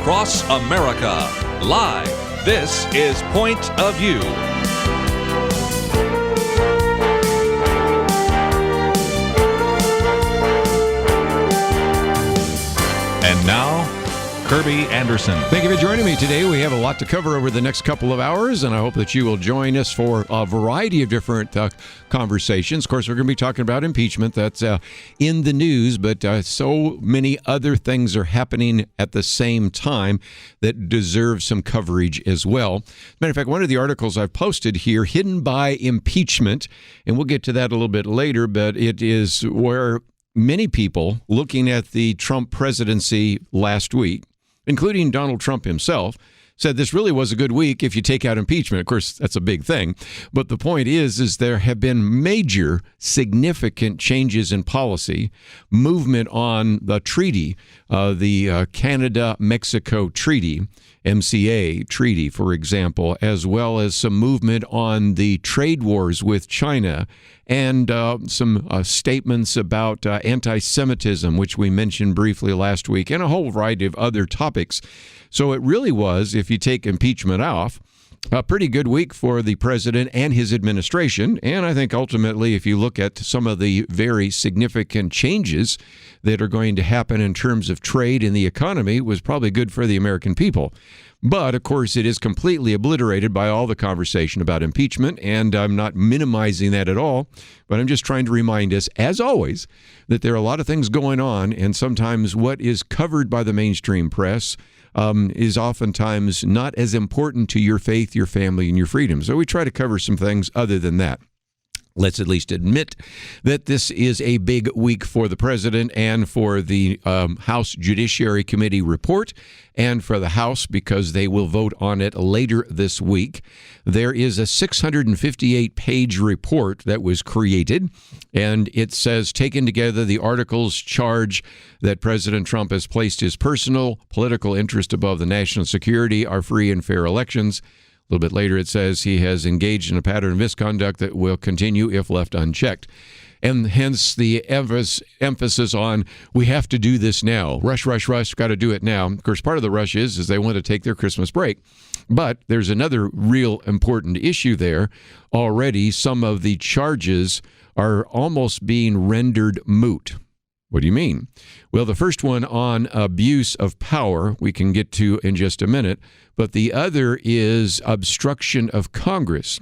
across America. Live, this is Point of View. And now, Kirby Anderson. Thank you for joining me today. We have a lot to cover over the next couple of hours, and I hope that you will join us for a variety of different conversations. Of course, we're going to be talking about impeachment. That's in the news, but so many other things are happening at the same time that deserve some coverage as well. As a matter of fact, one of the articles I've posted here, Hidden by Impeachment, and we'll get to that a little bit later, but it is where many people looking at the Trump presidency last week, including Donald Trump himself, said this really was a good week if you take out impeachment. Of course, that's a big thing. But the point is there have been major, significant changes in policy, movement on the treaty, the Canada-Mexico Treaty, MCA treaty, for example, as well as some movement on the trade wars with China and some statements about anti-Semitism, which we mentioned briefly last week, and a whole variety of other topics. So it really was, if you take impeachment off, a pretty good week for the president and his administration. And I think ultimately, if you look at some of the very significant changes that are going to happen in terms of trade and the economy, it was probably good for the American people. But, of course, it is completely obliterated by all the conversation about impeachment, and I'm not minimizing that at all, but I'm just trying to remind us, as always, that there are a lot of things going on, and sometimes what is covered by the mainstream press is oftentimes not as important to your faith, your family, and your freedom. So we try to cover some things other than that. Let's at least admit that this is a big week for the president and for the House Judiciary Committee report and for the House because they will vote on it later this week. There is a 658-page report that was created, and it says, taken together, the articles charge that President Trump has placed his personal political interest above the national security, our free and fair elections. A little bit later, it says he has engaged in a pattern of misconduct that will continue if left unchecked. And hence the emphasis on we have to do this now. Rush, rush, rush, got to do it now. Of course, part of the rush is they want to take their Christmas break. But there's another real important issue there. Already, some of the charges are almost being rendered moot. What do you mean? Well, the first one on abuse of power we can get to in just a minute, but the other is obstruction of Congress.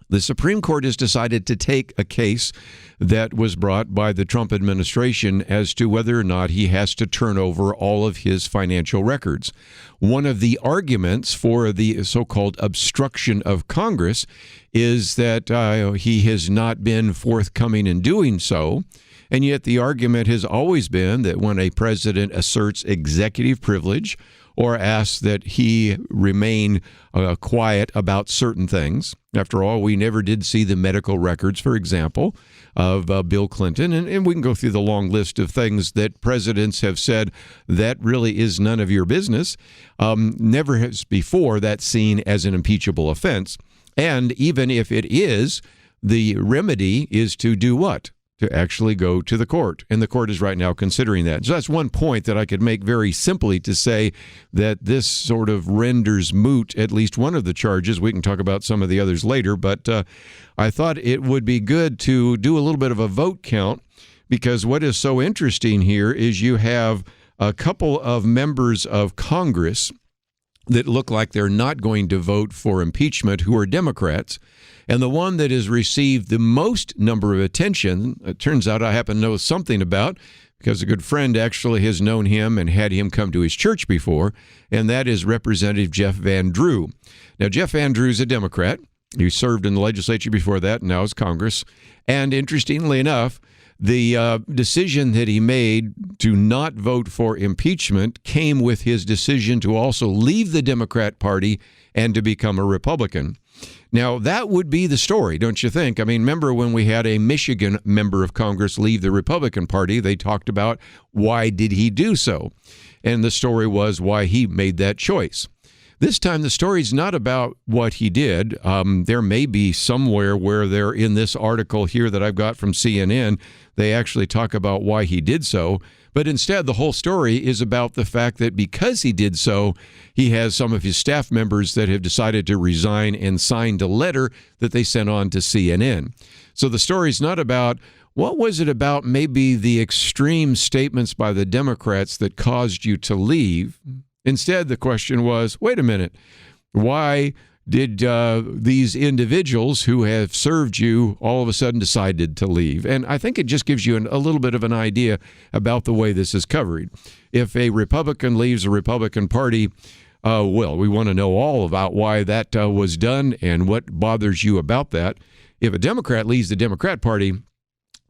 The Supreme Court has decided to take a case that was brought by the Trump administration as to whether or not he has to turn over all of his financial records. One of the arguments for the so-called obstruction of Congress is that he has not been forthcoming in doing so. And yet the argument has always been that when a president asserts executive privilege or asks that he remain quiet about certain things, after all, we never did see the medical records, for example, of Bill Clinton. And we can go through the long list of things that presidents have said that really is none of your business. Never has before that seen as an impeachable offense. And even if it is, the remedy is to do what? To actually go to the court. And the court is right now considering that. So that's one point that I could make very simply to say that this sort of renders moot at least one of the charges. We can talk about some of the others later, but I thought it would be good to do a little bit of a vote count because what is so interesting here is you have a couple of members of Congress that look like they're not going to vote for impeachment who are Democrats. And the one that has received the most number of attention, it turns out I happen to know something about because a good friend actually has known him and had him come to his church before, and that is Representative Jeff Van Drew. Now, Jeff Van Drew is a Democrat. He served in the legislature before that, and now is Congress. And interestingly enough, the decision that he made to not vote for impeachment came with his decision to also leave the Democrat Party and to become a Republican. Now, that would be the story, don't you think? I mean, remember when we had a Michigan member of Congress leave the Republican Party, they talked about why did he do so? And the story was why he made that choice. This time, the story's not about what he did. There may be somewhere where they're in this article here that I've got from CNN, they actually talk about why he did so. But instead, the whole story is about the fact that because he did so, he has some of his staff members that have decided to resign and signed a letter that they sent on to CNN. So the story is not about what was it about maybe the extreme statements by the Democrats that caused you to leave. Instead, the question was, wait a minute, why did these individuals who have served you all of a sudden decided to leave? And I think it just gives you a little bit of an idea about the way this is covered. If a Republican leaves a Republican Party, well, we want to know all about why that was done and what bothers you about that. If a Democrat leaves the Democrat Party,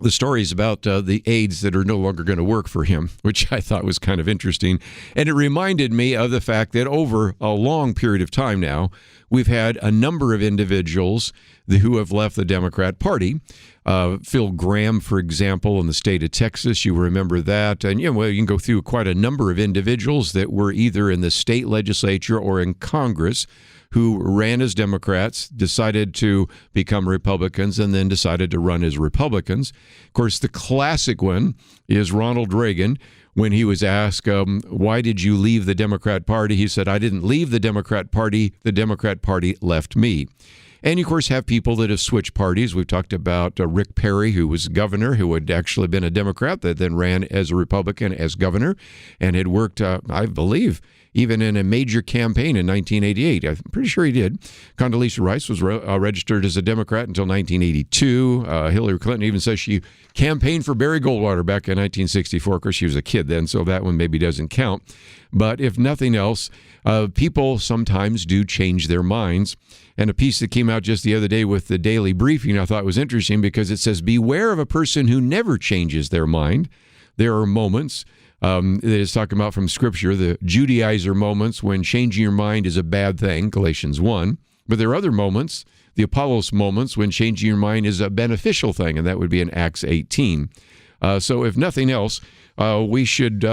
the stories about the aides that are no longer going to work for him, which I thought was kind of interesting. And it reminded me of the fact that over a long period of time now, we've had a number of individuals who have left the Democrat Party. Phil Gramm, for example, in the state of Texas, you remember that. And you can go through quite a number of individuals that were either in the state legislature or in Congress who ran as Democrats, decided to become Republicans, and then decided to run as Republicans. Of course, the classic one is Ronald Reagan. When he was asked, why did you leave the Democrat Party? He said, I didn't leave the Democrat Party left me. And you, of course, have people that have switched parties. We've talked about Rick Perry, who was governor, who had actually been a Democrat that then ran as a Republican as governor and had worked, I believe, even in a major campaign in 1988. I'm pretty sure he did. Condoleezza Rice was registered as a Democrat until 1982. Hillary Clinton even says she campaigned for Barry Goldwater back in 1964. Of course, she was a kid then, so that one maybe doesn't count. But if nothing else, people sometimes do change their minds. And a piece that came out just the other day with the Daily Briefing I thought was interesting because it says, beware of a person who never changes their mind. There are moments that is talking about from Scripture, the Judaizer moments when changing your mind is a bad thing, Galatians 1. But there are other moments, the Apollos moments, when changing your mind is a beneficial thing, and that would be in Acts 18. So if nothing else, we should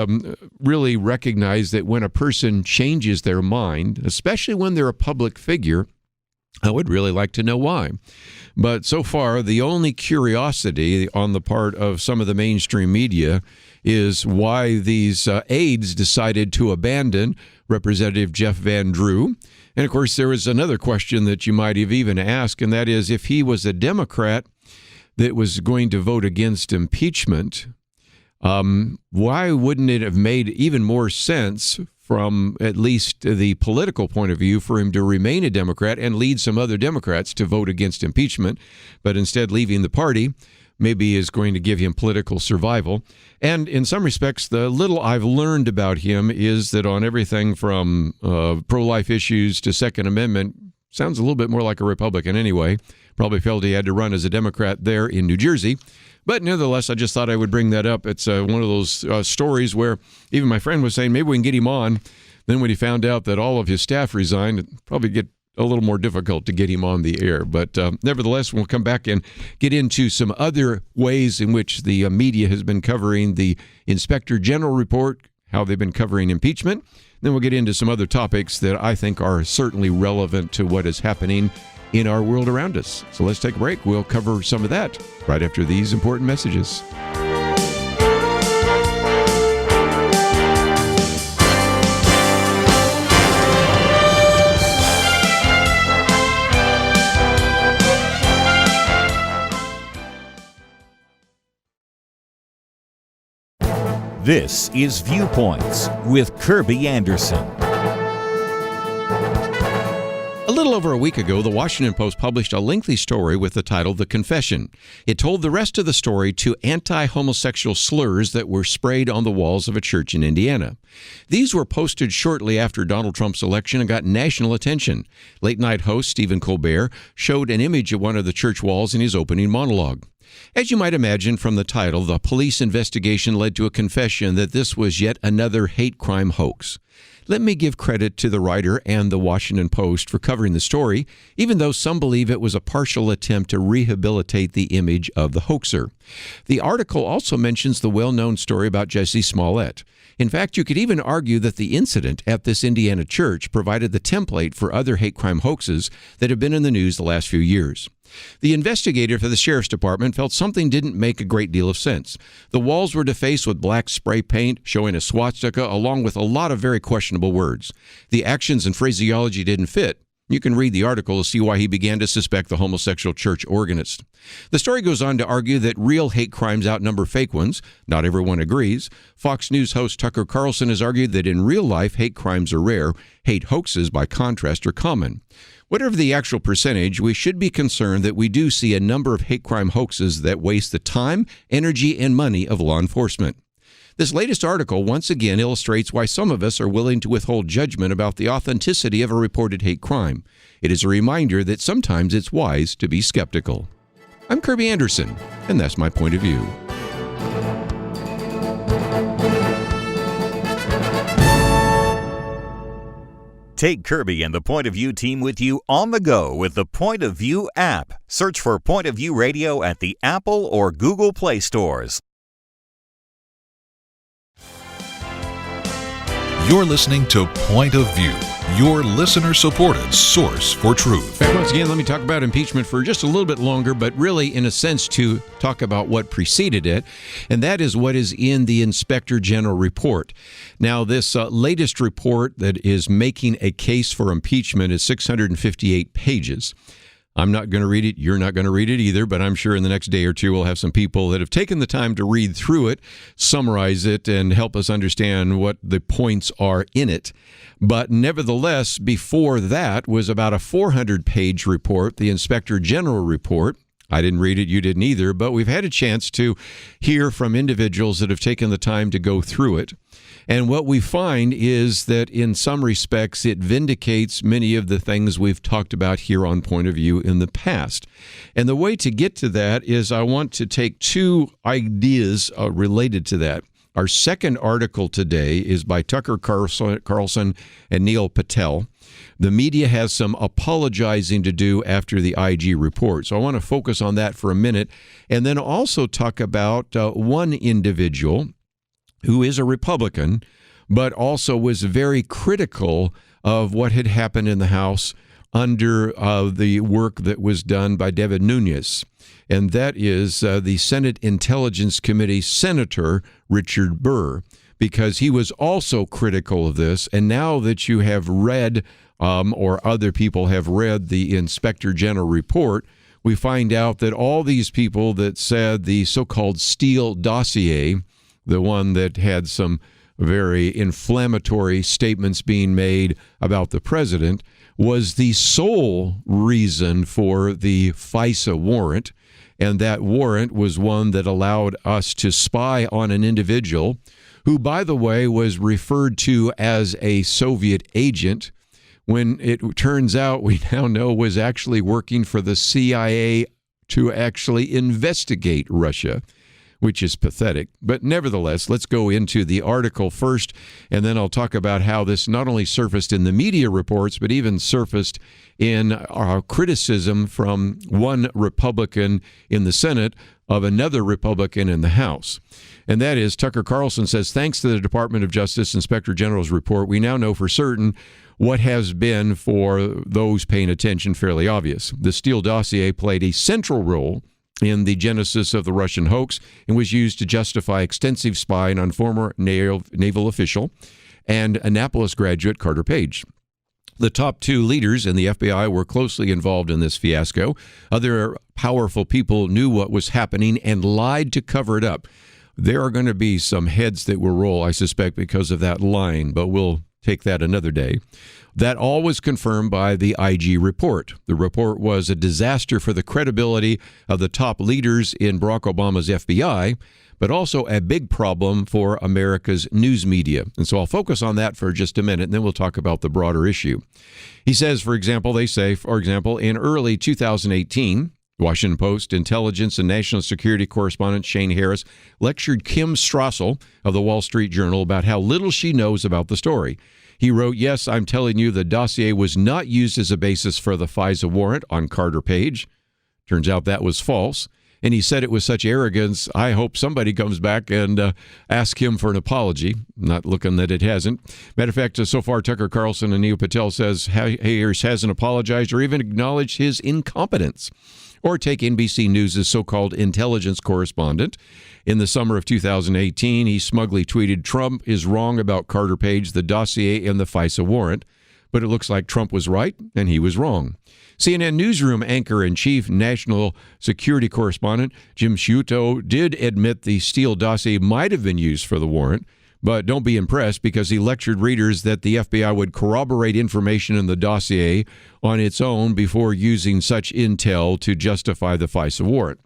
really recognize that when a person changes their mind, especially when they're a public figure, I would really like to know why. But so far, the only curiosity on the part of some of the mainstream media is why these aides decided to abandon Representative Jeff Van Drew. And, of course, there was another question that you might have even asked, and that is if he was a Democrat that was going to vote against impeachment, why wouldn't it have made even more sense from at least the political point of view for him to remain a Democrat and lead some other Democrats to vote against impeachment, but instead leaving the party maybe is going to give him political survival. And in some respects, the little I've learned about him is that on everything from pro-life issues to Second Amendment, sounds a little bit more like a Republican anyway. Probably felt he had to run as a Democrat there in New Jersey. But nevertheless, I just thought I would bring that up. It's one of those stories where even my friend was saying maybe we can get him on. Then when he found out that all of his staff resigned, it'd probably get a little more difficult to get him on the air. But nevertheless, we'll come back and get into some other ways in which the media has been covering the Inspector General report, how they've been covering impeachment. Then we'll get into some other topics that I think are certainly relevant to what is happening in our world around us. So let's take a break. We'll cover some of that right after these important messages. This is Viewpoints with Kirby Anderson. A little over a week ago, the Washington Post published a lengthy story with the title The Confession. It told the rest of the story to anti-homosexual slurs that were sprayed on the walls of a church in Indiana. These were posted shortly after Donald Trump's election and got national attention. Late-night host Stephen Colbert showed an image of one of the church walls in his opening monologue. As you might imagine from the title, the police investigation led to a confession that this was yet another hate crime hoax. Let me give credit to the writer and the Washington Post for covering the story, even though some believe it was a partial attempt to rehabilitate the image of the hoaxer. The article also mentions the well-known story about Jussie Smollett. In fact, you could even argue that the incident at this Indiana church provided the template for other hate crime hoaxes that have been in the news the last few years. The investigator for the sheriff's department felt something didn't make a great deal of sense. The walls were defaced with black spray paint, showing a swastika, along with a lot of very questionable words. The actions and phraseology didn't fit. You can read the article to see why he began to suspect the homosexual church organist. The story goes on to argue that real hate crimes outnumber fake ones. Not everyone agrees. Fox News host Tucker Carlson has argued that in real life, hate crimes are rare. Hate hoaxes, by contrast, are common. Whatever the actual percentage, we should be concerned that we do see a number of hate crime hoaxes that waste the time, energy, and money of law enforcement. This latest article once again illustrates why some of us are willing to withhold judgment about the authenticity of a reported hate crime. It is a reminder that sometimes it's wise to be skeptical. I'm Kirby Anderson, and that's my point of view. Take Kirby and the Point of View team with you on the go with the Point of View app. Search for Point of View Radio at the Apple or Google Play stores. You're listening to Point of View, your listener-supported source for truth. Back once again, let me talk about impeachment for just a little bit longer, but really, in a sense, to talk about what preceded it, and that is what is in the Inspector General report. Now, this latest report that is making a case for impeachment is 658 pages. I'm not going to read it. You're not going to read it either, but I'm sure in the next day or two we'll have some people that have taken the time to read through it, summarize it, and help us understand what the points are in it. But nevertheless, before that was about a 400-page report, the Inspector General report. I didn't read it, you didn't either, but we've had a chance to hear from individuals that have taken the time to go through it. And what we find is that in some respects, it vindicates many of the things we've talked about here on Point of View in the past. And the way to get to that is I want to take two ideas related to that. Our second article today is by Tucker Carlson and Neil Patel. The media has some apologizing to do after the IG report. So I want to focus on that for a minute and then also talk about one individual who is a Republican, but also was very critical of what had happened in the House under the work that was done by David Nunes. And that is the Senate Intelligence Committee Senator Richard Burr, because he was also critical of this. And now that you have read, or other people have read, the Inspector General report, we find out that all these people that said the so-called Steele dossier, the one that had some very inflammatory statements being made about the president, was the sole reason for the FISA warrant. And that warrant was one that allowed us to spy on an individual who, by the way, was referred to as a Soviet agent, when it turns out we now know was actually working for the CIA to actually investigate Russia, which is pathetic. But nevertheless, let's go into the article first, and then I'll talk about how this not only surfaced in the media reports, but even surfaced in our criticism from one Republican in the Senate of another Republican in the House. And that is, Tucker Carlson says, thanks to the Department of Justice Inspector General's report, we now know for certain what has been, for those paying attention, fairly obvious. The Steele dossier played a central role in the genesis of the Russian hoax and was used to justify extensive spying on former naval official and Annapolis graduate Carter Page. The top two leaders in the FBI were closely involved in this fiasco. Other powerful people knew what was happening and lied to cover it up. There are going to be some heads that will roll, I suspect, because of that lying, but we'll take that another day. That all was confirmed by the IG report. The report was a disaster for the credibility of the top leaders in Barack Obama's FBI, but also a big problem for America's news media. And so I'll focus on that for just a minute, and then we'll talk about the broader issue. He says, they say, for example, in early 2018, Washington Post intelligence and national security correspondent Shane Harris lectured Kim Strassel of the Wall Street Journal about how little she knows about the story. He wrote, yes, I'm telling you the dossier was not used as a basis for the FISA warrant on Carter Page. Turns out that was false. And he said it with such arrogance, I hope somebody comes back and asks him for an apology. Not looking that it hasn't. Matter of fact, so far, Tucker Carlson and Neil Patel says Harris hasn't apologized or even acknowledged his incompetence. Or take NBC News' so-called intelligence correspondent. In the summer of 2018, he smugly tweeted, "Trump is wrong about Carter Page, the dossier, and the FISA warrant." But it looks like Trump was right and he was wrong. CNN newsroom anchor and chief national security correspondent Jim Sciutto did admit the Steele dossier might have been used for the warrant, but don't be impressed because he lectured readers that the FBI would corroborate information in the dossier on its own before using such intel to justify the FISA warrant.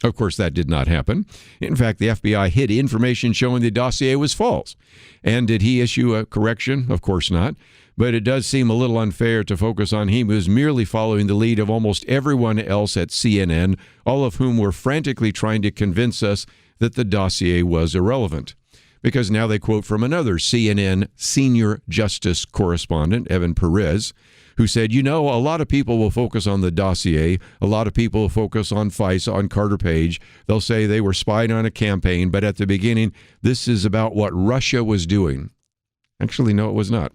Of course, that did not happen. In fact, the FBI hid information showing the dossier was false. And did he issue a correction? Of course not. But it does seem a little unfair to focus on him, who's merely following the lead of almost everyone else at CNN, all of whom were frantically trying to convince us that the dossier was irrelevant. Because now they quote from another CNN senior justice correspondent, Evan Perez, who said, "You know, a lot of people will focus on the dossier. A lot of people will focus on FISA, on Carter Page. They'll say they were spying on a campaign, but at the beginning, this is about what Russia was doing." Actually, no, it was not.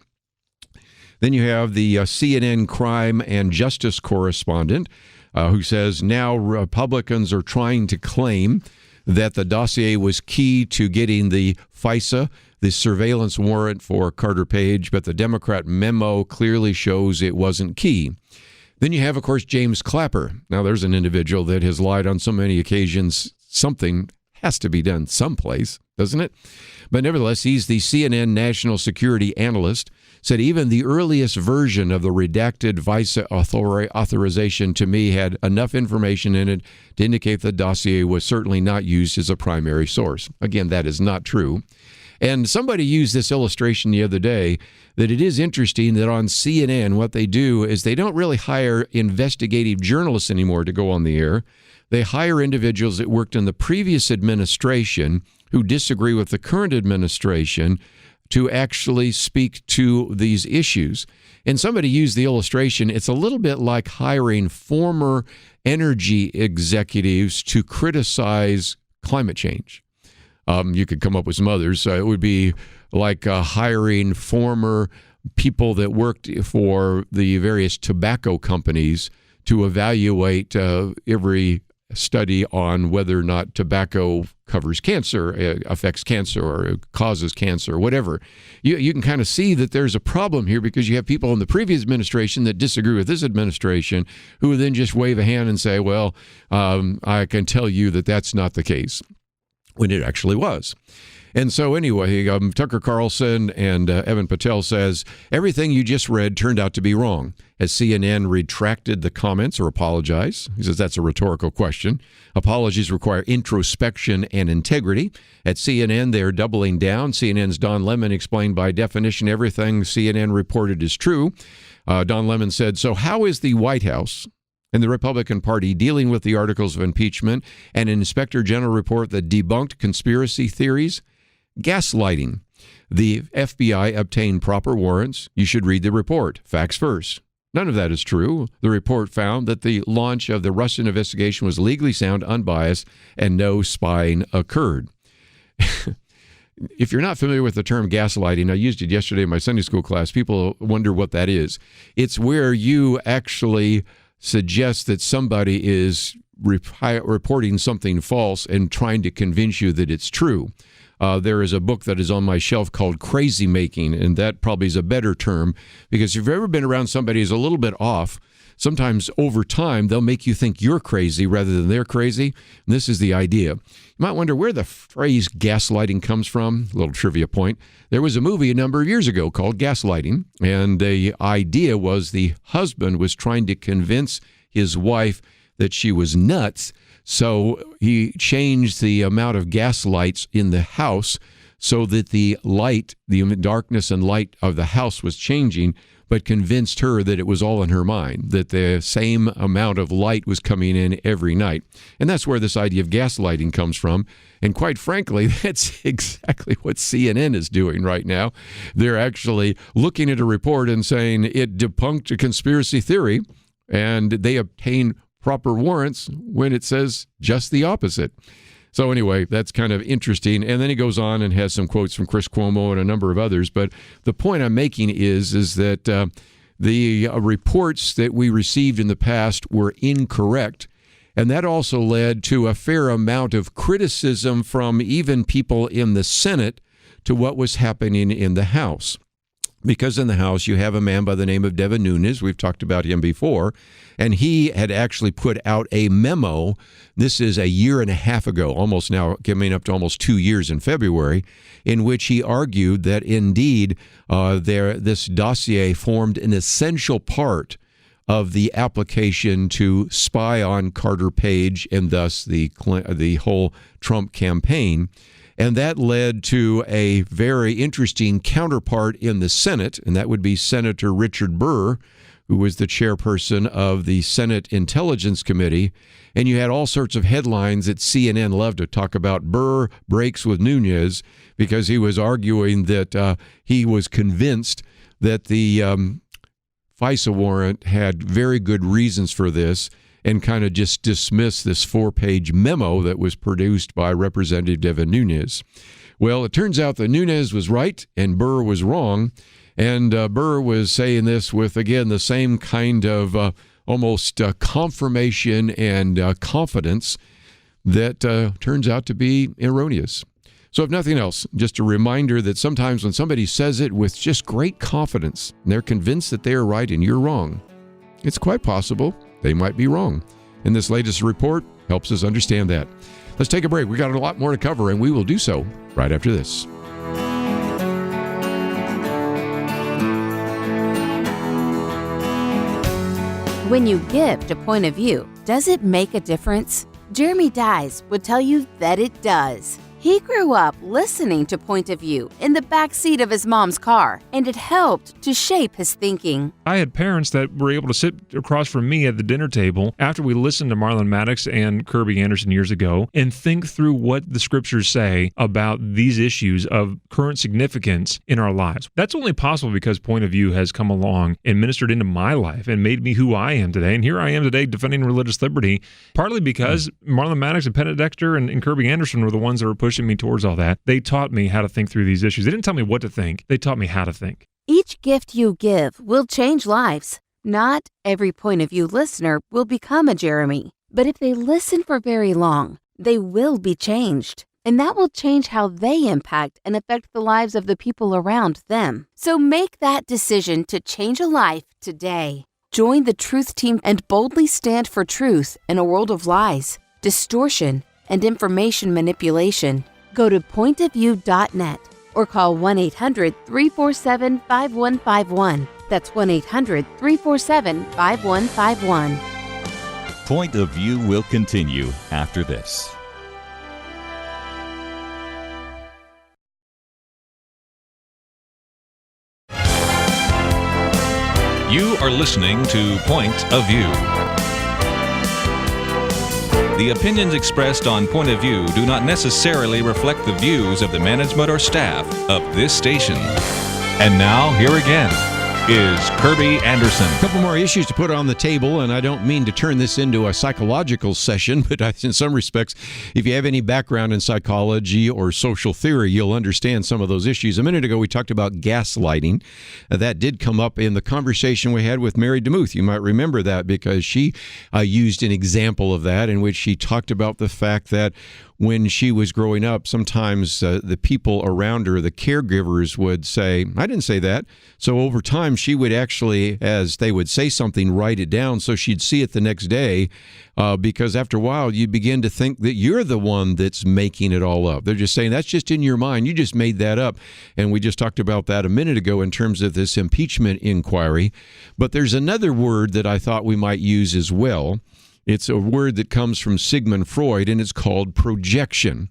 Then you have the CNN crime and justice correspondent who says now Republicans are trying to claim that the dossier was key to getting the FISA, the surveillance warrant for Carter Page, but the Democrat memo clearly shows it wasn't key. Then you have, of course, James Clapper. Now, there's an individual that has lied on so many occasions. Something has to be done someplace, doesn't it? But nevertheless, he's the CNN national security analyst, said even the earliest version of the redacted FISA authorization to me had enough information in it to indicate the dossier was certainly not used as a primary source. Again, that is not true. And somebody used this illustration the other day that it is interesting that on CNN, what they do is they don't really hire investigative journalists anymore to go on the air. They hire individuals that worked in the previous administration who disagree with the current administration to actually speak to these issues. And somebody used the illustration, it's a little bit like hiring former energy executives to criticize climate change. You could come up with some others. It would be like hiring former people that worked for the various tobacco companies to evaluate every study on whether or not tobacco covers cancer, affects cancer, or causes cancer, or whatever. You can kind of see that there's a problem here because you have people in the previous administration that disagree with this administration who then just wave a hand and say, well, I can tell you that that's not the case, when it actually was. And so anyway, Tucker Carlson and Evan Patel says, everything you just read turned out to be wrong. Has CNN retracted the comments or apologized? He says that's a rhetorical question. Apologies require introspection and integrity. At CNN, they're doubling down. CNN's Don Lemon explained by definition everything CNN reported is true. Don Lemon said, so how is the White House and the Republican Party dealing with the articles of impeachment and an Inspector General report that debunked conspiracy theories? Gaslighting. The FBI obtained proper warrants. You should read the report. Facts first. None of that is true. The report found that the launch of the Russia investigation was legally sound, unbiased, and no spying occurred. If you're not familiar with the term gaslighting, I used it yesterday in my Sunday school class. People wonder what that is. It's where you actually suggest that somebody is reporting something false and trying to convince you that it's true. There is a book that is on my shelf called Crazy Making, and that probably is a better term because if you've ever been around somebody who's a little bit off, sometimes over time they'll make you think you're crazy rather than they're crazy. And this is the idea. You might wonder where the phrase gaslighting comes from. A little trivia point. There was a movie a number of years ago called Gaslighting, and the idea was the husband was trying to convince his wife that she was nuts. So he changed the amount of gas lights in the house so that the light, the darkness and light of the house was changing, but convinced her that it was all in her mind, that the same amount of light was coming in every night. And that's where this idea of gaslighting comes from. And quite frankly, that's exactly what CNN is doing right now. They're actually looking at a report and saying it debunked a conspiracy theory, and they obtained proper warrants when it says just the opposite. So anyway, that's kind of interesting. And then he goes on and has some quotes from Chris Cuomo and a number of others. But the point I'm making is that the reports that we received in the past were incorrect. And that also led to a fair amount of criticism from even people in the Senate to what was happening in the House. Because in the House, you have a man by the name of Devin Nunes. We've talked about him before. And he had actually put out a memo. This is a year and a half ago, almost now coming up to almost 2 years in February, in which he argued that indeed this dossier formed an essential part of the application to spy on Carter Page and thus the whole Trump campaign. And that led to a very interesting counterpart in the Senate, and that would be Senator Richard Burr, who was the chairperson of the Senate Intelligence Committee. And you had all sorts of headlines that CNN loved to talk about. Burr breaks with Nunes, because he was arguing that he was convinced that the FISA warrant had very good reasons for this, and kind of just dismiss this 4-page memo that was produced by Representative Devin Nunes. Well, it turns out that Nunes was right and Burr was wrong, and Burr was saying this with, again, the same kind of almost confirmation and confidence that turns out to be erroneous. So if nothing else, just a reminder that sometimes when somebody says it with just great confidence, and they're convinced that they are right and you're wrong, it's quite possible they might be wrong. And this latest report helps us understand that. Let's take a break. We got a lot more to cover, and we will do so right after this. When you gift a point of view, does it make a difference? Jeremy Dies would tell you that it does. He grew up listening to Point of View in the back seat of his mom's car, and it helped to shape his thinking. I had parents that were able to sit across from me at the dinner table after we listened to Marlon Maddox and Kirby Anderson years ago and think through what the scriptures say about these issues of current significance in our lives. That's only possible because Point of View has come along and ministered into my life and made me who I am today. And here I am today defending religious liberty, partly because Marlon Maddox and Penn Dexter and Kirby Anderson were the ones that were pushing me towards all that. They taught me how to think through these issues. They didn't tell me what to think. They taught me how to think. Each gift you give will change lives. Not every Point of View listener will become a Jeremy, but if they listen for very long, they will be changed. And that will change how they impact and affect the lives of the people around them. So make that decision to change a life today. Join the Truth Team and boldly stand for truth in a world of lies, distortion, and information manipulation. Go to pointofview.net or call 1-800-347-5151. That's 1-800-347-5151. Point of View will continue after this. You are listening to Point of View. The opinions expressed on Point of View do not necessarily reflect the views of the management or staff of this station. And now, here again is Kirby Anderson. A couple more issues to put on the table, and I don't mean to turn this into a psychological session, but in some respects, if you have any background in psychology or social theory, you'll understand some of those issues. A minute ago, we talked about gaslighting. That did come up in the conversation we had with Mary DeMuth. You might remember that because she used an example of that in which she talked about the fact that when she was growing up, sometimes the people around her, the caregivers, would say, I didn't say that. So over time, she would actually, as they would say something, write it down so she'd see it the next day, because after a while, you begin to think that you're the one that's making it all up. They're just saying, that's just in your mind. You just made that up. And we just talked about that a minute ago in terms of this impeachment inquiry. But there's another word that I thought we might use as well. It's a word that comes from Sigmund Freud, and it's called projection.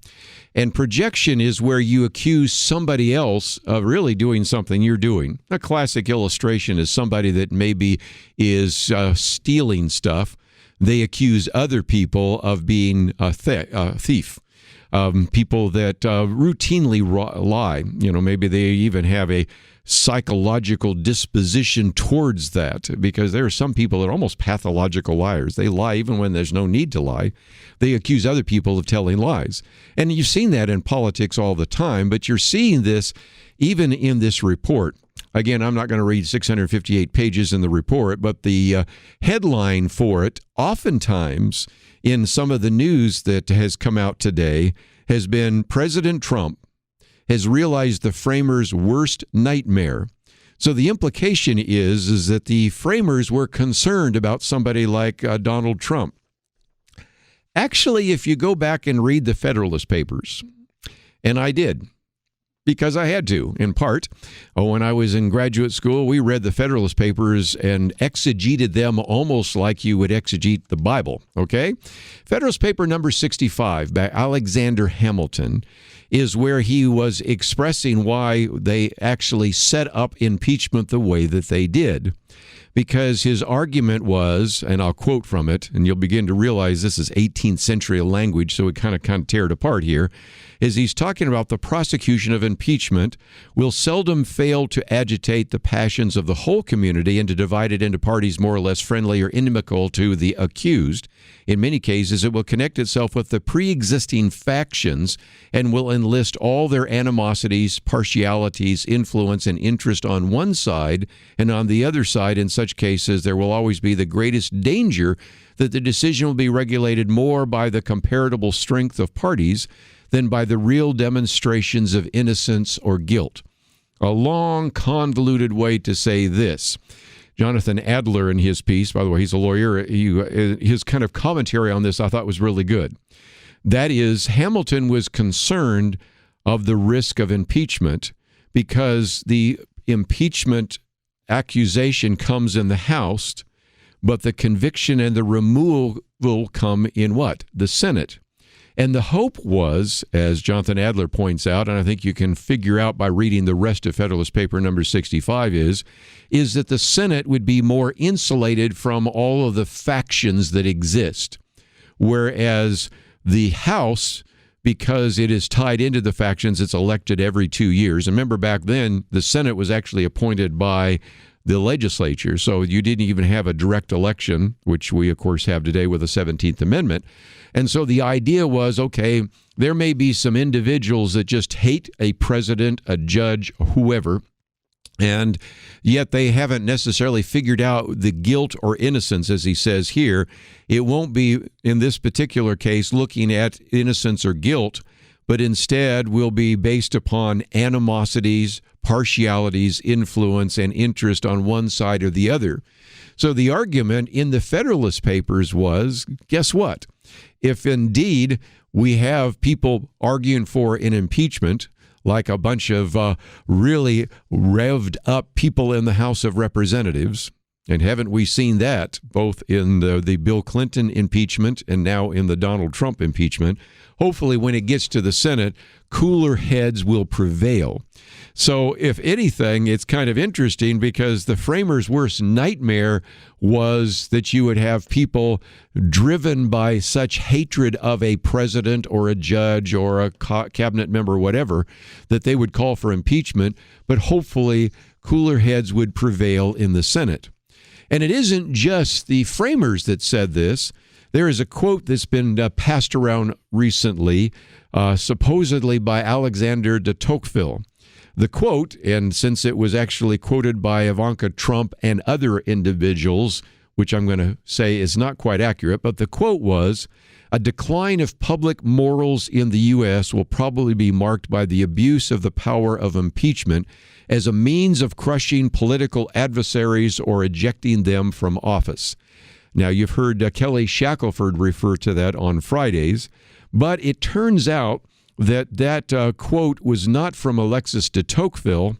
And projection is where you accuse somebody else of really doing something you're doing. A classic illustration is somebody that maybe is stealing stuff. They accuse other people of being a thief. People that routinely lie. You know, maybe they even have a psychological disposition towards that, because there are some people that are almost pathological liars. They lie even when there's no need to lie. They accuse other people of telling lies. And you've seen that in politics all the time, but you're seeing this even in this report. Again, I'm not going to read 658 pages in the report, but the headline for it oftentimes in some of the news that has come out today has been President Trump has realized the framers' worst nightmare. So the implication is that the framers were concerned about somebody like Donald Trump. Actually, if you go back and read the Federalist Papers, and I did, because I had to, in part. When I was in graduate school, we read the Federalist Papers and exegeted them almost like you would exegete the Bible, okay? Federalist Paper number 65 by Alexander Hamilton is where he was expressing why they actually set up impeachment the way that they did. Because his argument was, and I'll quote from it, and you'll begin to realize this is 18th century language, so we kind of tear it apart here, is he's talking about the prosecution of impeachment will seldom fail to agitate the passions of the whole community and to divide it into parties more or less friendly or inimical to the accused. In many cases, it will connect itself with the pre-existing factions and will enlist all their animosities, partialities, influence, and interest on one side, and on the other side, in such cases, there will always be the greatest danger that the decision will be regulated more by the comparable strength of parties than by the real demonstrations of innocence or guilt. A long, convoluted way to say this. Jonathan Adler, in his piece, by the way, he's a lawyer, his kind of commentary on this I thought was really good. That is, Hamilton was concerned of the risk of impeachment because the impeachment accusation comes in the House, but the conviction and the removal will come in what? The Senate. And the hope was, as Jonathan Adler points out, and I think you can figure out by reading the rest of Federalist Paper number 65 is that the Senate would be more insulated from all of the factions that exist. Whereas the House, because it is tied into the factions, it's elected every 2 years. And remember back then, the Senate was actually appointed by the legislature. So you didn't even have a direct election, which we, of course, have today with the 17th Amendment. And so the idea was, okay, there may be some individuals that just hate a president, a judge, whoever, and yet they haven't necessarily figured out the guilt or innocence, as he says here. It won't be, in this particular case, looking at innocence or guilt, but instead will be based upon animosities, partialities, influence, and interest on one side or the other. So the argument in the Federalist Papers was, guess what? If indeed we have people arguing for an impeachment, like a bunch of really revved up people in the House of Representatives, and haven't we seen that both in the Bill Clinton impeachment and now in the Donald Trump impeachment? Hopefully when it gets to the Senate, cooler heads will prevail. So if anything, it's kind of interesting because the framers' worst nightmare was that you would have people driven by such hatred of a president or a judge or a cabinet member or whatever that they would call for impeachment, but hopefully cooler heads would prevail in the Senate. And it isn't just the framers that said this. There is a quote that's been passed around recently, supposedly by Alexander de Tocqueville. The quote, and since it was actually quoted by Ivanka Trump and other individuals, which I'm going to say is not quite accurate, but the quote was, "A decline of public morals in the U.S. will probably be marked by the abuse of the power of impeachment as a means of crushing political adversaries or ejecting them from office." Now, you've heard Kelly Shackelford refer to that on Fridays, but it turns out that quote was not from Alexis de Tocqueville.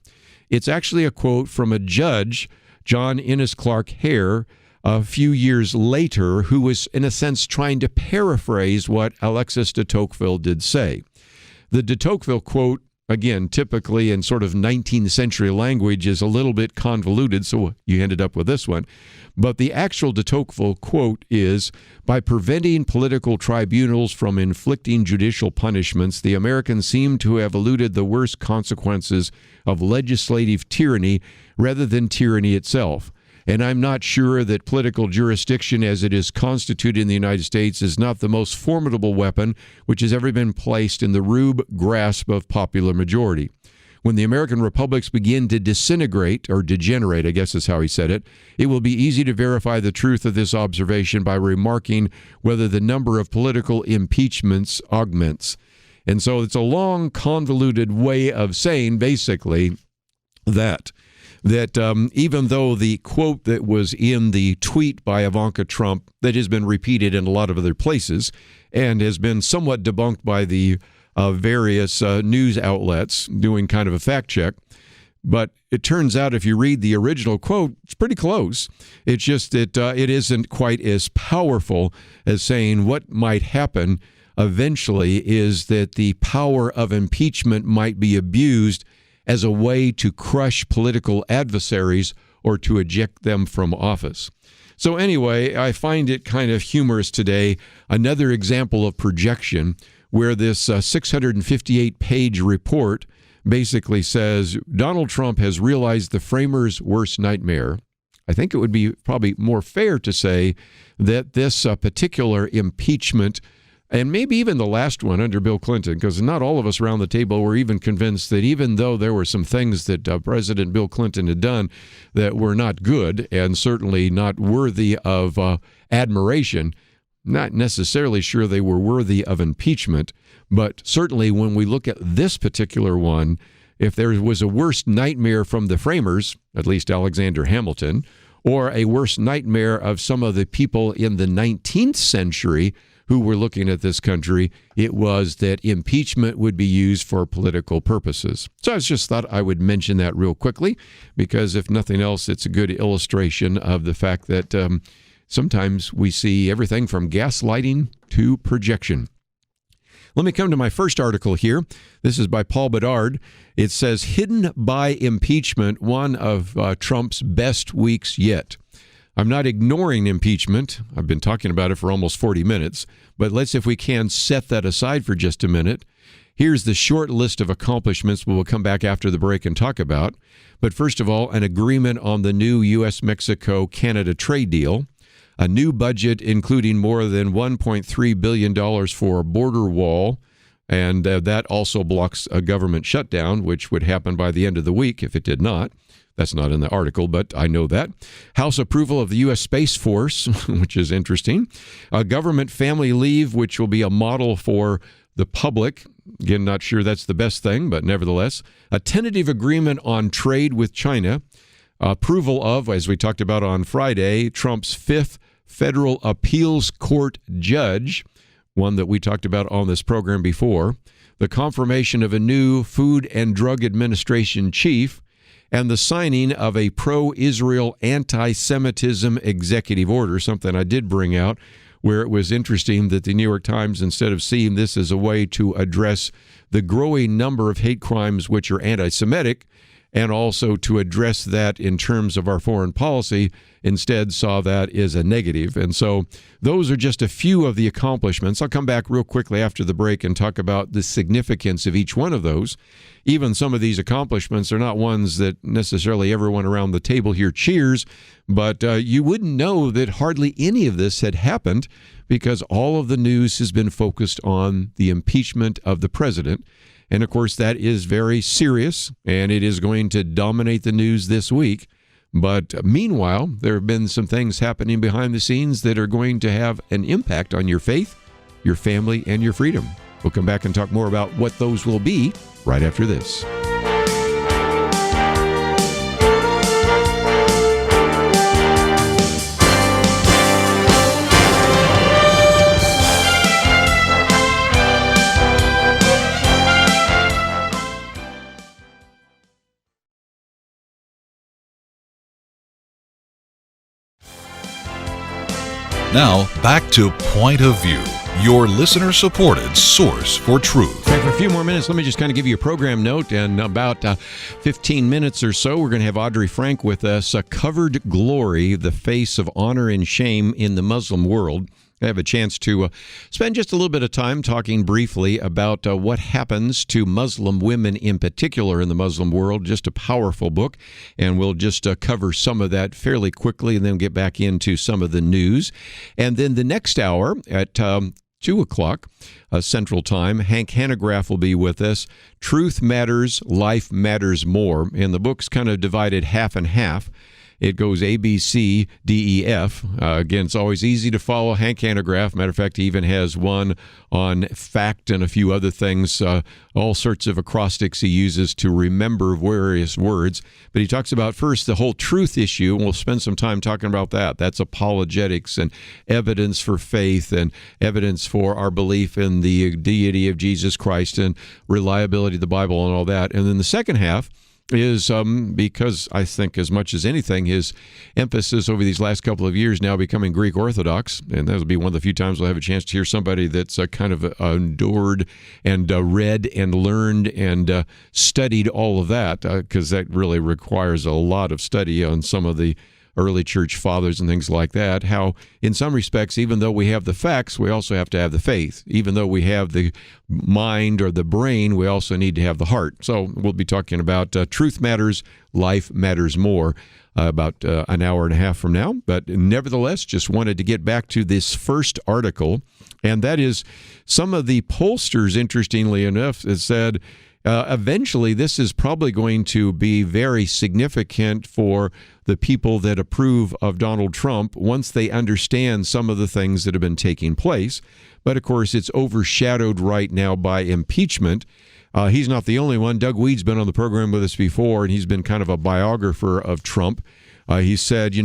It's actually a quote from a judge, John Innes Clark Hare, a few years later, who was, in a sense, trying to paraphrase what Alexis de Tocqueville did say. The de Tocqueville quote, again, typically in sort of 19th century language, is a little bit convoluted, so you ended up with this one. But the actual de Tocqueville quote is, "By preventing political tribunals from inflicting judicial punishments, the Americans seem to have eluded the worst consequences of legislative tyranny rather than tyranny itself. And I'm not sure that political jurisdiction as it is constituted in the United States is not the most formidable weapon which has ever been placed in the rube grasp of popular majority. When the American republics begin to disintegrate, or degenerate, I guess is how he said it, it will be easy to verify the truth of this observation by remarking whether the number of political impeachments augments. And so it's a long, convoluted way of saying, basically, that even though the quote that was in the tweet by Ivanka Trump that has been repeated in a lot of other places and has been somewhat debunked by the various news outlets doing kind of a fact check, but it turns out if you read the original quote, it's pretty close. It's just that it isn't quite as powerful as saying what might happen eventually is that the power of impeachment might be abused as a way to crush political adversaries or to eject them from office. So anyway, I find it kind of humorous today, another example of projection where this 658-page report basically says Donald Trump has realized the framers' worst nightmare. I think it would be probably more fair to say that this particular impeachment, and maybe even the last one under Bill Clinton, because not all of us around the table were even convinced that even though there were some things that President Bill Clinton had done that were not good and certainly not worthy of admiration, not necessarily sure they were worthy of impeachment, but certainly when we look at this particular one, if there was a worst nightmare from the framers, at least Alexander Hamilton, or a worst nightmare of some of the people in the 19th century who were looking at this country, it was that impeachment would be used for political purposes. So I just thought I would mention that real quickly, because if nothing else, it's a good illustration of the fact that sometimes we see everything from gaslighting to projection. Let me come to my first article here. This is by Paul Bedard. It says, Hidden by Impeachment, one of Trump's best weeks yet. I'm not ignoring impeachment. I've been talking about it for almost 40 minutes, but let's, if we can, set that aside for just a minute. Here's the short list of accomplishments we'll come back after the break and talk about. But first of all, an agreement on the new U.S.-Mexico-Canada trade deal, a new budget including more than $1.3 billion for a border wall, and that also blocks a government shutdown, which would happen by the end of the week if it did not. That's not in the article, but I know that. House approval of the U.S. Space Force, which is interesting. Government family leave, which will be a model for the public. Again, not sure that's the best thing, but nevertheless. A tentative agreement on trade with China. Approval of, as we talked about on Friday, Trump's fifth federal appeals court judge, one that we talked about on this program before. The confirmation of a new Food and Drug Administration chief, and the signing of a pro-Israel anti-Semitism executive order, something I did bring out, where it was interesting that the New York Times, instead of seeing this as a way to address the growing number of hate crimes which are anti-Semitic, and also to address that in terms of our foreign policy, instead saw that as a negative. And so those are just a few of the accomplishments. I'll come back real quickly after the break and talk about the significance of each one of those. Even some of these accomplishments are not ones that necessarily everyone around the table here cheers, but you wouldn't know that hardly any of this had happened because all of the news has been focused on the impeachment of the president. And of course, that is very serious, and it is going to dominate the news this week. But meanwhile, there have been some things happening behind the scenes that are going to have an impact on your faith, your family, and your freedom. We'll come back and talk more about what those will be right after this. Now, back to Point of View, your listener-supported source for truth. Okay, for a few more minutes, let me just kind of give you a program note. In about 15 minutes or so, we're going to have Audrey Frank with us, Covered Glory, the Face of Honor and Shame in the Muslim World. I have a chance to spend just a little bit of time talking briefly about what happens to Muslim women in particular in the Muslim world. Just a powerful book, and we'll just cover some of that fairly quickly and then get back into some of the news. And then the next hour at 2 o'clock Central Time. Hank Hanegraaff will be with us. Truth Matters, Life Matters More. And the book's kind of divided half and half. It goes A, B, C, D, E, F. Again, it's always easy to follow Hank Hanegraaff. Matter of fact, he even has one on fact and a few other things, all sorts of acrostics he uses to remember various words. But he talks about first the whole truth issue, and we'll spend some time talking about that. That's apologetics and evidence for faith and evidence for our belief in the deity of Jesus Christ and reliability of the Bible and all that. And then the second half is because I think as much as anything, his emphasis over these last couple of years now becoming Greek Orthodox, and that'll be one of the few times we'll have a chance to hear somebody that's kind of endured and read and learned and studied all of that, because that really requires a lot of study on some of the early church fathers and things like that, how in some respects, even though we have the facts, we also have to have the faith. Even though we have the mind or the brain, we also need to have the heart. So we'll be talking about Truth Matters, Life Matters More about an hour and a half from now. But nevertheless, just wanted to get back to this first article, and that is some of the pollsters, interestingly enough, has said eventually this is probably going to be very significant for the people that approve of Donald Trump once they understand some of the things that have been taking place. But of course, it's overshadowed right now by impeachment. He's not the only one. Doug Weed's been on the program with us before, and he's been kind of a biographer of Trump. He said,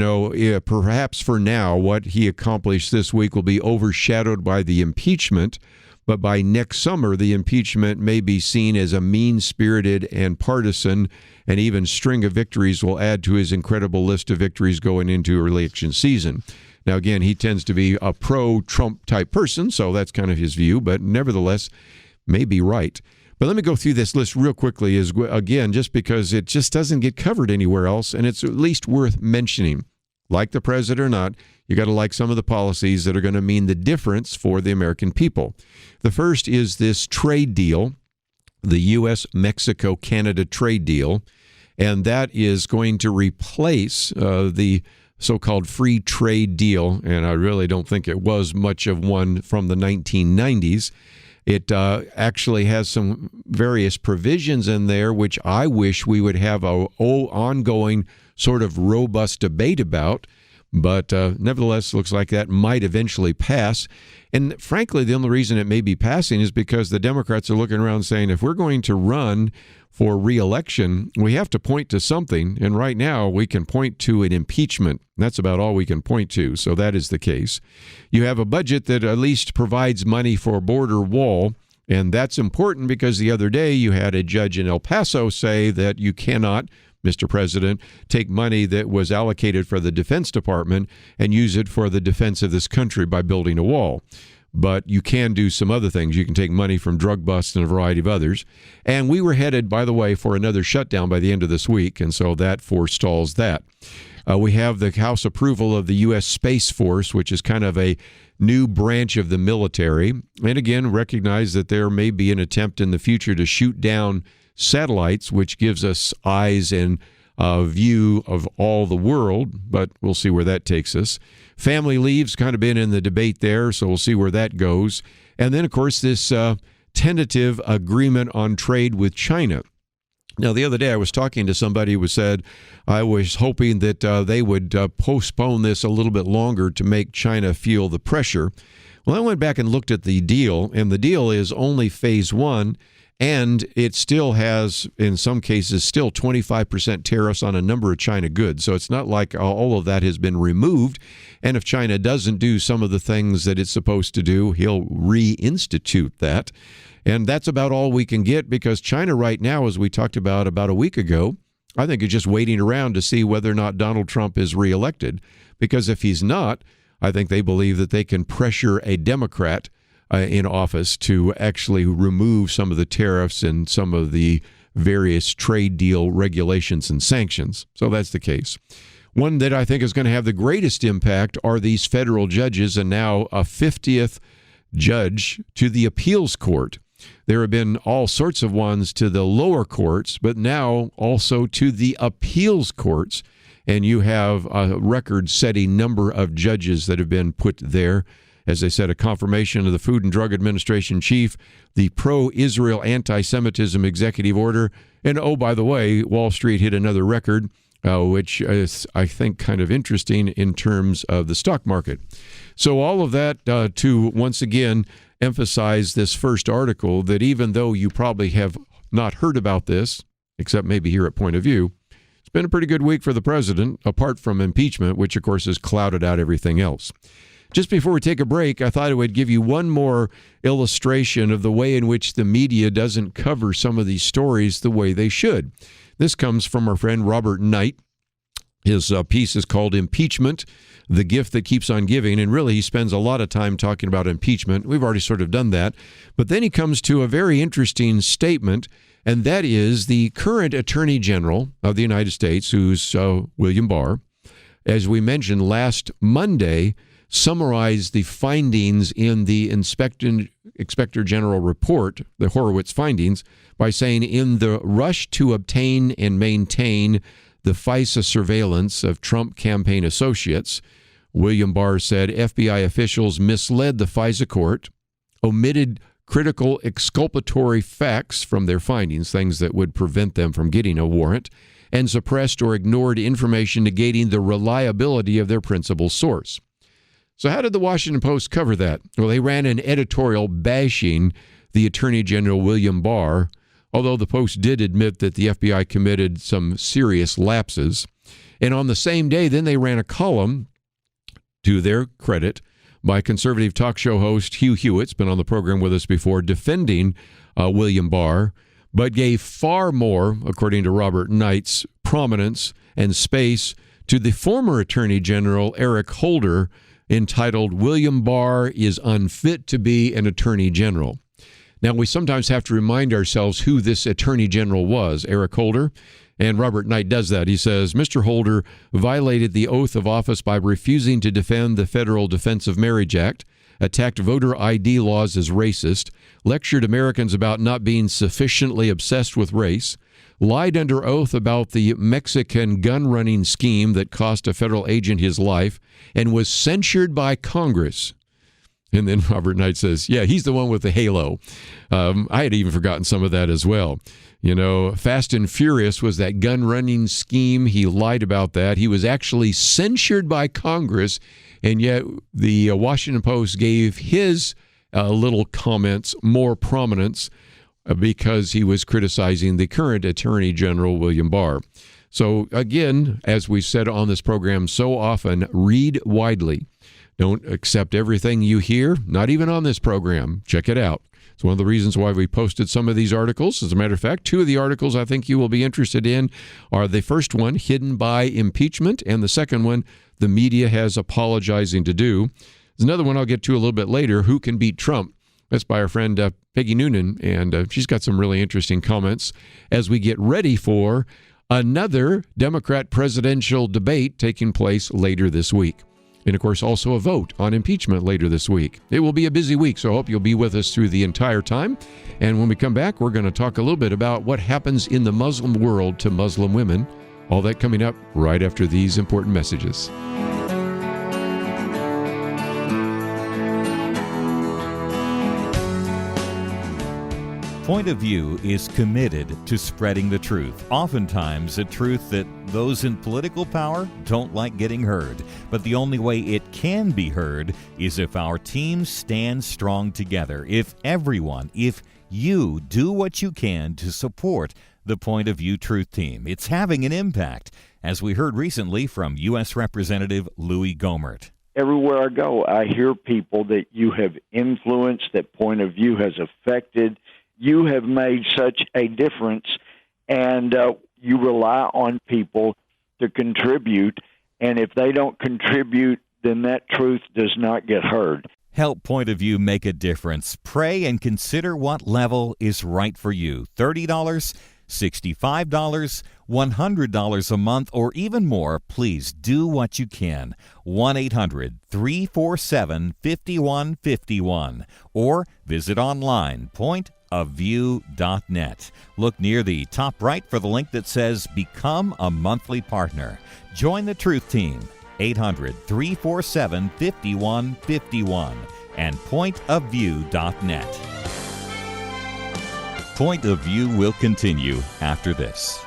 perhaps for now, what he accomplished this week will be overshadowed by the impeachment. But by next summer, the impeachment may be seen as a mean-spirited and partisan, and even string of victories will add to his incredible list of victories going into election season. Now, again, he tends to be a pro-Trump type person, so that's kind of his view, but nevertheless, may be right. But let me go through this list real quickly, again, just because it just doesn't get covered anywhere else, and it's at least worth mentioning. Like the president or not, you got to like some of the policies that are going to mean the difference for the American people. The first is this trade deal, the U.S.-Mexico-Canada trade deal, and that is going to replace the so-called free trade deal, and I really don't think it was much of one from the 1990s. It actually has some various provisions in there, which I wish we would have an ongoing sort of robust debate about. But nevertheless, looks like that might eventually pass. And frankly, the only reason it may be passing is because the Democrats are looking around saying, if we're going to run for re-election, we have to point to something. And right now, we can point to an impeachment. That's about all we can point to. So that is the case. You have a budget that at least provides money for a border wall. And that's important because the other day you had a judge in El Paso say that you cannot, Mr. President, take money that was allocated for the Defense Department and use it for the defense of this country by building a wall. But you can do some other things. You can take money from drug busts and a variety of others. And we were headed, by the way, for another shutdown by the end of this week, and so that forestalls that. We have the House approval of the U.S. Space Force, which is kind of a new branch of the military. And again, recognize that there may be an attempt in the future to shoot down satellites, which gives us eyes and view of all the world, but we'll see where that takes us. Family leave's kind of been in the debate there, so we'll see where that goes. And then, of course, this tentative agreement on trade with China. Now, the other day I was talking to somebody who said, I was hoping that they would postpone this a little bit longer to make China feel the pressure. Well, I went back and looked at the deal, and the deal is only phase one. And it still has, in some cases, still 25% tariffs on a number of China goods. So it's not like all of that has been removed. And if China doesn't do some of the things that it's supposed to do, he'll reinstitute that. And that's about all we can get, because China right now, as we talked about a week ago, I think is just waiting around to see whether or not Donald Trump is reelected. Because if he's not, I think they believe that they can pressure a Democrat in office to actually remove some of the tariffs and some of the various trade deal regulations and sanctions. So that's the case. One that I think is going to have the greatest impact are these federal judges, and now a 50th judge to the appeals court. There have been all sorts of ones to the lower courts, but now also to the appeals courts. And you have a record-setting number of judges that have been put there. as they said, a confirmation of the Food and Drug Administration chief, the pro-Israel anti-Semitism executive order. And, oh, by the way, Wall Street hit another record, which is, I think, kind of interesting in terms of the stock market. So all of that to, once again, emphasize this first article, that even though you probably have not heard about this, except maybe here at Point of View, it's been a pretty good week for the president, apart from impeachment, which, of course, has clouded out everything else. Just before we take a break, I thought I would give you one more illustration of the way in which the media doesn't cover some of these stories the way they should. This comes from our friend Robert Knight. His piece is called Impeachment, the Gift That Keeps on Giving, and really he spends a lot of time talking about impeachment. We've already sort of done that. But then he comes to a very interesting statement, and that is the current Attorney General of the United States, who's William Barr, as we mentioned last Monday, summarized the findings in the Inspector General report, the Horowitz findings, by saying, in the rush to obtain and maintain the FISA surveillance of Trump campaign associates, William Barr said FBI officials misled the FISA court, omitted critical exculpatory facts from their findings, things that would prevent them from getting a warrant, and suppressed or ignored information negating the reliability of their principal source. So how did the Washington Post cover that? Well, they ran an editorial bashing the Attorney General William Barr, although the Post did admit that the FBI committed some serious lapses. And on the same day, then they ran a column, to their credit, by conservative talk show host Hugh Hewitt's been on the program with us before, defending William Barr, but gave far more, according to Robert Knight's, prominence and space to the former Attorney General Eric Holder, entitled William Barr is Unfit to be an Attorney General. Now, we sometimes have to remind ourselves who this Attorney General was, Eric Holder, and Robert Knight does that. He says, Mr. Holder violated the oath of office by refusing to defend the Federal Defense of Marriage Act, attacked voter ID laws as racist, lectured Americans about not being sufficiently obsessed with race, lied under oath about the Mexican gun-running scheme that cost a federal agent his life, and was censured by Congress. And then Robert Knight says, yeah, he's the one with the halo. I had even forgotten some of that as well. You know, Fast and Furious was that gun-running scheme. He lied about that. He was actually censured by Congress, and yet the Washington Post gave his little comments more prominence because he was criticizing the current Attorney General, William Barr. So again, as we've said on this program so often, read widely. Don't accept everything you hear, not even on this program. Check it out. It's one of the reasons why we posted some of these articles. As a matter of fact, two of the articles I think you will be interested in are the first one, Hidden by Impeachment, and the second one, The Media Has Apologizing to Do. There's another one I'll get to a little bit later, Who Can Beat Trump? That's by our friend Peggy Noonan, and she's got some really interesting comments as we get ready for another Democrat presidential debate taking place later this week. And, of course, also a vote on impeachment later this week. It will be a busy week, so I hope you'll be with us through the entire time. And when we come back, we're going to talk a little bit about what happens in the Muslim world to Muslim women. All that coming up right after these important messages. Point of View is committed to spreading the truth, oftentimes a truth that those in political power don't like getting heard. But the only way it can be heard is if our team stands strong together, if you do what you can to support the Point of View Truth Team. It's having an impact, as we heard recently from U.S. Representative Louis Gohmert. Everywhere I go, I hear people that you have influenced, that Point of View has affected. You have made such a difference, and you rely on people to contribute, and if they don't contribute, then that truth does not get heard. Help Point of View make a difference. Pray and consider what level is right for you. $30, $65, $100 a month, or even more. Please do what you can. 1-800-347-5151, or visit online, pointofview.net. Look near the top right for the link that says Become a Monthly Partner. Join the Truth Team. 800-347-5151. and pointofview.net. Point of View will continue after this.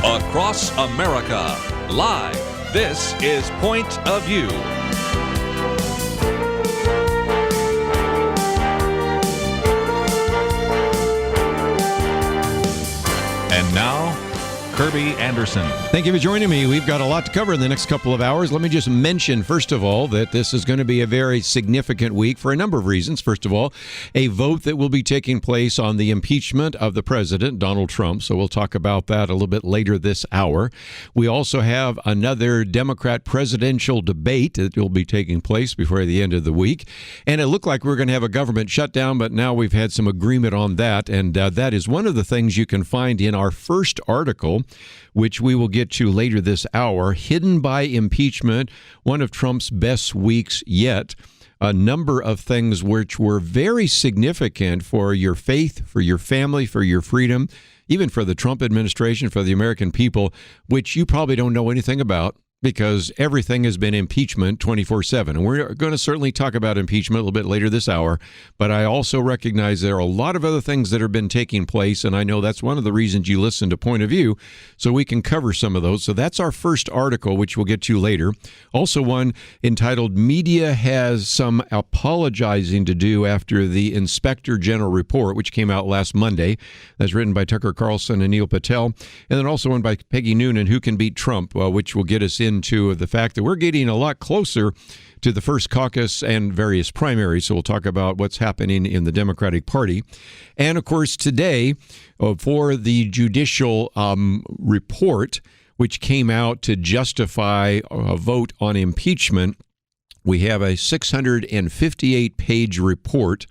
Across America, live, this is Point of View. And now, Kirby Anderson. Thank you for joining me. We've got a lot to cover in the next couple of hours. Let me just mention, first of all, that this is going to be a very significant week for a number of reasons. First of all, a vote that will be taking place on the impeachment of the president, Donald Trump. So we'll talk about that a little bit later this hour. We also have another Democrat presidential debate that will be taking place before the end of the week. And it looked like we were going to have a government shutdown, but now we've had some agreement on that. And that is one of the things you can find in our first article, which we will get to later this hour. Hidden by Impeachment, one of Trump's best weeks yet. A number of things which were very significant for your faith, for your family, for your freedom, even for the Trump administration, for the American people, which you probably don't know anything about, because everything has been impeachment 24/7. And we're going to certainly talk about impeachment a little bit later this hour. But I also recognize there are a lot of other things that have been taking place. And I know that's one of the reasons you listen to Point of View, so we can cover some of those. So that's our first article, which we'll get to later. Also one entitled, Media Has Some Apologizing to Do After the Inspector General Report, which came out last Monday. That's written by Tucker Carlson and Neil Patel. And then also one by Peggy Noonan, Who Can Beat Trump, which will get us into the fact that we're getting a lot closer to the first caucus and various primaries. So we'll talk about what's happening in the Democratic Party. And of course, today, for the judicial report, which came out to justify a vote on impeachment, we have a 658-page report.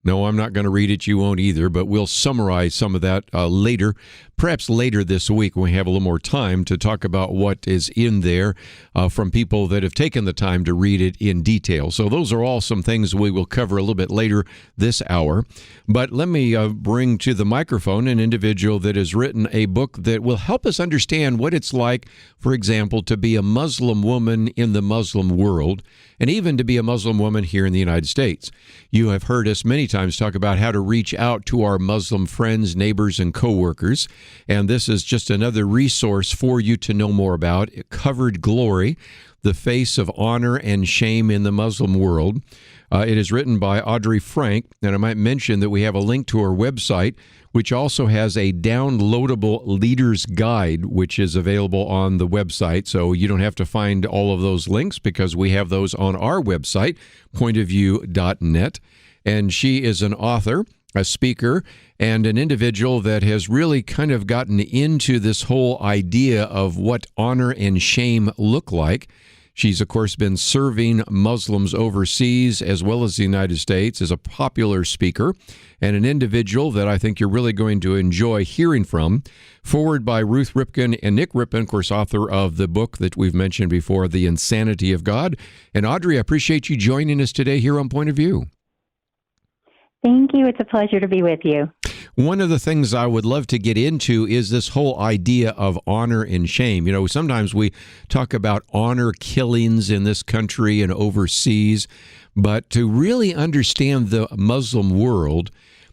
No, I'm not going to read it. You won't either, but we'll summarize some of that later, perhaps later this week when we have a little more time to talk about what is in there from people that have taken the time to read it in detail. So those are all some things we will cover a little bit later this hour. But let me bring to the microphone an individual that has written a book that will help us understand what it's like, for example, to be a Muslim woman in the Muslim world, and even to be a Muslim woman here in the United States. You have heard us many times talk about how to reach out to our Muslim friends, neighbors, and coworkers. And this is just another resource for you to know more about. Covered Glory, The Face of Honor and Shame in the Muslim World. It is written by Audrey Frank, and I might mention that we have a link to our website, which also has a downloadable leader's guide, which is available on the website. So you don't have to find all of those links because we have those on our website, pointofview.net. And she is an author, a speaker, and an individual that has really kind of gotten into this whole idea of what honor and shame look like. She's, of course, been serving Muslims overseas as well as the United States as a popular speaker and an individual that I think you're really going to enjoy hearing from. Forward by Ruth Ripken and Nick Ripken, of course, author of the book that we've mentioned before, The Insanity of God. And Audrey, I appreciate you joining us today here on Point of View. Thank you. It's a pleasure to be with you. One of the things I would love to get into is this whole idea of honor and shame. You know, sometimes we talk about honor killings in this country and overseas, but to really understand the Muslim world,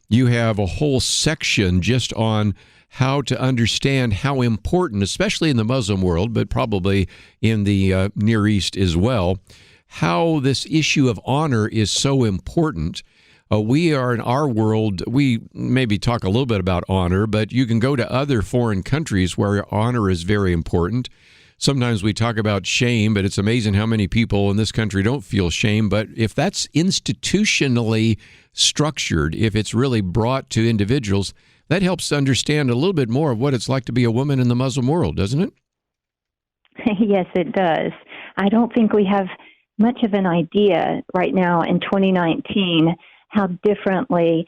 you have a whole section just on how to understand how important, especially in the Muslim world, but probably in the Near East as well, how this issue of honor is so important. We are in our world, we maybe talk a little bit about honor, but you can go to other foreign countries where honor is very important. Sometimes we talk about shame, but it's amazing how many people in this country don't feel shame. But if that's institutionally structured, if it's really brought to individuals, that helps understand a little bit more of what it's like to be a woman in the Muslim world, doesn't it? Yes, it does. I don't think we have much of an idea right now in 2019 how differently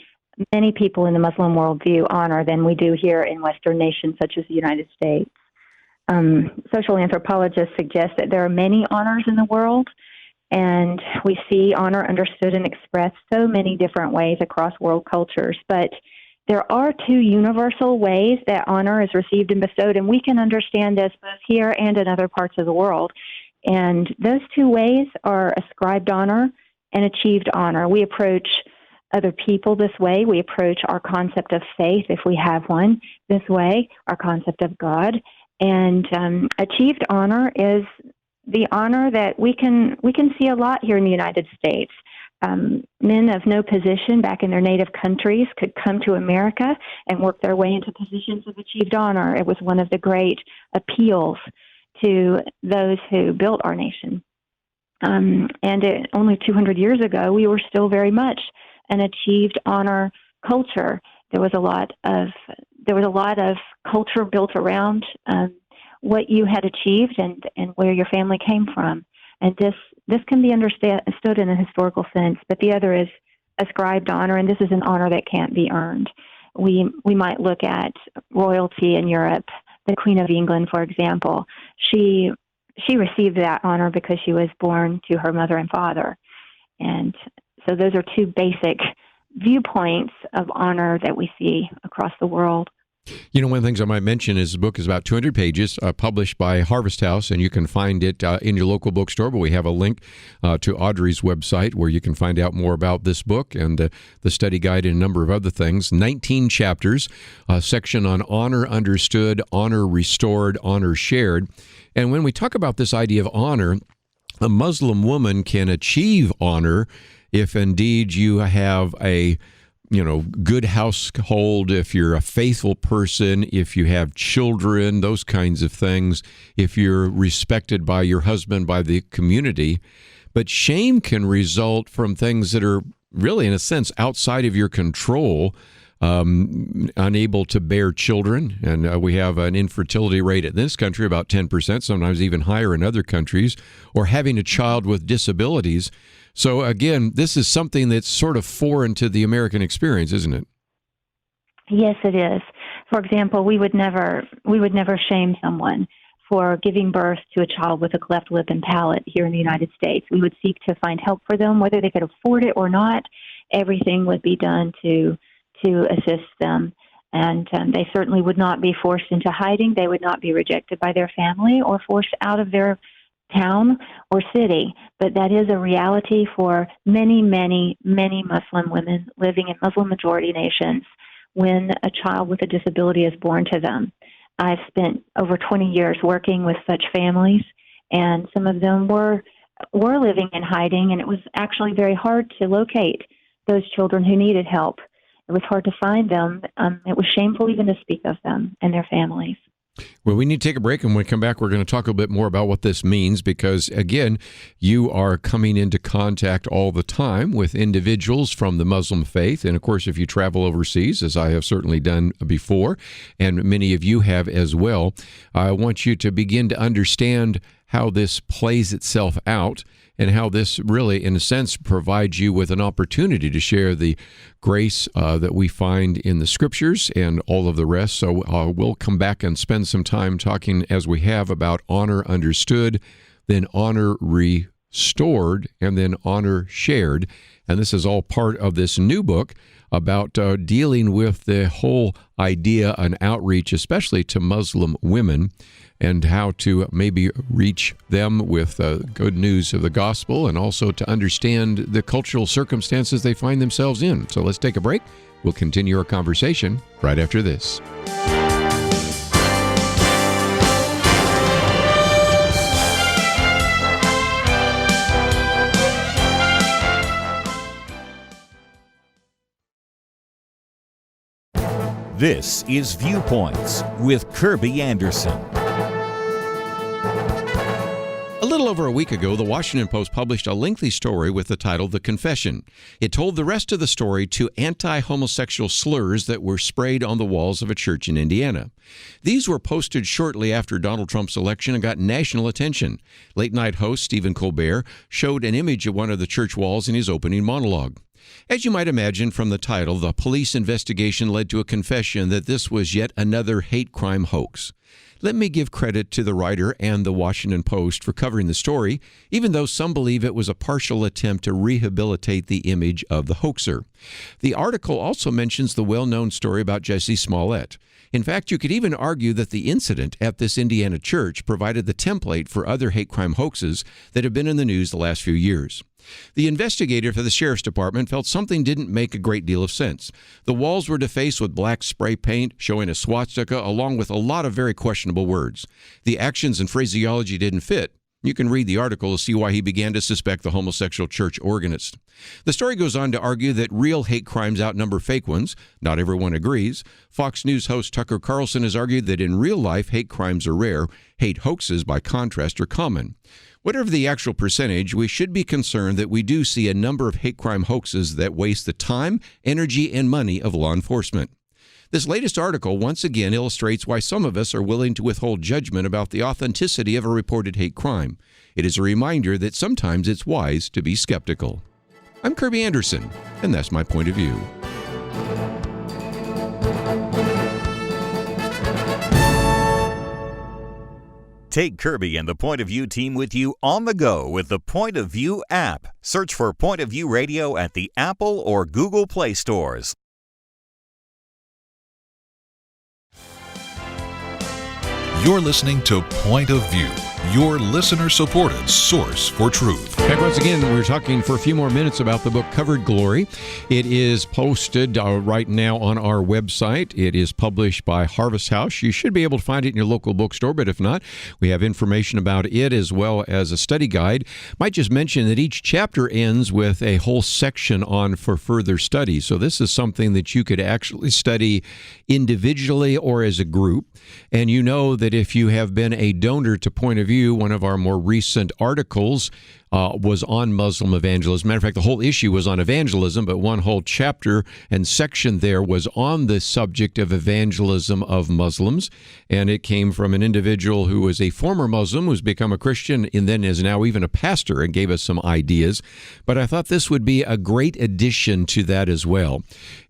many people in the Muslim world view honor than we do here in Western nations such as the United States. Social anthropologists suggest that there are many honors in the world, and we see honor understood and expressed so many different ways across world cultures. But there are two universal ways that honor is received and bestowed, and we can understand this both here and in other parts of the world. And those two ways are ascribed honor and achieved honor. We approach other people this way. We approach our concept of faith, if we have one, this way, our concept of God. And achieved honor is the honor that we can see a lot here in the United States. Men of no position back in their native countries could come to America and work their way into positions of achieved honor. It was one of the great appeals to those who built our nation. Only 200 years ago, we were still very much an achieved honor culture. There was a lot of culture built around what you had achieved and where your family came from. And this can be understood in a historical sense, but the other is ascribed honor, and this is an honor that can't be earned. We might look at royalty in Europe, the Queen of England, for example. She received that honor because she was born to her mother and father. And so those are two basic viewpoints of honor that we see across the world. You know, one of the things I might mention is the book is about 200 pages, published by Harvest House, and you can find it in your local bookstore, but we have a link to Audrey's website where you can find out more about this book and the study guide and a number of other things. 19 chapters, a section on honor understood, honor restored, honor shared. And when we talk about this idea of honor, a Muslim woman can achieve honor if indeed you have a good household, if you're a faithful person, if you have children, those kinds of things, if you're respected by your husband, by the community. But shame can result from things that are really, in a sense, outside of your control, unable to bear children. And we have an infertility rate in this country about 10%, sometimes even higher in other countries, or having a child with disabilities. So again, this is something that's sort of foreign to the American experience, isn't it? Yes, it is. For example, we would never shame someone for giving birth to a child with a cleft lip and palate here in the United States. We would seek to find help for them, whether they could afford it or not. Everything would be done to assist them. And they certainly would not be forced into hiding. They would not be rejected by their family or forced out of their town or city. But that is a reality for many, many, many Muslim women living in Muslim-majority nations when a child with a disability is born to them. I've spent over 20 years working with such families, and some of them were living in hiding, and it was actually very hard to locate those children who needed help. It was hard to find them. It was shameful even to speak of them and their families. Well, we need to take a break, and when we come back, we're going to talk a little bit more about what this means because, again, you are coming into contact all the time with individuals from the Muslim faith. And, of course, if you travel overseas, as I have certainly done before, and many of you have as well, I want you to begin to understand how this plays itself out and how this really, in a sense, provides you with an opportunity to share the grace that we find in the Scriptures and all of the rest. So we'll come back and spend some time talking, as we have, about honor understood, then honor restored, and then honor shared. And this is all part of this new book about dealing with the whole idea and outreach, especially to Muslim women, and how to maybe reach them with good news of the gospel and also to understand the cultural circumstances they find themselves in. So let's take a break. We'll continue our conversation right after this. This is Viewpoints with Kirby Anderson. A little over a week ago, the Washington Post published a lengthy story with the title The Confession. It told the rest of the story to anti-homosexual slurs that were sprayed on the walls of a church in Indiana. These were posted shortly after Donald Trump's election and got national attention. Late-night host Stephen Colbert showed an image of one of the church walls in his opening monologue. As you might imagine from the title, the police investigation led to a confession that this was yet another hate crime hoax. Let me give credit to the writer and the Washington Post for covering the story, even though some believe it was a partial attempt to rehabilitate the image of the hoaxer. The article also mentions the well-known story about Jesse Smollett. In fact, you could even argue that the incident at this Indiana church provided the template for other hate crime hoaxes that have been in the news the last few years. The investigator for the sheriff's department felt something didn't make a great deal of sense. The walls were defaced with black spray paint, showing a swastika, along with a lot of very questionable words. The actions and phraseology didn't fit. You can read the article to see why he began to suspect the homosexual church organist. The story goes on to argue that real hate crimes outnumber fake ones. Not everyone agrees. Fox News host Tucker Carlson has argued that in real life, hate crimes are rare. Hate hoaxes, by contrast, are common. Whatever the actual percentage, we should be concerned that we do see a number of hate crime hoaxes that waste the time, energy, and money of law enforcement. This latest article once again illustrates why some of us are willing to withhold judgment about the authenticity of a reported hate crime. It is a reminder that sometimes it's wise to be skeptical. I'm Kirby Anderson, and that's my point of view. Take Kirby and the Point of View team with you on the go with the Point of View app. Search for Point of View Radio at the Apple or Google Play stores. You're listening to Point of View, your listener-supported source for truth. Back once again, we're talking for a few more minutes about the book Covered Glory. It is posted right now on our website. It is published by Harvest House. You should be able to find it in your local bookstore, but if not, we have information about it as well as a study guide. Might just mention that each chapter ends with a whole section on for further study. So this is something that you could actually study individually or as a group. And you know that if you have been a donor to Point of View, one of our more recent articles was on Muslim evangelism. Matter of fact, the whole issue was on evangelism, but one whole chapter and section there was on the subject of evangelism of Muslims. And it came from an individual who was a former Muslim, who's become a Christian, and then is now even a pastor, and gave us some ideas. But I thought this would be a great addition to that as well.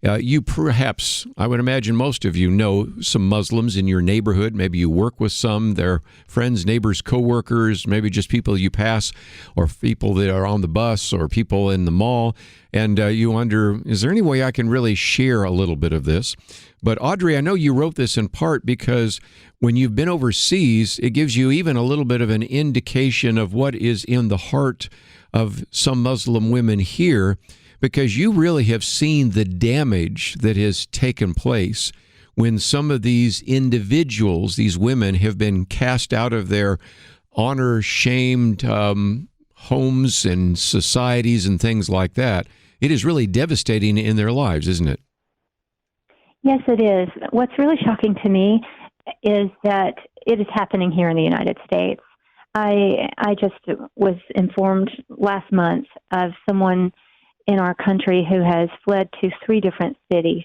You perhaps, I would imagine most of you know some Muslims in your neighborhood. Maybe you work with some. They're friends, neighbors, coworkers, maybe just people you pass, or people that are on the bus, or people in the mall, and you wonder, is there any way I can really share a little bit of this? But Audrey, I know you wrote this in part because when you've been overseas, it gives you even a little bit of an indication of what is in the heart of some Muslim women here, because you really have seen the damage that has taken place when some of these individuals, these women, have been cast out of their honor-shamed homes and societies and things like that. It is really devastating in their lives, isn't it? Yes, it is. What's really shocking to me is that it is happening here in the United States. I just was informed last month of someone in our country who has fled to 3 different cities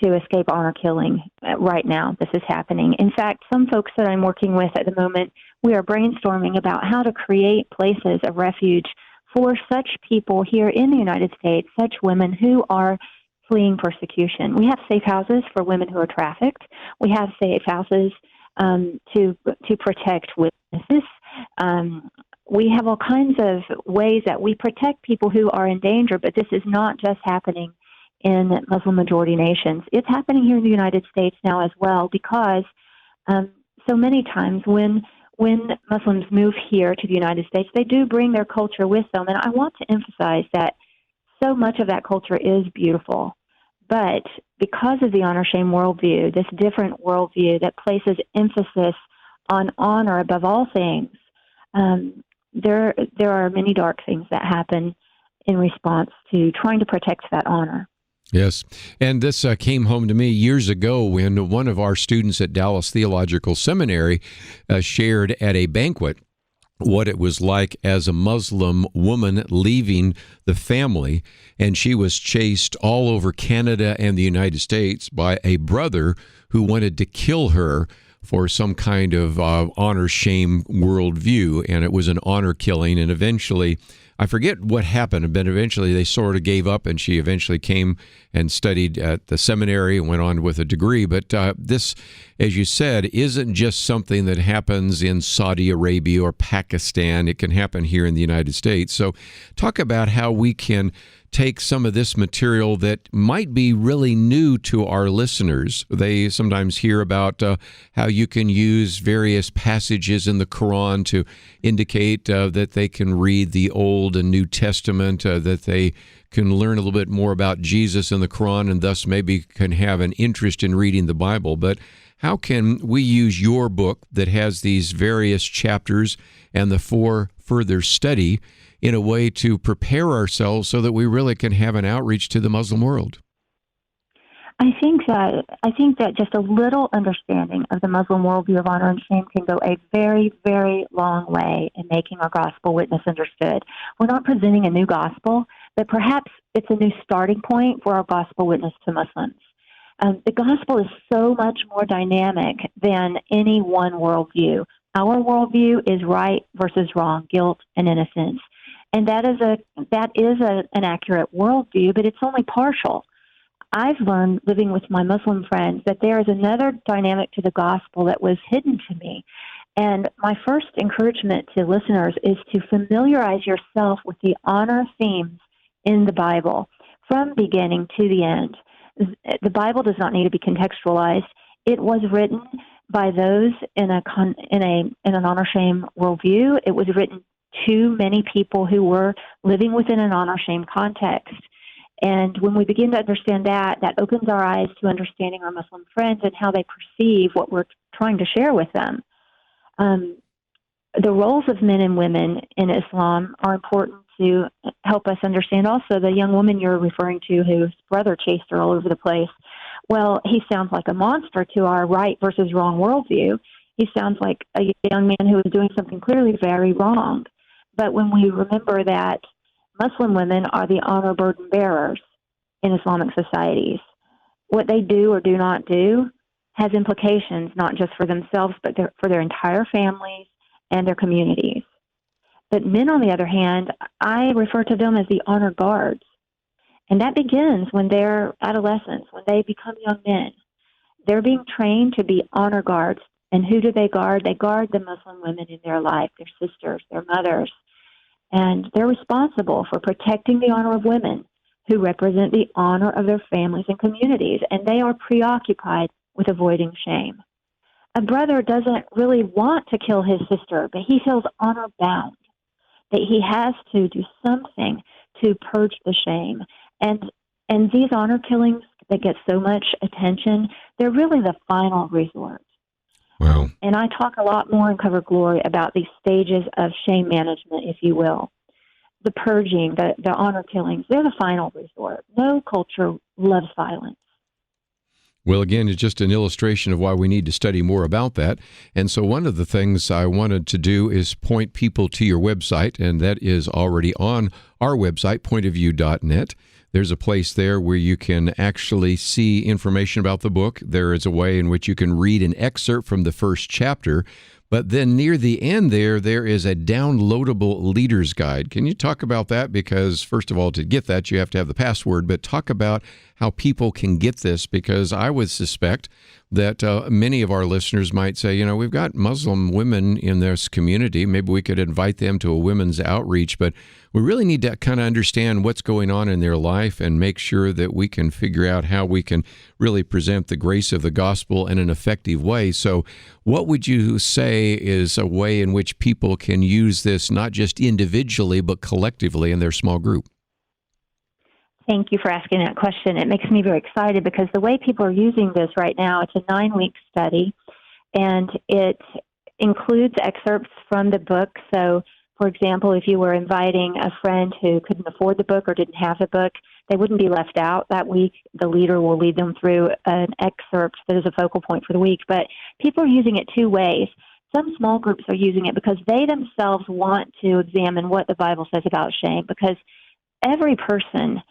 to escape honor killing. Right now, this is happening. In fact, some folks that I'm working with at the moment, we are brainstorming about how to create places of refuge for such people here in the United States, such women who are fleeing persecution. We have safe houses for women who are trafficked. We have safe houses to protect witnesses. We have all kinds of ways that we protect people who are in danger, but this is not just happening in Muslim-majority nations. It's happening here in the United States now as well, because so many times when Muslims move here to the United States, they do bring their culture with them. And I want to emphasize that so much of that culture is beautiful. But because of the honor-shame worldview, this different worldview that places emphasis on honor above all things, there are many dark things that happen in response to trying to protect that honor. Yes, and this came home to me years ago when one of our students at Dallas Theological Seminary shared at a banquet what it was like as a Muslim woman leaving the family, and she was chased all over Canada and the United States by a brother who wanted to kill her for some kind of honor-shame worldview, and it was an honor killing, and eventually, I forget what happened, but eventually they sort of gave up, and she eventually came and studied at the seminary and went on with a degree. But this, as you said, isn't just something that happens in Saudi Arabia or Pakistan. It can happen here in the United States. So talk about how we can take some of this material that might be really new to our listeners. They sometimes hear about how you can use various passages in the Quran to indicate that they can read the Old and New Testament, that they can learn a little bit more about Jesus in the Quran, and thus maybe can have an interest in reading the Bible. But how can we use your book that has these various chapters and the for further study in a way to prepare ourselves so that we really can have an outreach to the Muslim world? I think that just a little understanding of the Muslim worldview of honor and shame can go a very, very long way in making our gospel witness understood. We're not presenting a new gospel, but perhaps it's a new starting point for our gospel witness to Muslims. The gospel is so much more dynamic than any one worldview. Our worldview is right versus wrong, guilt and innocence. And that is an accurate worldview, but it's only partial. I've learned, living with my Muslim friends, that there is another dynamic to the gospel that was hidden to me. And my first encouragement to listeners is to familiarize yourself with the honor themes in the Bible from beginning to the end. The Bible does not need to be contextualized. It was written by those in an honor-shame worldview. It was written to many people who were living within an honor-shame context. And when we begin to understand that, that opens our eyes to understanding our Muslim friends and how they perceive what we're trying to share with them. The roles of men and women in Islam are important to help us understand. Also, the young woman you're referring to whose brother chased her all over the place, well, he sounds like a monster to our right versus wrong worldview. He sounds like a young man who is doing something clearly very wrong. But when we remember that Muslim women are the honor burden bearers in Islamic societies, what they do or do not do has implications not just for themselves, but for their entire families and their communities. But men, on the other hand, I refer to them as the honor guards. And that begins when they're adolescents, when they become young men. They're being trained to be honor guards. And who do they guard? They guard the Muslim women in their life, their sisters, their mothers. And they're responsible for protecting the honor of women who represent the honor of their families and communities. And they are preoccupied with avoiding shame. A brother doesn't really want to kill his sister, but he feels honor bound, that he has to do something to purge the shame. And these honor killings that get so much attention, they're really the final resort. Wow. And I talk a lot more in Cover Glory about these stages of shame management, if you will. The purging, the honor killings, they're the final resort. No culture loves violence. Well, again, it's just an illustration of why we need to study more about that. And so one of the things I wanted to do is point people to your website, and that is already on our website, pointofview.net. There's a place there where you can actually see information about the book. There is a way in which you can read an excerpt from the first chapter. But then near the end there is a downloadable leader's guide. Can you talk about that? Because, first of all, to get that, you have to have the password. But talk about how people can get this, because I would suspect that many of our listeners might say, we've got Muslim women in this community. Maybe we could invite them to a women's outreach. But we really need to kind of understand what's going on in their life and make sure that we can figure out how we can really present the grace of the gospel in an effective way. So what would you say is a way in which people can use this, not just individually, but collectively in their small group? Thank you for asking that question. It makes me very excited because the way people are using this right now, it's a 9-week study, and it includes excerpts from the book. So, for example, if you were inviting a friend who couldn't afford the book or didn't have the book, they wouldn't be left out that week. The leader will lead them through an excerpt that is a focal point for the week. But people are using it two ways. Some small groups are using it because they themselves want to examine what the Bible says about shame, because every person,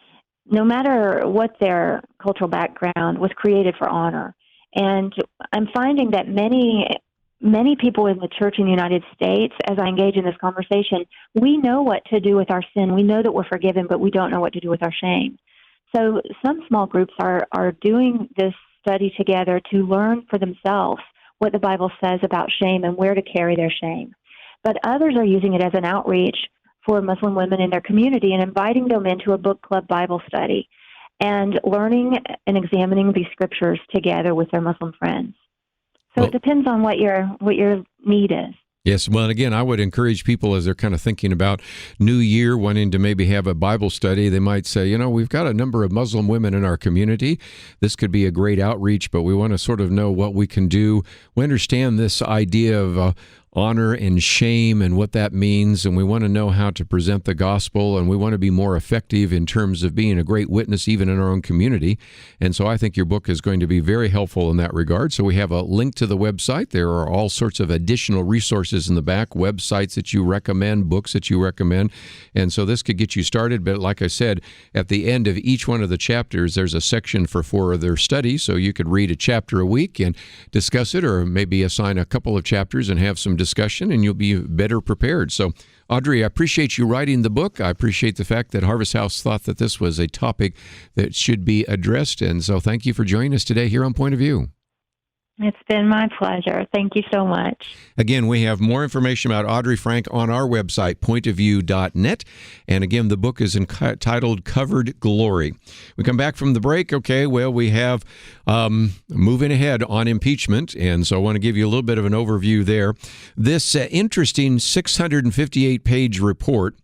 no matter what their cultural background, was created for honor. And I'm finding that many people in the church in the United States, as I engage in this conversation, we know what to do with our sin. We know that we're forgiven, but we don't know what to do with our shame. So some small groups are doing this study together to learn for themselves what the Bible says about shame and where to carry their shame. But others are using it as an outreach for Muslim women in their community and inviting them into a book club Bible study and learning and examining these scriptures together with their Muslim friends. So it depends on what your need is. Yes, well, and again, I would encourage people as they're kind of thinking about New Year, wanting to maybe have a Bible study, they might say, we've got a number of Muslim women in our community. This could be a great outreach, but we want to sort of know what we can do. We understand this idea of honor and shame and what that means, and we want to know how to present the gospel, and we want to be more effective in terms of being a great witness even in our own community. And so I think your book is going to be very helpful in that regard. So we have a link to the website. There are all sorts of additional resources in the back, websites that you recommend, books that you recommend, and so this could get you started. But like I said, at the end of each one of the chapters, there's a section for further study, so you could read a chapter a week and discuss it, or maybe assign a couple of chapters and have some discussion, and you'll be better prepared. So, Audrey, I appreciate you writing the book. I appreciate the fact that Harvest House thought that this was a topic that should be addressed, and so thank you for joining us today here on Point of View. It's been my pleasure. Thank you so much. Again, we have more information about Audrey Frank on our website, pointofview.net. And again, the book is entitled Covered Glory. We come back from the break. Okay, well, we have moving ahead on impeachment. And so I want to give you a little bit of an overview there. This interesting 658-page report,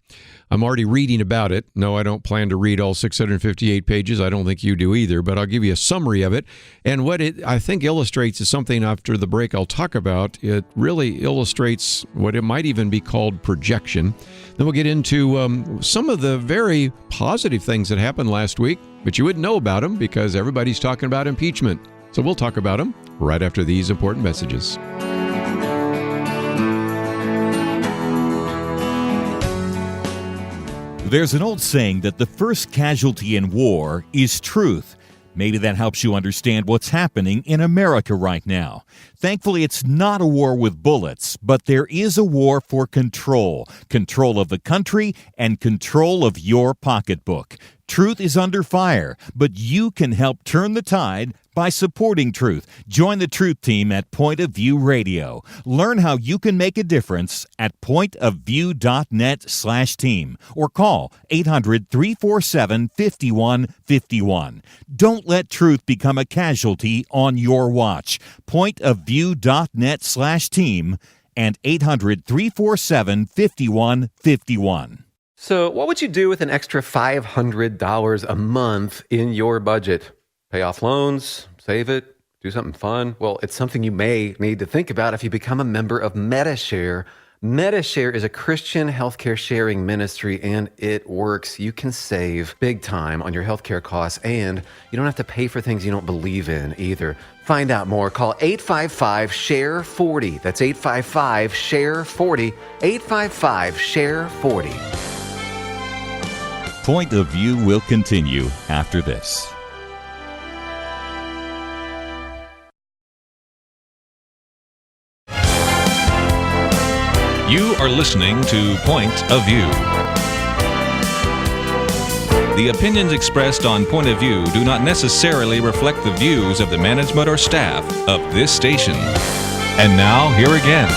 I'm already reading about it. No, I don't plan to read all 658 pages. I don't think you do either, but I'll give you a summary of it. And what it, I think, illustrates is something after the break I'll talk about. It really illustrates what it might even be called projection. Then we'll get into some of the very positive things that happened last week, but you wouldn't know about them because everybody's talking about impeachment. So we'll talk about them right after these important messages. There's an old saying that the first casualty in war is truth. Maybe that helps you understand what's happening in America right now. Thankfully, it's not a war with bullets, but there is a war for control. Control of the country and control of your pocketbook. Truth is under fire, but you can help turn the tide by supporting truth. Join the Truth Team at Point of View Radio. Learn how you can make a difference at pointofview.net/team or call 800-347-5151. Don't let truth become a casualty on your watch. Pointofview.net/team and 800-347-5151. So what would you do with an extra $500 a month in your budget? Pay off loans, save it, do something fun? Well, it's something you may need to think about if you become a member of MediShare. MediShare is a Christian healthcare sharing ministry, and it works. You can save big time on your healthcare costs, and you don't have to pay for things you don't believe in either. Find out more. Call 855-SHARE-40. That's 855-SHARE-40. 855-SHARE-40. Point of View will continue after this. You are listening to Point of View. The opinions expressed on Point of View do not necessarily reflect the views of the management or staff of this station. And now, here again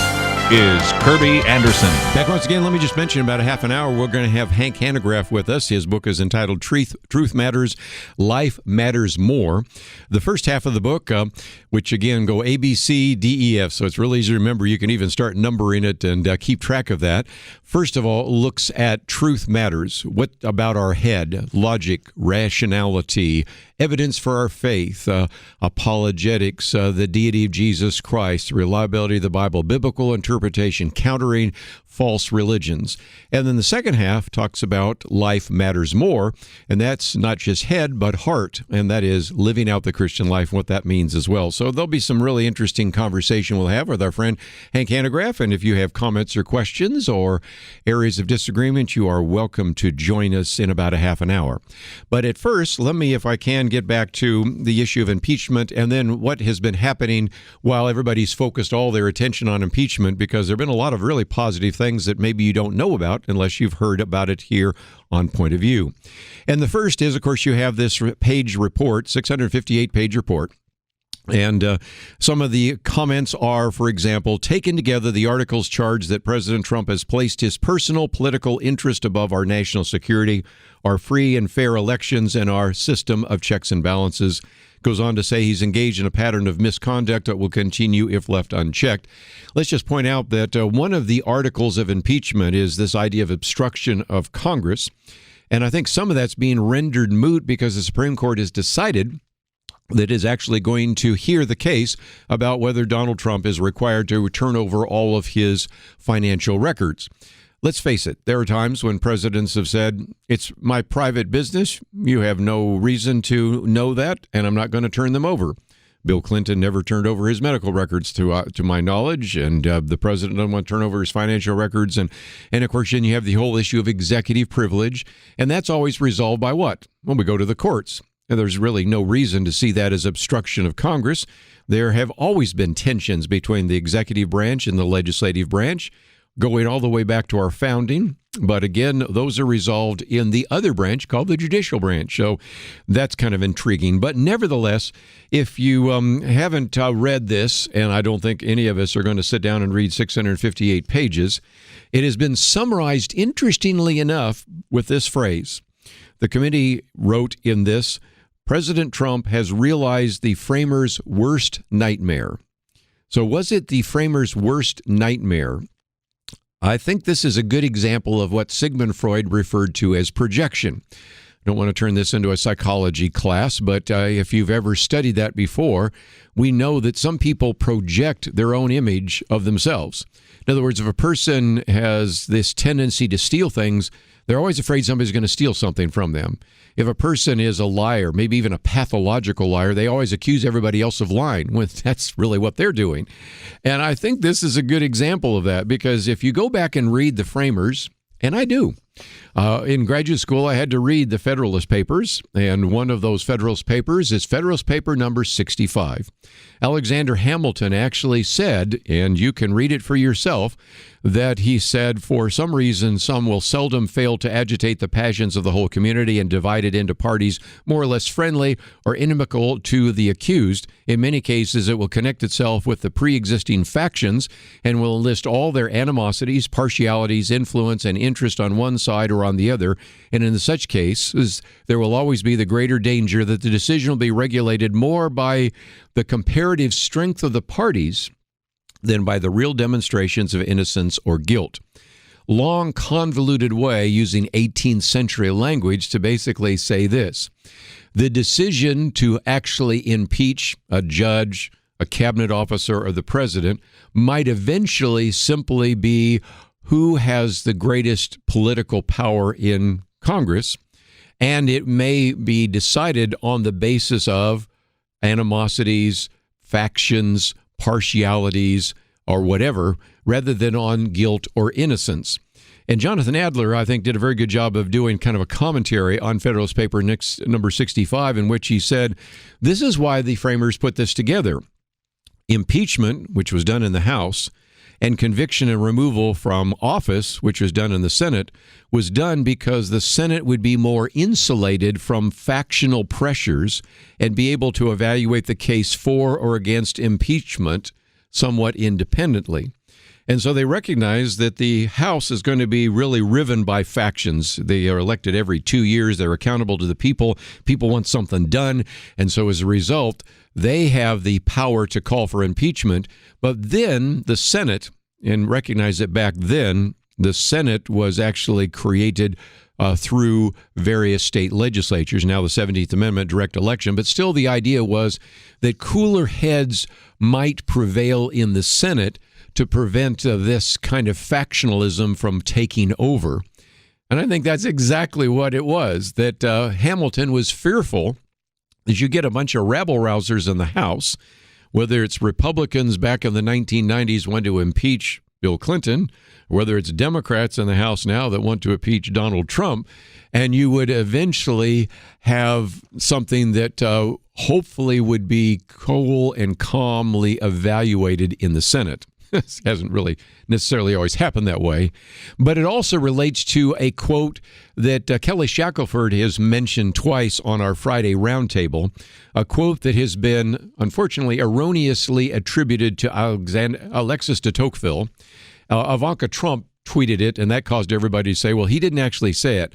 is Kirby Anderson. Back once again, let me just mention, about a half an hour, we're going to have Hank Hanegraaff with us. His book is entitled Truth Matters, Life Matters More. The first half of the book, which again go A, B, C, D, E, F, so it's really easy to remember. You can even start numbering it and keep track of that. First of all, looks at truth matters. What about our head? Logic, rationality, evidence for our faith, apologetics, the deity of Jesus Christ, reliability of the Bible, biblical interpretation, interpretation, countering false religions. And then the second half talks about life matters more, and that's not just head, but heart, and that is living out the Christian life and what that means as well. So there'll be some really interesting conversation we'll have with our friend Hank Hanegraaff, and if you have comments or questions or areas of disagreement, you are welcome to join us in about a half an hour. But at first, let me, if I can, get back to the issue of impeachment and then what has been happening while everybody's focused all their attention on impeachment, because there have been a lot of really positive things that maybe you don't know about unless you've heard about it here on Point of View. And the first is, of course, you have this page report, 658-page report. And some of the comments are, for example, taken together, the articles charge that President Trump has placed his personal political interest above our national security, our free and fair elections, and our system of checks and balances. Goes on to say he's engaged in a pattern of misconduct that will continue if left unchecked. Let's just point out that one of the articles of impeachment is this idea of obstruction of Congress. And I think some of that's being rendered moot because the Supreme Court has decided that is actually going to hear the case about whether Donald Trump is required to turn over all of his financial records. Let's face it, there are times when presidents have said, it's my private business, you have no reason to know that, and I'm not going to turn them over. Bill Clinton never turned over his medical records to my knowledge, and the president doesn't want to turn over his financial records. And of course, then you have the whole issue of executive privilege, and that's always resolved by what? Well, we go to the courts. And there's really no reason to see that as obstruction of Congress. There have always been tensions between the executive branch and the legislative branch, going all the way back to our founding. But again, those are resolved in the other branch called the judicial branch. So that's kind of intriguing. But nevertheless, if you haven't read this, and I don't think any of us are going to sit down and read 658 pages, it has been summarized, interestingly enough, with this phrase. The committee wrote in this, President Trump has realized the framers' worst nightmare. So was it the framers' worst nightmare? I think this is a good example of what Sigmund Freud referred to as projection. I don't want to turn this into a psychology class, but if you've ever studied that before, we know that some people project their own image of themselves. In other words, if a person has this tendency to steal things, they're always afraid somebody's going to steal something from them. If a person is a liar, maybe even a pathological liar, they always accuse everybody else of lying when that's really what they're doing. And I think this is a good example of that, because if you go back and read the framers, and I do, in graduate school, I had to read the Federalist Papers, and one of those Federalist Papers is Federalist Paper number 65. Alexander Hamilton actually said, and you can read it for yourself, that he said, for some reason, some will seldom fail to agitate the passions of the whole community and divide it into parties more or less friendly or inimical to the accused. In many cases, it will connect itself with the pre-existing factions and will enlist all their animosities, partialities, influence, and interest on one side or on the other. And in such cases, there will always be the greater danger that the decision will be regulated more by the comparative strength of the parties than by the real demonstrations of innocence or guilt. Long, convoluted way using 18th century language to basically say this. The decision to actually impeach a judge, a cabinet officer, or the president might eventually simply be who has the greatest political power in Congress, and it may be decided on the basis of animosities, factions, partialities, or whatever, rather than on guilt or innocence. And Jonathan Adler, I think, did a very good job of doing kind of a commentary on Federalist Paper number 65, in which he said, this is why the framers put this together. Impeachment, which was done in the House, and conviction and removal from office, which was done in the Senate, was done because the Senate would be more insulated from factional pressures and be able to evaluate the case for or against impeachment somewhat independently. And so they recognize that the House is going to be really riven by factions. They are elected every 2 years. They're accountable to the people. People want something done. And so as a result, they have the power to call for impeachment. But then the Senate, and recognize that back then, the Senate was actually created through various state legislatures, now the 17th Amendment, direct election. But still the idea was that cooler heads might prevail in the Senate to prevent this kind of factionalism from taking over. And I think that's exactly what it was, that Hamilton was fearful that you get a bunch of rabble-rousers in the House, whether it's Republicans back in the 1990s want to impeach Bill Clinton, whether it's Democrats in the House now that want to impeach Donald Trump, and you would eventually have something that hopefully would be cool and calmly evaluated in the Senate. This hasn't really necessarily always happened that way, but it also relates to a quote that Kelly Shackelford has mentioned twice on our Friday roundtable, a quote that has been unfortunately erroneously attributed to Alexis de Tocqueville. Ivanka Trump tweeted it, and that caused everybody to say, well, he didn't actually say it.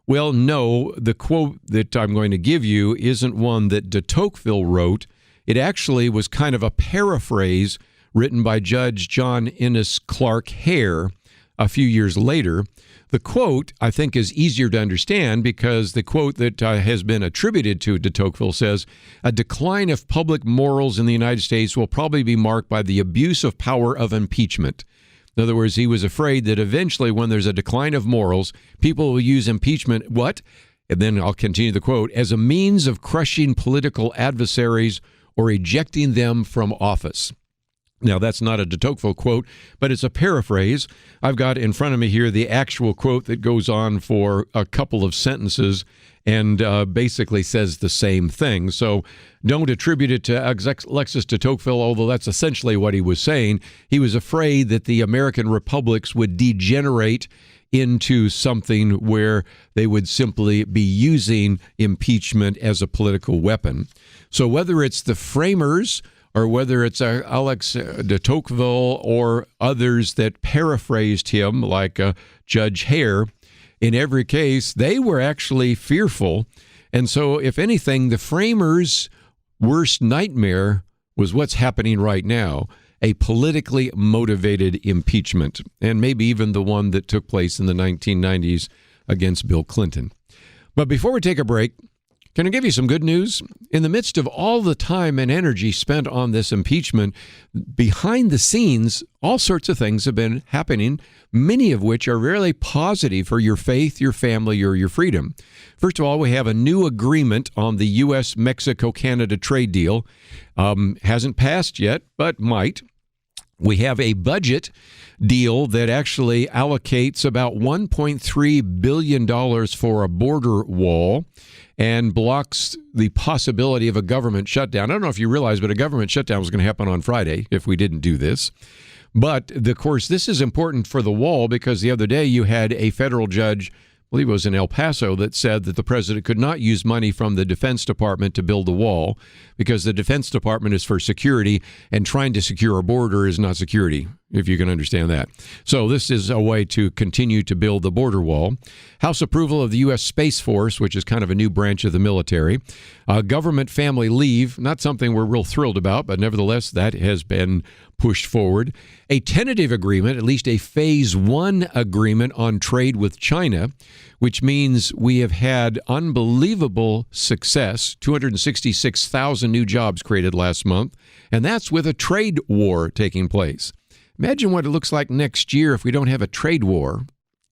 Well, no, the quote that I'm going to give you isn't one that de Tocqueville wrote. It actually was kind of a paraphrase written by Judge John Innes Clark Hare a few years later. The quote, I think, is easier to understand because the quote that has been attributed to de Tocqueville says, a decline of public morals in the United States will probably be marked by the abuse of power of impeachment. In other words, he was afraid that eventually when there's a decline of morals, people will use impeachment, what? And then I'll continue the quote, as a means of crushing political adversaries or ejecting them from office. Now, that's not a de Tocqueville quote, but it's a paraphrase. I've got in front of me here the actual quote that goes on for a couple of sentences and basically says the same thing. So don't attribute it to Alexis de Tocqueville, although that's essentially what he was saying. He was afraid that the American republics would degenerate into something where they would simply be using impeachment as a political weapon. So whether it's the framers or whether it's Alex de Tocqueville or others that paraphrased him, like Judge Hare, in every case, they were actually fearful. And so, if anything, the framers' worst nightmare was what's happening right now, a politically motivated impeachment, and maybe even the one that took place in the 1990s against Bill Clinton. But before we take a break, can I give you some good news? In the midst of all the time and energy spent on this impeachment, behind the scenes, all sorts of things have been happening, many of which are really positive for your faith, your family, or your freedom. First of all, we have a new agreement on the U.S.-Mexico-Canada trade deal. Hasn't passed yet, but might. We have a budget deal that actually allocates about $1.3 billion for a border wall and blocks the possibility of a government shutdown. I don't know if you realize, but a government shutdown was going to happen on Friday if we didn't do this. But, of course, this is important for the wall because the other day you had a federal judge, I believe it was in El Paso, that said that the president could not use money from the Defense Department to build the wall because the Defense Department is for security and trying to secure a border is not security, if you can understand that. So this is a way to continue to build the border wall. House approval of the U.S. Space Force, which is kind of a new branch of the military. Government family leave, not something we're real thrilled about, but nevertheless, that has been pushed forward. A tentative agreement, at least a phase 1 agreement on trade with China, which means we have had unbelievable success, 266,000 new jobs created last month, and that's with a trade war taking place. Imagine what it looks like next year if we don't have a trade war.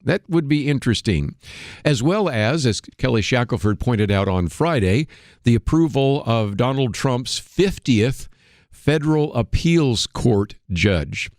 That would be interesting. As well as Kelly Shackelford pointed out on Friday, the approval of Donald Trump's 50th federal appeals court judge.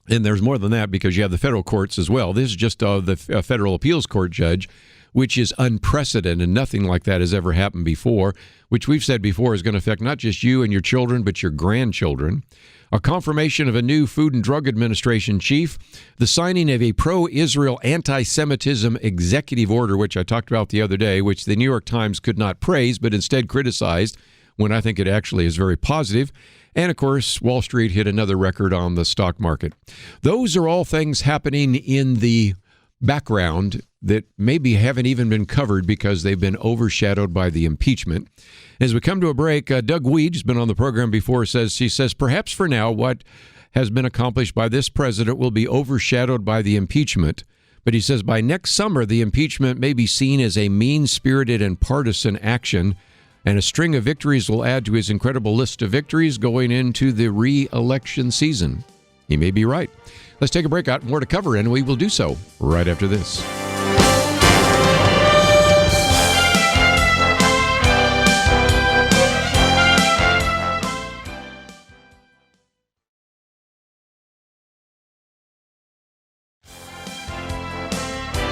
And there's more than that because you have the federal courts as well. This is just the federal appeals court judge, which is unprecedented. Nothing like that has ever happened before, which we've said before is going to affect not just you and your children, but your grandchildren. A confirmation of a new Food and Drug Administration chief, the signing of a pro-Israel anti-Semitism executive order, which I talked about the other day, which the New York Times could not praise, but instead criticized, when I think it actually is very positive. And, of course, Wall Street hit another record on the stock market. Those are all things happening in the background that maybe haven't even been covered because they've been overshadowed by the impeachment. As we come to a break, Doug Weed, who's been on the program before, says perhaps for now what has been accomplished by this president will be overshadowed by the impeachment. But he says by next summer, the impeachment may be seen as a mean-spirited and partisan action, and a string of victories will add to his incredible list of victories going into the re-election season. he may be right. Let's take a break. Got more to cover, and we will do so right after this.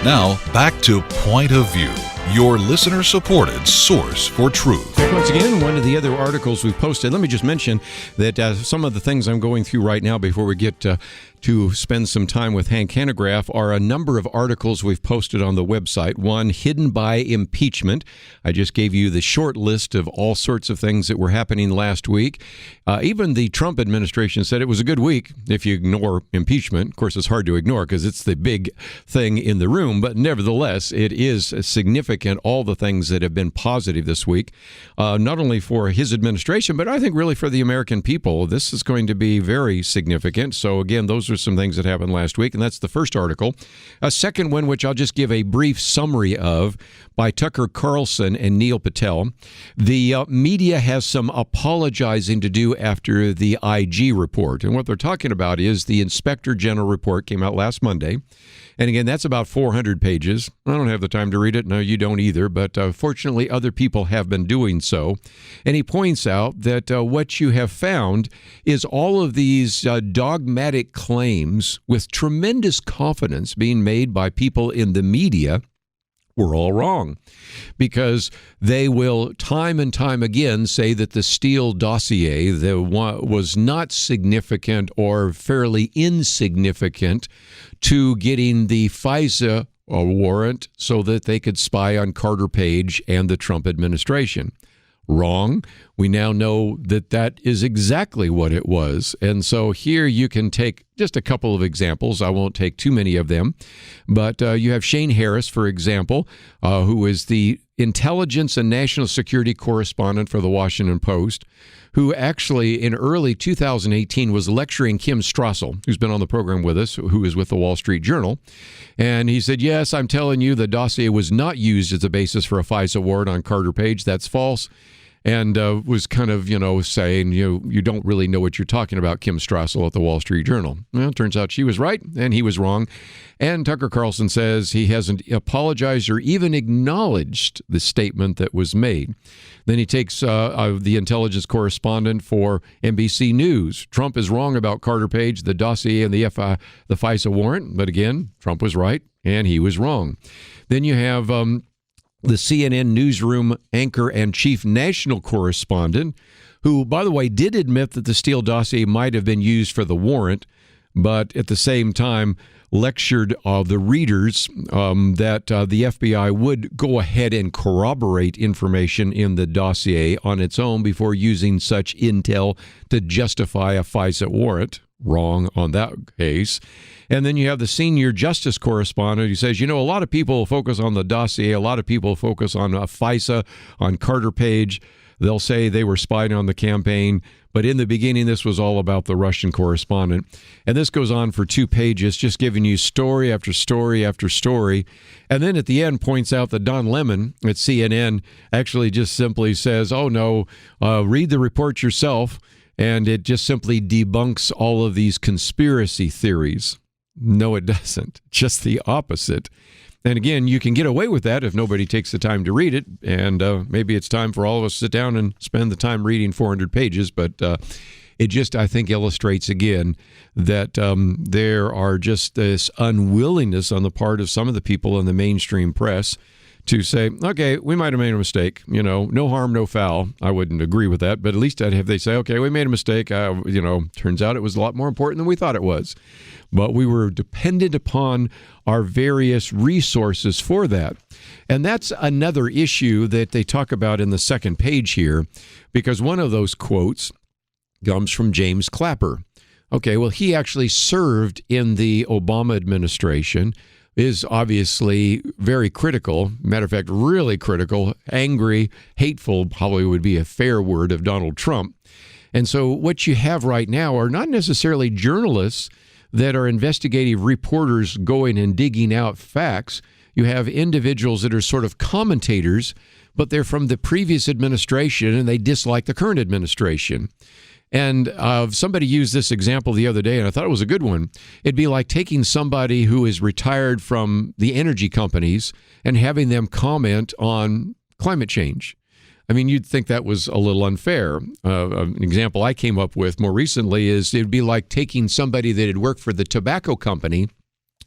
Now, back to Point of View, your listener-supported source for truth. Once again, one of the other articles we've posted, let me just mention that some of the things I'm going through right now before we get to spend some time with Hank Hanegraaff are a number of articles we've posted on the website. One, Hidden by Impeachment. I just gave you the short list of all sorts of things that were happening last week. Even the Trump administration said it was a good week if you ignore impeachment. Of course, it's hard to ignore because it's the big thing in the room, but nevertheless, it is significant, all the things that have been positive this week, not only for his administration, but I think really for the American people. This is going to be very significant. So again, those are some things that happened last week, and that's the first article. A second one, which I'll just give a brief summary of, by Tucker Carlson and Neil Patel. The media has some apologizing to do after the IG report, and what they're talking about is the Inspector General report came out last Monday. And again, that's about 400 pages. I don't have the time to read it. No, you don't either. But fortunately, other people have been doing so. And he points out that what you have found is all of these dogmatic claims with tremendous confidence being made by people in the media were all wrong, because they will time and time again say that the Steele dossier was not significant or fairly insignificant to getting the FISA warrant so that they could spy on Carter Page and the Trump administration. Wrong. We now know that that is exactly what it was. And so here you can take just a couple of examples. I won't take too many of them. But you have Shane Harris, for example, who is the intelligence and national security correspondent for the Washington Post, who actually in early 2018 was lecturing Kim Strassel, who's been on the program with us, who is with the Wall Street Journal. And he said, yes, I'm telling you, the dossier was not used as a basis for a FISA warrant on Carter Page. That's false. And was kind of, saying, you don't really know what you're talking about, Kim Strassel at the Wall Street Journal. Well, it turns out she was right and he was wrong. And Tucker Carlson says he hasn't apologized or even acknowledged the statement that was made. Then he takes the intelligence correspondent for NBC News. Trump is wrong about Carter Page, the dossier, and the FISA warrant. But again, Trump was right and he was wrong. Then you have the CNN newsroom anchor and chief national correspondent, who, by the way, did admit that the Steele dossier might have been used for the warrant, but at the same time lectured the readers that the FBI would go ahead and corroborate information in the dossier on its own before using such intel to justify a FISA warrant. Wrong on that case. And then you have the senior justice correspondent who says, a lot of people focus on the dossier, a lot of people focus on FISA, on Carter Page. They'll say they were spying on the campaign, but in the beginning, this was all about the Russian correspondent. And this goes on for 2 pages, just giving you story after story after story. And then at the end points out that Don Lemon at CNN actually just simply says, oh no, read the report yourself. And it just simply debunks all of these conspiracy theories. No, it doesn't. Just the opposite. And again, you can get away with that if nobody takes the time to read it. And maybe it's time for all of us to sit down and spend the time reading 400 pages. But it just, I think, illustrates again that there are just this unwillingness on the part of some of the people in the mainstream press to say, okay, we might have made a mistake, no harm, no foul. I wouldn't agree with that, but at least if they say, okay, we made a mistake, turns out it was a lot more important than we thought it was. But we were dependent upon our various resources for that. And that's another issue that they talk about in the second page here, because one of those quotes comes from James Clapper. Okay, well, he actually served in the Obama administration, is obviously very critical, matter of fact, really critical, angry, hateful, probably would be a fair word, of Donald Trump. And so what you have right now are not necessarily journalists that are investigative reporters going and digging out facts. You have individuals that are sort of commentators, but they're from the previous administration and they dislike the current administration. And somebody used this example the other day, and I thought it was a good one. It'd be like taking somebody who is retired from the energy companies and having them comment on climate change. I mean, you'd think that was a little unfair. An example I came up with more recently is it'd be like taking somebody that had worked for the tobacco company,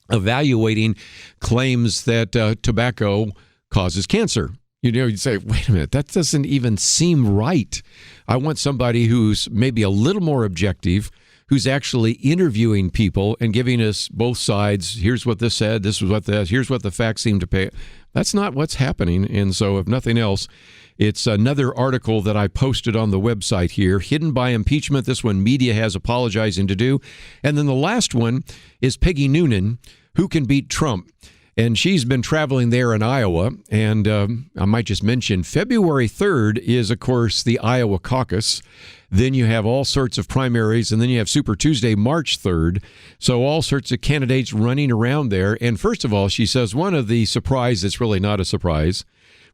evaluating claims that tobacco causes cancer. You know, you'd say, wait a minute, that doesn't even seem right. I want somebody who's maybe a little more objective, who's actually interviewing people and giving us both sides. Here's what this said. This is what this. Here's what the facts seem to pay. That's not what's happening. And so, if nothing else, it's another article that I posted on the website here, hidden by impeachment. This one, media has apologizing to do. And then the last one is Peggy Noonan, who can beat Trump. And she's been traveling there in Iowa. And I might just mention, February 3rd is, of course, the Iowa caucus. Then you have all sorts of primaries, and then you have Super Tuesday, March 3rd. So all sorts of candidates running around there. And first of all, she says one of the surprise that's really not a surprise.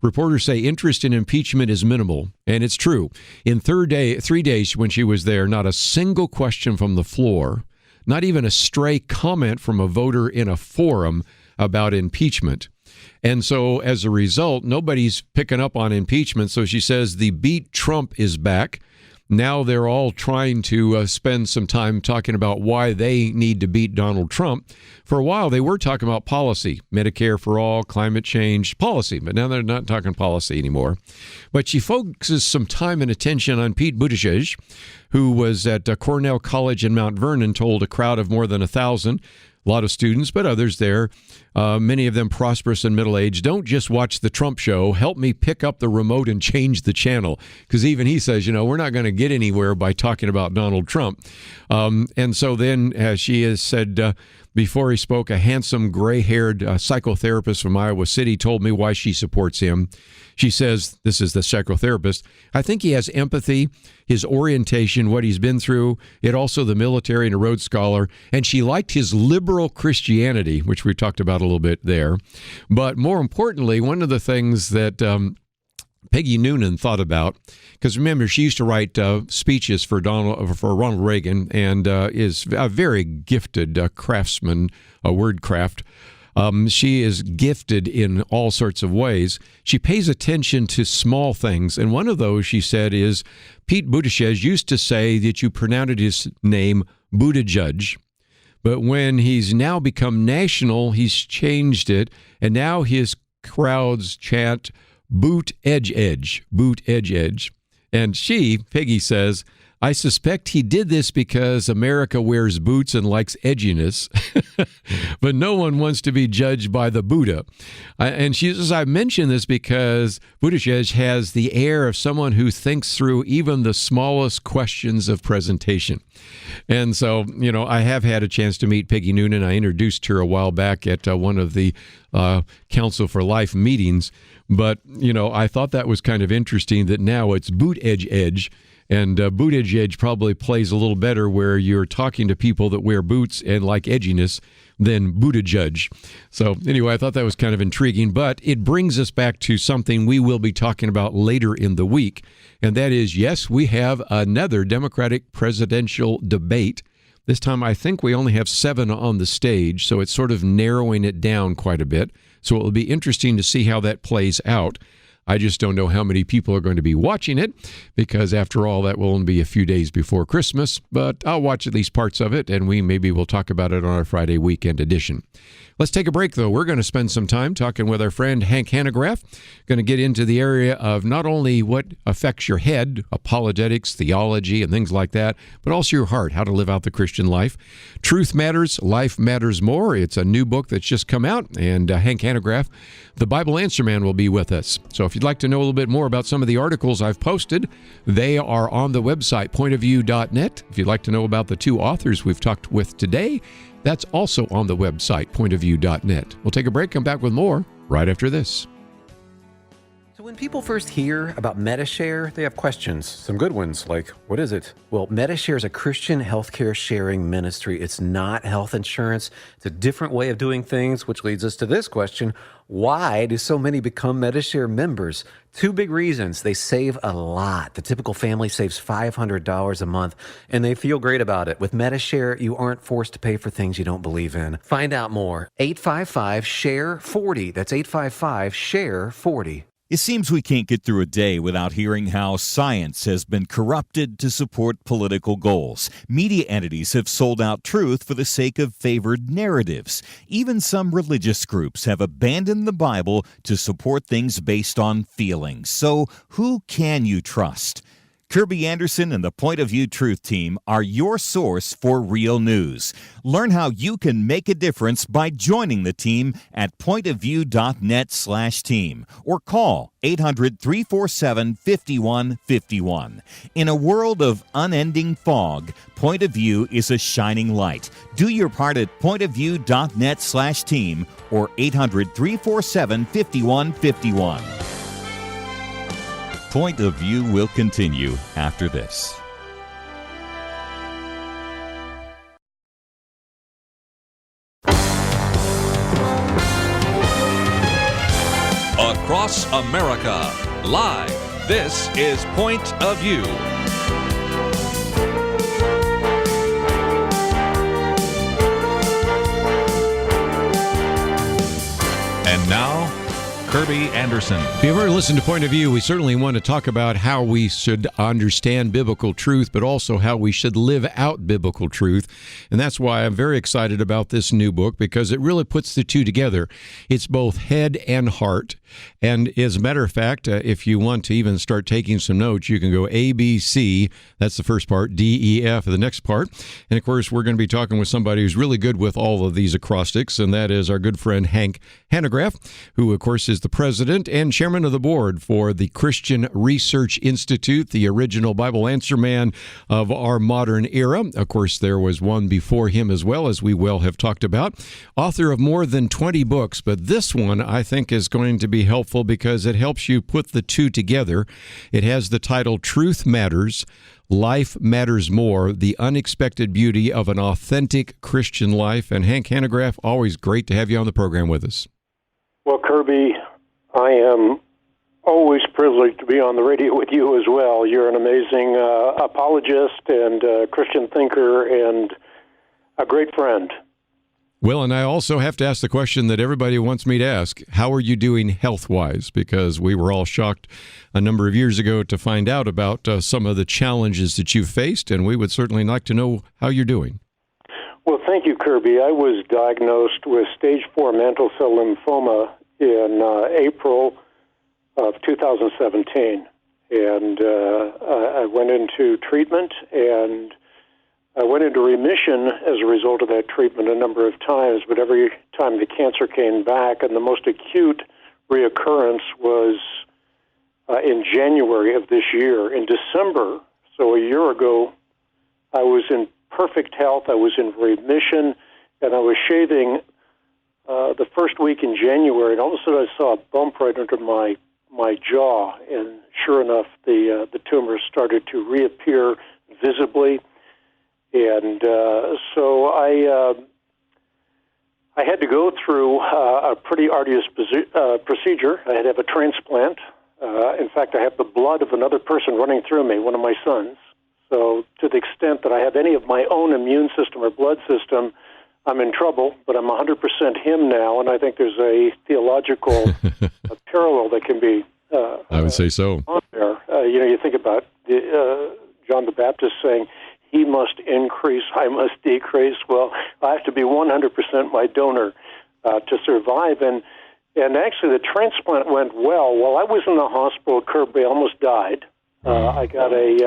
Reporters say interest in impeachment is minimal, and it's true. In 3 days when she was there, not a single question from the floor, not even a stray comment from a voter in a forum about impeachment. And so as a result, nobody's picking up on impeachment. So she says the beat Trump is back. Now they're all trying to spend some time talking about why they need to beat Donald Trump. For a while, they were talking about policy, Medicare for all, climate change policy, but now they're not talking policy anymore. But she focuses some time and attention on Pete Buttigieg, who was at Cornell College in Mount Vernon, told a crowd of more than 1,000, a lot of students, but others there, many of them prosperous and middle-aged. Don't just watch the Trump show. Help me pick up the remote and change the channel. Because even he says, we're not going to get anywhere by talking about Donald Trump. And so then, as she has said before he spoke, a handsome gray-haired psychotherapist from Iowa City told me why she supports him. She says, this is the psychotherapist, I think he has empathy, his orientation, what he's been through, it also the military and a Rhodes Scholar, and she liked his liberal Christianity, which we talked about a little bit there. But more importantly, one of the things that Peggy Noonan thought about, because remember, she used to write speeches for Ronald Reagan and is a very gifted craftsman, wordcraft. She is gifted in all sorts of ways. She pays attention to small things. And one of those, she said, is Pete Buttigieg used to say that you pronounced his name Buttigieg. But when he's now become national, he's changed it. And now his crowds chant boot edge edge, boot edge edge. And she, Peggy, says, I suspect he did this because America wears boots and likes edginess, but no one wants to be judged by the Buddha. And she says, I mention this because Buttigieg has the air of someone who thinks through even the smallest questions of presentation. And so, I have had a chance to meet Peggy Noonan. I introduced her a while back at one of the Council for Life meetings. But, I thought that was kind of interesting that now it's boot edge edge. And Buttigieg probably plays a little better where you're talking to people that wear boots and like edginess than Buttigieg. So anyway, I thought that was kind of intriguing. But it brings us back to something we will be talking about later in the week. And that is, yes, we have another Democratic presidential debate. This time, I think we only have 7 on the stage, so it's sort of narrowing it down quite a bit. So it will be interesting to see how that plays out. I just don't know how many people are going to be watching it because, after all, that will only be a few days before Christmas. But I'll watch at least parts of it, and maybe we'll talk about it on our Friday weekend edition. Let's take a break, though. We're going to spend some time talking with our friend Hank Hanegraaff. Going to get into the area of not only what affects your head, apologetics, theology, and things like that, but also your heart, how to live out the Christian life. Truth Matters, Life Matters More. It's a new book that's just come out, and Hank Hanegraaff, the Bible Answer Man, will be with us. So if you'd like to know a little bit more about some of the articles I've posted, they are on the website, pointofview.net. If you'd like to know about the 2 authors we've talked with today, that's also on the website, pointofview.net. We'll take a break, come back with more right after this. When people first hear about MediShare, they have questions. Some good ones, like, what is it? Well, MediShare is a Christian healthcare sharing ministry. It's not health insurance. It's a different way of doing things, which leads us to this question. Why do so many become MediShare members? Two big reasons. They save a lot. The typical family saves $500 a month, and they feel great about it. With MediShare, you aren't forced to pay for things you don't believe in. Find out more. 855-SHARE-40. That's 855-SHARE-40. It seems we can't get through a day without hearing how science has been corrupted to support political goals. Media entities have sold out truth for the sake of favored narratives. Even some religious groups have abandoned the Bible to support things based on feelings. So who can you trust? Kirby Anderson and the Point of View Truth Team are your source for real news. Learn how you can make a difference by joining the team at pointofview.net/team or call 800-347-5151. In a world of unending fog, Point of View is a shining light. Do your part at pointofview.net/team or 800-347-5151. Point of View will continue after this. Across America, live, this is Point of View. And now, Kirby Anderson. If you've ever listened to Point of View, we certainly want to talk about how we should understand biblical truth, but also how we should live out biblical truth. And that's why I'm very excited about this new book, because it really puts the two together. It's both head and heart. And as a matter of fact, if you want to even start taking some notes, you can go A, B, C. That's the first part. D, E, F, the next part. And of course, we're going to be talking with somebody who's really good with all of these acrostics, and that is our good friend Hanegraaff, who, of course, is the president and chairman of the board for the Christian Research Institute, the original Bible answer man of our modern era. Of course, there was one before him as well, as we well have talked about. Author of more than 20 books, but this one I think is going to be helpful because it helps you put the two together. It has the title Truth Matters, Life Matters More, The Unexpected Beauty of an Authentic Christian Life. And Hank Hanegraaff, always great to have you on the program with us. Well, Kirby, I am always privileged to be on the radio with you as well. You're an amazing apologist and Christian thinker and a great friend. Well, and I also have to ask the question that everybody wants me to ask. How are you doing health-wise? Because we were all shocked a number of years ago to find out about some of the challenges that you've faced, and we would certainly like to know how you're doing. Well, thank you, Kirby. I was diagnosed with stage 4 mantle cell lymphoma in April of 2017, and I went into treatment, and I went into remission as a result of that treatment a number of times, but every time the cancer came back, and the most acute reoccurrence was in January of this year. In December, so a year ago, I was in perfect health, I was in remission, and I was shaving the first week in January, and all of a sudden I saw a bump right under my jaw, and sure enough, the tumor started to reappear visibly. And so I had to go through a pretty arduous procedure. I had to have a transplant. In fact, I have the blood of another person running through me, one of my sons. So to the extent that I have any of my own immune system or blood system, I'm in trouble, but I'm 100% him now, and I think there's a theological parallel that can be I would say so. On there. You think about John the Baptist saying, he must increase, I must decrease. Well, I have to be 100% my donor to survive. And actually, the transplant went well. While I was in the hospital, Kirby, I almost died. I got an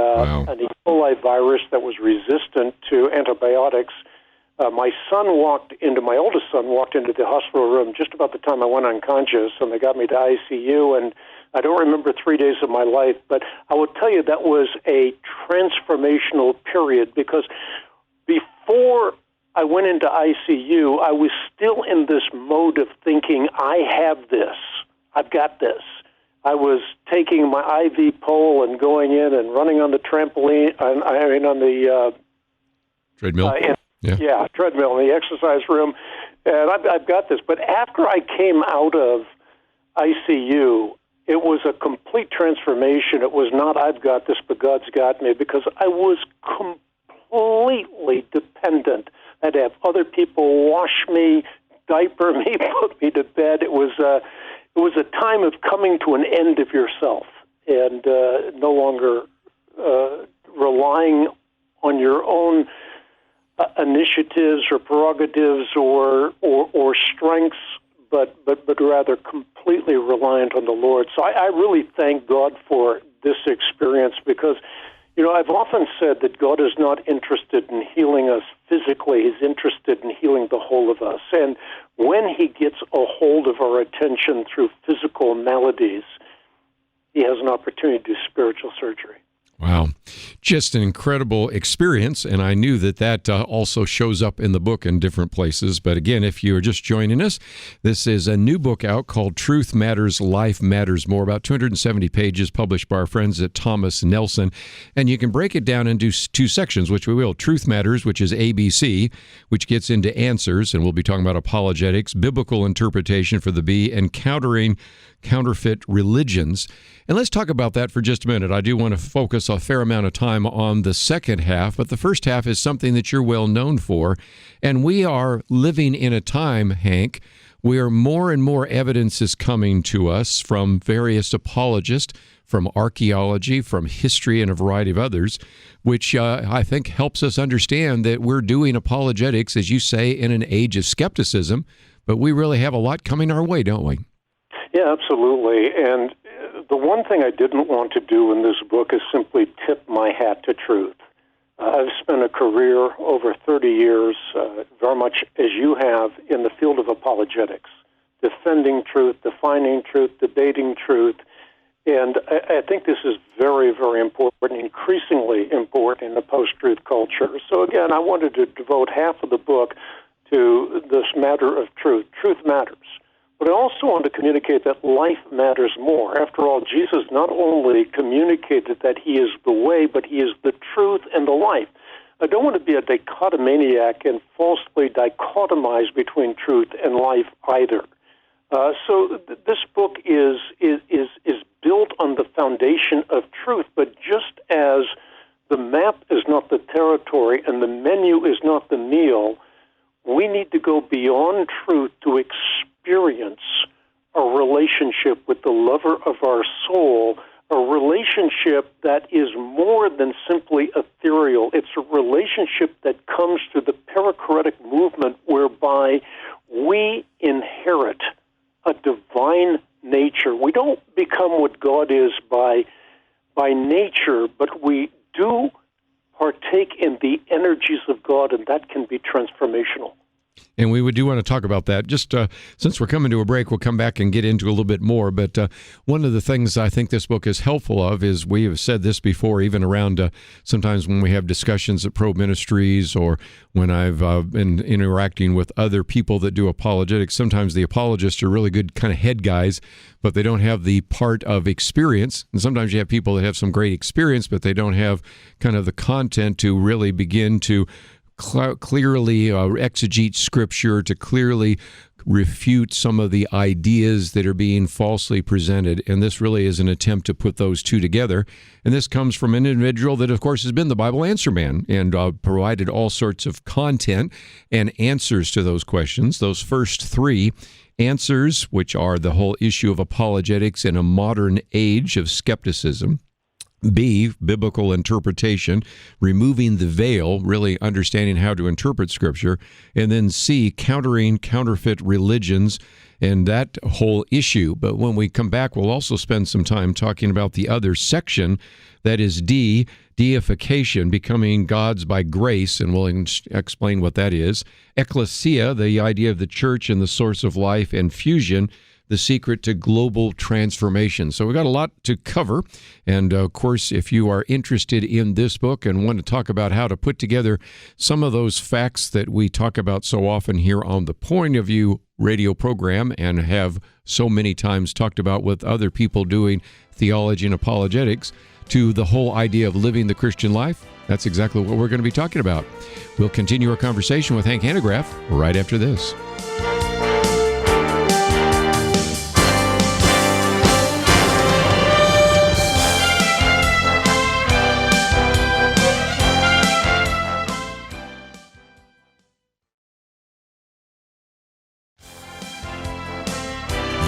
E. coli virus that was resistant to antibiotics. My oldest son walked into the hospital room just about the time I went unconscious, and they got me to ICU, and I don't remember 3 days of my life, but I will tell you that was a transformational period, because before I went into ICU, I was still in this mode of thinking, I have this, I've got this. I was taking my IV pole and going in and running on the trampoline, on the treadmill. Treadmill in the exercise room. And I've got this. But after I came out of ICU, it was a complete transformation. It was not, I've got this, but God's got me, because I was completely dependent. I'd have other people wash me, diaper me, put me to bed. It was a time of coming to an end of yourself and no longer relying on your own initiatives or prerogatives or strengths, but rather completely reliant on the Lord. So I really thank God for this experience, because, I've often said that God is not interested in healing us physically. He's interested in healing the whole of us. And when he gets a hold of our attention through physical maladies, he has an opportunity to do spiritual surgery. Wow. Just an incredible experience, and I knew that also shows up in the book in different places. But again, if you are just joining us, this is a new book out called Truth Matters, Life Matters More, about 270 pages, published by our friends at Thomas Nelson. And you can break it down into two sections, which we will. Truth Matters, which is ABC, which gets into answers, and we'll be talking about apologetics, biblical interpretation for the B, and countering counterfeit religions. And let's talk about that for just a minute. I do want to focus a fair amount of time on the second half, but the first half is something that you're well known for. And we are living in a time, Hank, where more and more evidence is coming to us from various apologists, from archaeology, from history, and a variety of others, which I think helps us understand that we're doing apologetics, as you say, in an age of skepticism, but we really have a lot coming our way, don't we? Yeah, absolutely. And the one thing I didn't want to do in this book is simply tip my hat to truth. I've spent a career over 30 years, very much as you have, in the field of apologetics, defending truth, defining truth, debating truth. And I think this is very, very important, increasingly important in the post-truth culture. So again, I wanted to devote half of the book to this matter of truth. Truth matters. But I also want to communicate that life matters more. After all, Jesus not only communicated that he is the way, but he is the truth and the life. I don't want to be a dichotomaniac and falsely dichotomize between truth and life either. So this book is built on the foundation of truth, but just as the map is not the territory and the menu is not the meal, we need to go beyond truth to experience a relationship with the lover of our soul, a relationship that is more than simply ethereal. It's a relationship that comes through the perichoretic movement whereby we inherit a divine nature. We don't become what God is by nature, but we do partake in the energies of God, and that can be transformational. And we do want to talk about that. Just since we're coming to a break, we'll come back and get into a little bit more. But one of the things I think this book is helpful of is, we have said this before, even around sometimes when we have discussions at Pro Ministries, or when I've been interacting with other people that do apologetics, sometimes the apologists are really good kind of head guys, but they don't have the part of experience. And sometimes you have people that have some great experience, but they don't have kind of the content to really begin to clearly exegete Scripture, to clearly refute some of the ideas that are being falsely presented. And this really is an attempt to put those two together. And this comes from an individual that, of course, has been the Bible Answer Man and provided all sorts of content and answers to those questions. Those first three answers, which are the whole issue of apologetics in a modern age of skepticism. B, biblical interpretation, removing the veil, really understanding how to interpret Scripture. And then C, countering counterfeit religions and that whole issue. But when we come back, we'll also spend some time talking about the other section, that is D, deification, becoming gods by grace, and we'll explain what that is. Ecclesia, the idea of the church and the source of life, and fusion, the secret to global transformation. So we've got a lot to cover. And of course, if you are interested in this book and want to talk about how to put together some of those facts that we talk about so often here on the Point of View radio program and have so many times talked about with other people doing theology and apologetics, to the whole idea of living the Christian life. That's exactly what we're going to be talking about. We'll continue our conversation with Hank Hanegraaff right after this.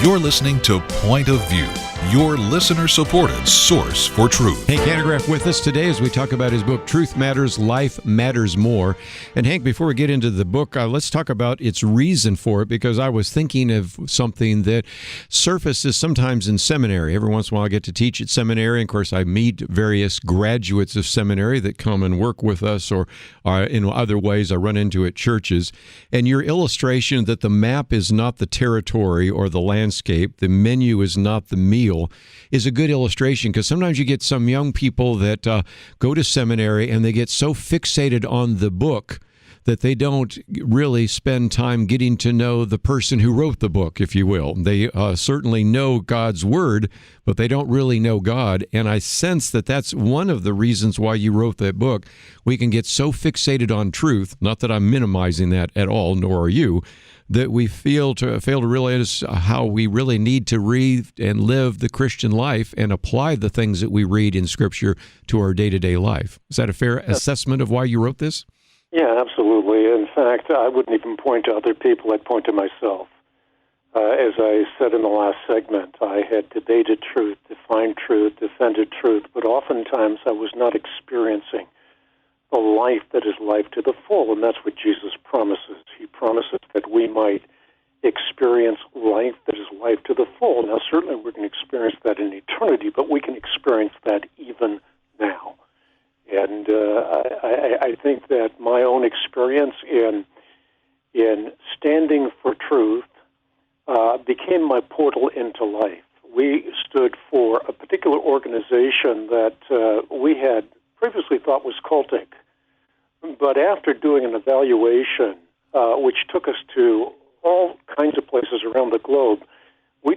You're listening to Point of View, your listener-supported source for truth. Hank Hanegraaff with us today as we talk about his book, Truth Matters, Life Matters More. And Hank, before we get into the book, let's talk about its reason for it, because I was thinking of something that surfaces sometimes in seminary. Every once in a while I get to teach at seminary, and of course I meet various graduates of seminary that come and work with us, or in other ways I run into at churches. And your illustration that the map is not the territory or the landscape, the menu is not the meal, is a good illustration, because sometimes you get some young people that go to seminary and they get so fixated on the book that they don't really spend time getting to know the person who wrote the book, if you will. They certainly know God's Word, but they don't really know God. And I sense that that's one of the reasons why you wrote that book. We can get so fixated on truth, not that I'm minimizing that at all, nor are you, that we fail to realize how we really need to read and live the Christian life and apply the things that we read in Scripture to our day-to-day life. Is that a fair assessment of why you wrote this? Yeah, absolutely. In fact, I wouldn't even point to other people. I'd point to myself. As I said in the last segment, I had debated truth, defined truth, defended truth, but oftentimes I was not experiencing the life that is life to the full, and that's what Jesus promises. He promises that we might experience life that is life to the full. Now, certainly we're going to experience that in eternity, but we can experience that even now. And I think that my own experience in standing for truth became my portal into life. We stood for a particular organization that we had previously thought was cultic. But after doing an evaluation, which took us to all kinds of places around the globe, we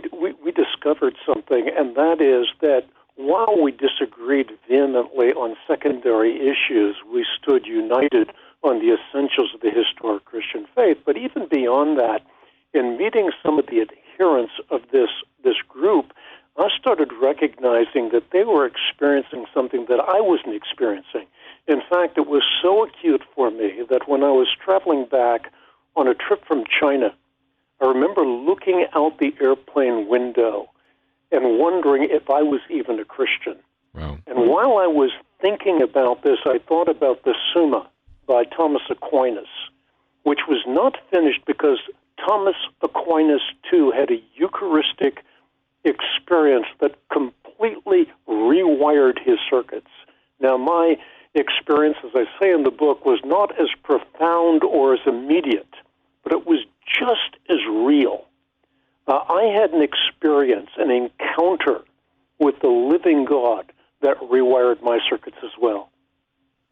discovered something, and that is that while we disagreed vehemently on secondary issues, we stood united on the essentials of the historic Christian faith. But even beyond that, in meeting some of the adherents of this group, I started recognizing that they were experiencing something that I wasn't experiencing. In fact, it was so acute for me that when I was traveling back on a trip from China, I remember looking out the airplane window and wondering if I was even a Christian. Wow. And while I was thinking about this, I thought about the Summa by Thomas Aquinas, which was not finished because Thomas Aquinas, too, had a Eucharistic experience that completely rewired his circuits. Now, my experience, as I say in the book, was not as profound or as immediate, but it was just as real. I had an experience, an encounter with the living God that rewired my circuits as well.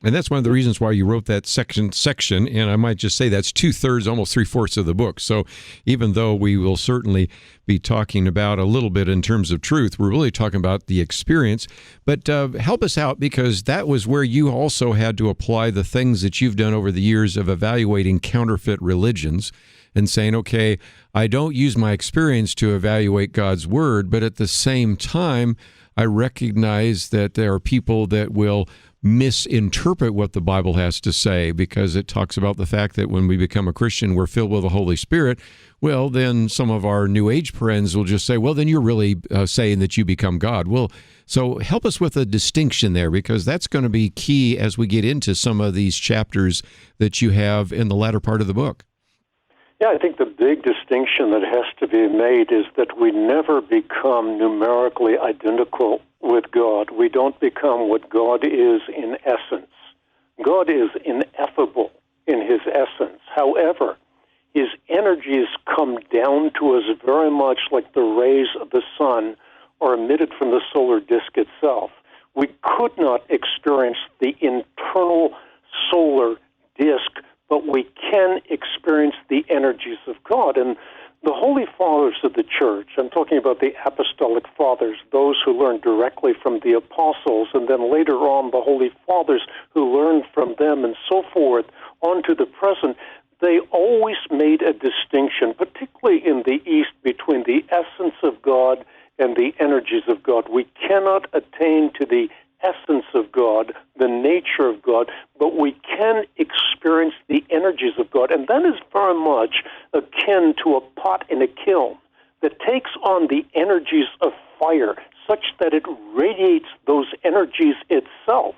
And that's one of the reasons why you wrote that section, and I might just say that's 2/3, almost 3/4 of the book. So even though we will certainly be talking about a little bit in terms of truth, we're really talking about the experience. But help us out, because that was where you also had to apply the things that you've done over the years of evaluating counterfeit religions and saying, okay, I don't use my experience to evaluate God's Word, but at the same time, I recognize that there are people that will misinterpret what the Bible has to say, because it talks about the fact that when we become a Christian, we're filled with the Holy Spirit. Well, then some of our New Age friends will just say, well, then you're really saying that you become God. Well, so help us with a distinction there, because that's going to be key as we get into some of these chapters that you have in the latter part of the book. Yeah, I think the big distinction that has to be made is that we never become numerically identical with God. We don't become what God is in essence. God is ineffable in his essence. However, his energies come down to us very much like the rays of the sun are emitted from the solar disk itself. We could not experience the internal solar disk, but we can experience the energies of God. And The Holy Fathers of the Church, I'm talking about the Apostolic Fathers, those who learned directly from the Apostles, and then later on the Holy Fathers who learned from them and so forth, on to the present, they always made a distinction, particularly in the East, between the essence of God and the energies of God. We cannot attain to the essence of God, the nature of God, but we can experience the energies of God. And that is very much akin to a pot in a kiln that takes on the energies of fire such that it radiates those energies itself.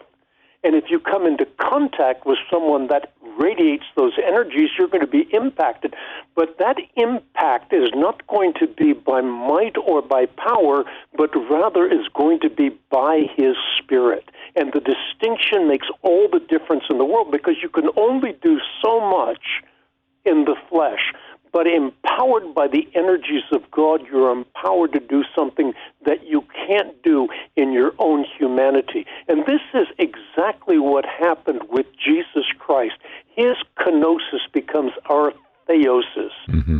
And if you come into contact with someone that radiates those energies, you're going to be impacted. But that impact is not going to be by might or by power, but rather is going to be by His Spirit. And the distinction makes all the difference in the world, because you can only do so much in the flesh. But empowered by the energies of God, you're empowered to do something that you can't do in your own humanity. And this is exactly what happened with Jesus Christ. His kenosis becomes our theosis,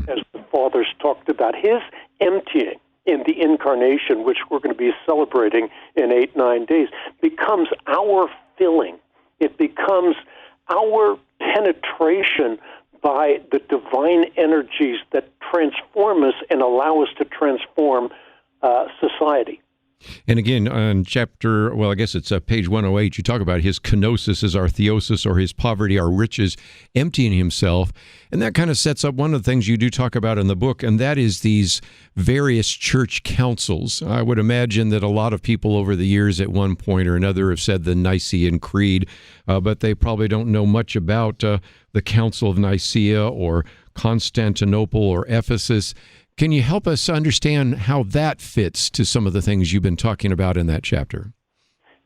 as the Fathers talked about. His emptying in the Incarnation, which we're going to be celebrating in 8-9 days, becomes our filling. It becomes our penetration by the divine energies that transform us and allow us to transform society. And again, on chapter, well, I guess it's page 108, you talk about his kenosis as our theosis, or his poverty, our riches, emptying himself. And that kind of sets up one of the things you do talk about in the book, and that is these various church councils. I would imagine that a lot of people over the years at one point or another have said the Nicene Creed, but they probably don't know much about the Council of Nicaea or Constantinople or Ephesus. Can you help us understand how that fits to some of the things you've been talking about in that chapter?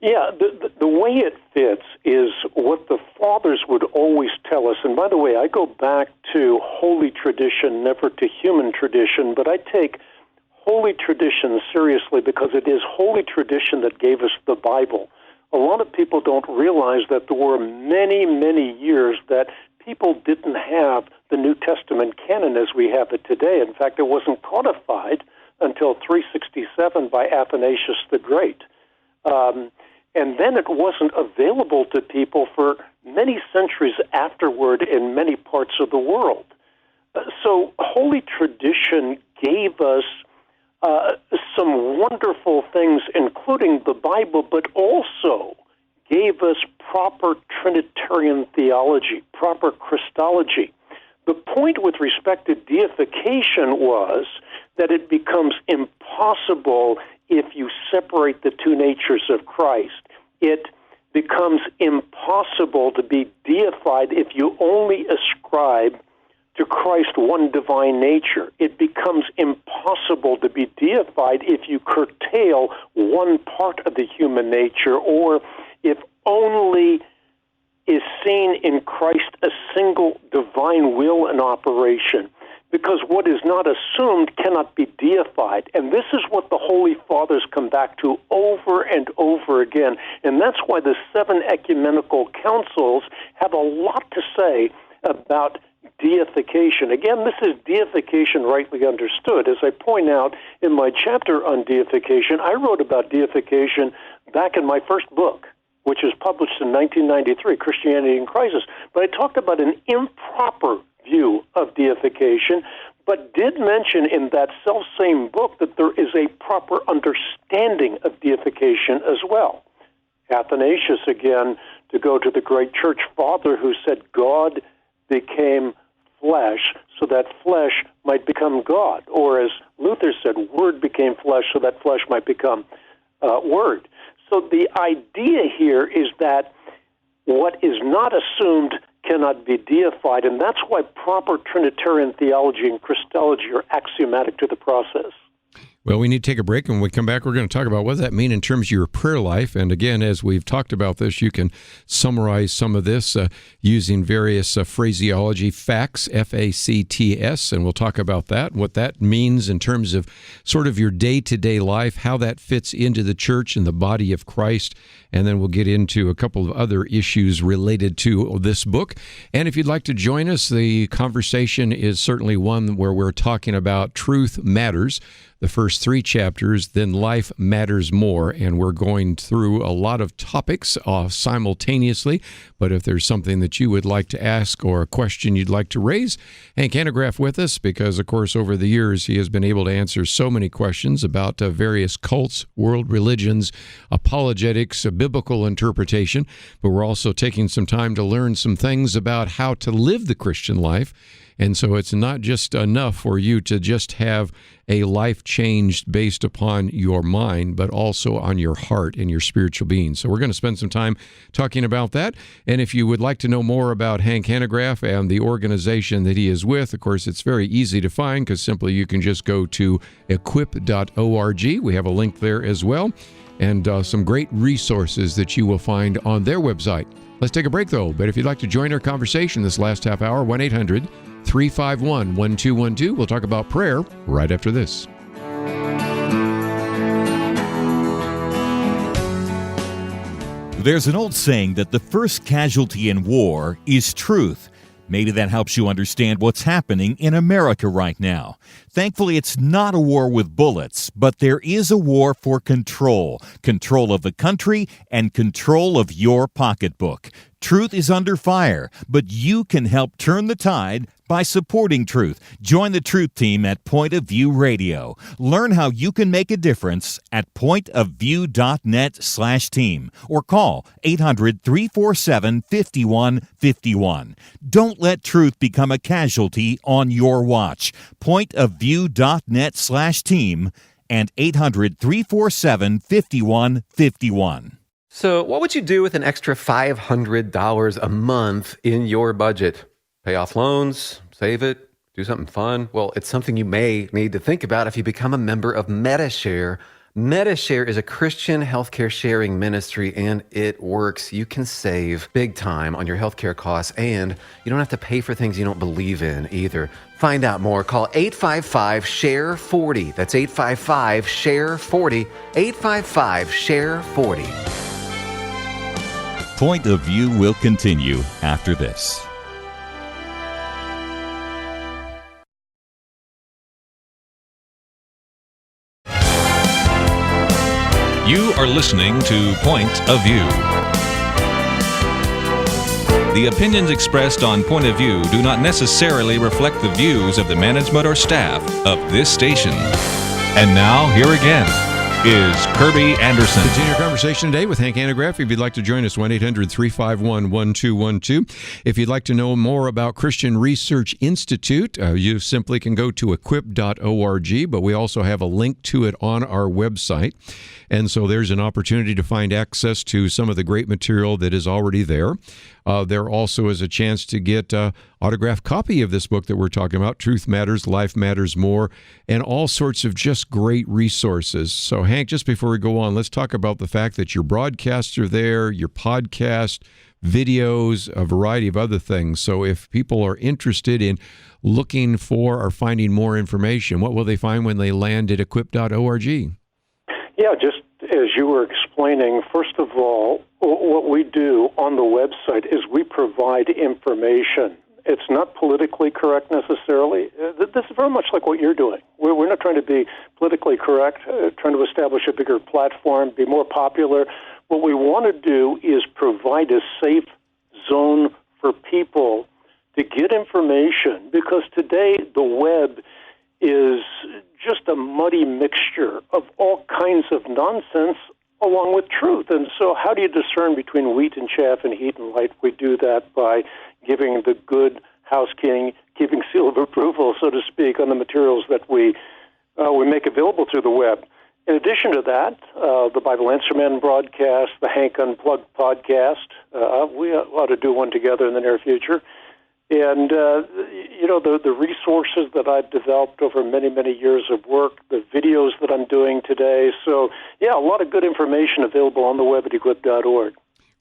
Yeah, the way it fits is what the Fathers would always tell us. And by the way, I go back to holy tradition, never to human tradition, but I take holy tradition seriously because it is holy tradition that gave us the Bible. A lot of people don't realize that there were many, many years that people didn't have the New Testament canon as we have it today. In fact, it wasn't codified until 367 by Athanasius the Great. And then it wasn't available to people for many centuries afterward in many parts of the world. So Holy Tradition gave us some wonderful things, including the Bible, but also gave us proper Trinitarian theology, proper Christology. The point with respect to deification was that it becomes impossible if you separate the two natures of Christ. It becomes impossible to be deified if you only ascribe to Christ one divine nature. It becomes impossible to be deified if you curtail one part of the human nature, or if only is seen in Christ a single divine will in operation, because what is not assumed cannot be deified. And this is what the Holy Fathers come back to over and over again. And that's why the 7 ecumenical councils have a lot to say about deification. Again, this is deification rightly understood. As I point out in my chapter on deification, I wrote about deification back in my first book, which was published in 1993, Christianity in Crisis. But I talked about an improper view of deification, but did mention in that self-same book that there is a proper understanding of deification as well. Athanasius, again, to go to the great church father who said God became flesh so that flesh might become God. Or as Luther said, Word became flesh so that flesh might become Word. So the idea here is that what is not assumed cannot be deified, and that's why proper Trinitarian theology and Christology are axiomatic to the process. Well, we need to take a break, and when we come back, we're going to talk about what does that mean in terms of your prayer life. And again, as we've talked about this, you can summarize some of this using various phraseology, facts, FACTS, and we'll talk about that, what that means in terms of sort of your day-to-day life, how that fits into the church and the body of Christ. And then we'll get into a couple of other issues related to this book. And if you'd like to join us, the conversation is certainly one where we're talking about truth matters. The first 3 chapters, then life matters more, and we're going through a lot of topics simultaneously. But if there's something that you would like to ask or a question you'd like to raise, Hank Hanegraaff with us, because, of course, over the years he has been able to answer so many questions about various cults, world religions, apologetics, biblical interpretation. But we're also taking some time to learn some things about how to live the Christian life. And so it's not just enough for you to just have a life changed based upon your mind, but also on your heart and your spiritual being. So we're going to spend some time talking about that. And if you would like to know more about Hank Hanegraaff and the organization that he is with, of course, it's very easy to find because simply you can just go to equip.org. We have a link there as well, and some great resources that you will find on their website. Let's take a break, though. But if you'd like to join our conversation this last half hour, 1-800-351-1212. We'll talk about prayer right after this. There's an old saying that the first casualty in war is truth. Maybe that helps you understand what's happening in America right now. Thankfully, it's not a war with bullets, but there is a war for control. Control of the country and control of your pocketbook. Truth is under fire, but you can help turn the tide by supporting truth. Join the Truth Team at Point of View Radio. Learn how you can make a difference at pointofview.net/team or call 800-347-5151. Don't let truth become a casualty on your watch. Pointofview.net/team and 800-347-5151. So what would you do with an extra $500 a month in your budget? Pay off loans, save it, do something fun? Well, it's something you may need to think about if you become a member of MediShare. MediShare is a Christian healthcare sharing ministry, and it works. You can save big time on your healthcare costs, and you don't have to pay for things you don't believe in either. Find out more. Call 855-SHARE-40. That's 855-SHARE-40. 855-SHARE-40. Point of View will continue after this. You are listening to Point of View. The opinions expressed on Point of View do not necessarily reflect the views of the management or staff of this station. And now, here again is Kirby Anderson. Continue our conversation today with Hank Hanegraaff. If you'd like to join us, 1-800-351-1212. If you'd like to know more about Christian Research Institute, you simply can go to equip.org, but we also have a link to it on our website. And so there's an opportunity to find access to some of the great material that is already there. There also is a chance to get an autographed copy of this book that we're talking about, Truth Matters, Life Matters More, and all sorts of just great resources. So, Hank, just before we go on, let's talk about the fact that your broadcasts are there, your podcast, videos, a variety of other things. So if people are interested in looking for or finding more information, what will they find when they land at equip.org? Yeah, just as you were explaining, first of all, what we do on the website is we provide information. It's not politically correct necessarily. This is very much like what you're doing. We're not trying to be politically correct, trying to establish a bigger platform, be more popular. What we want to do is provide a safe zone for people to get information, because today the web is just a muddy mixture of all kinds of nonsense along with truth. And so how do you discern between wheat and chaff and heat and light? We do that by giving the good housekeeping seal of approval, so to speak, on the materials that we make available through the web. In addition to that, the Bible Answer Man broadcast, the Hank Unplugged podcast, we ought to do one together in the near future. And, the resources that I've developed over many, many years of work, the videos that I'm doing today. So, a lot of good information available on the web at equip.org.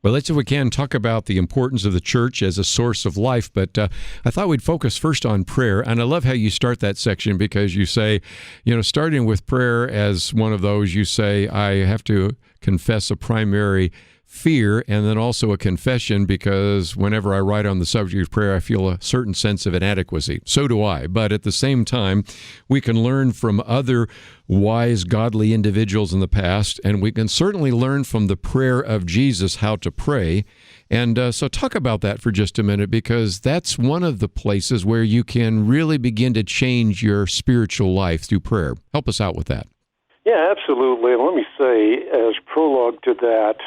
Well, let's, if we can, talk about the importance of the church as a source of life. But I thought we'd focus first on prayer. And I love how you start that section because you say, starting with prayer as one of those, you say, I have to confess a primary fear and then also a confession because whenever I write on the subject of prayer, I feel a certain sense of inadequacy. So do I. But at the same time, we can learn from other wise, godly individuals in the past, and we can certainly learn from the prayer of Jesus how to pray. And so talk about that for just a minute, because that's one of the places where you can really begin to change your spiritual life through prayer. Help us out with that. Yeah, absolutely. And let me say, as prologue to that,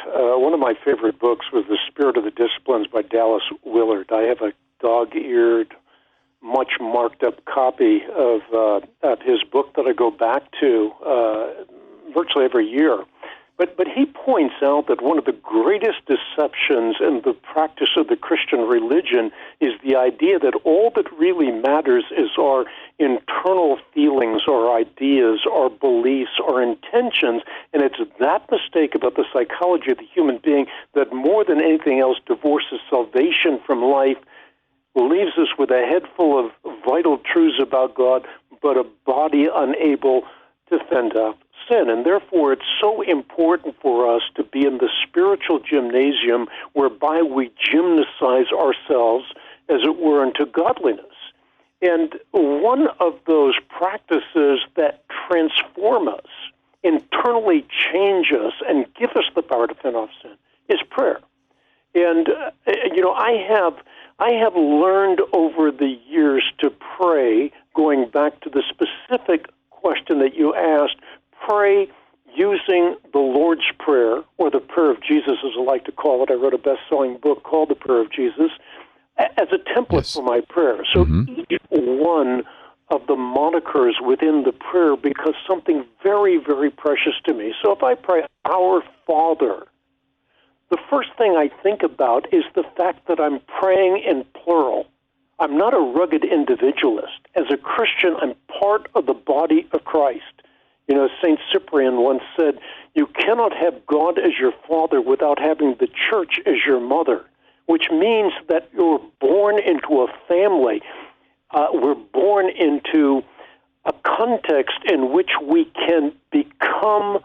one of my favorite books was The Spirit of the Disciplines by Dallas Willard. I have a dog-eared, much marked-up copy of his book that I go back to virtually every year. But he points out that one of the greatest deceptions in the practice of the Christian religion is the idea that all that really matters is our internal feelings, our ideas, our beliefs, our intentions, and it's that mistake about the psychology of the human being that more than anything else divorces salvation from life, leaves us with a head full of vital truths about God, but a body unable to fend off sin. And therefore, it's so important for us to be in the spiritual gymnasium whereby we gymnasize ourselves, as it were, into godliness. And one of those practices that transform us, internally change us, and give us the power to fend off sin is prayer. And, I have learned over the years to pray, going back to the specific question that you asked, pray using the Lord's Prayer, or the Prayer of Jesus, as I like to call it. I wrote a best-selling book called The Prayer of Jesus, as a template for my prayer. So each one of the monikers within the prayer becomes something very, very precious to me. So if I pray, Our Father, the first thing I think about is the fact that I'm praying in plural. I'm not a rugged individualist. As a Christian, I'm part of the body of Christ. St. Cyprian once said, you cannot have God as your father without having the church as your mother, which means that you're born into a family. We're born into a context in which we can become,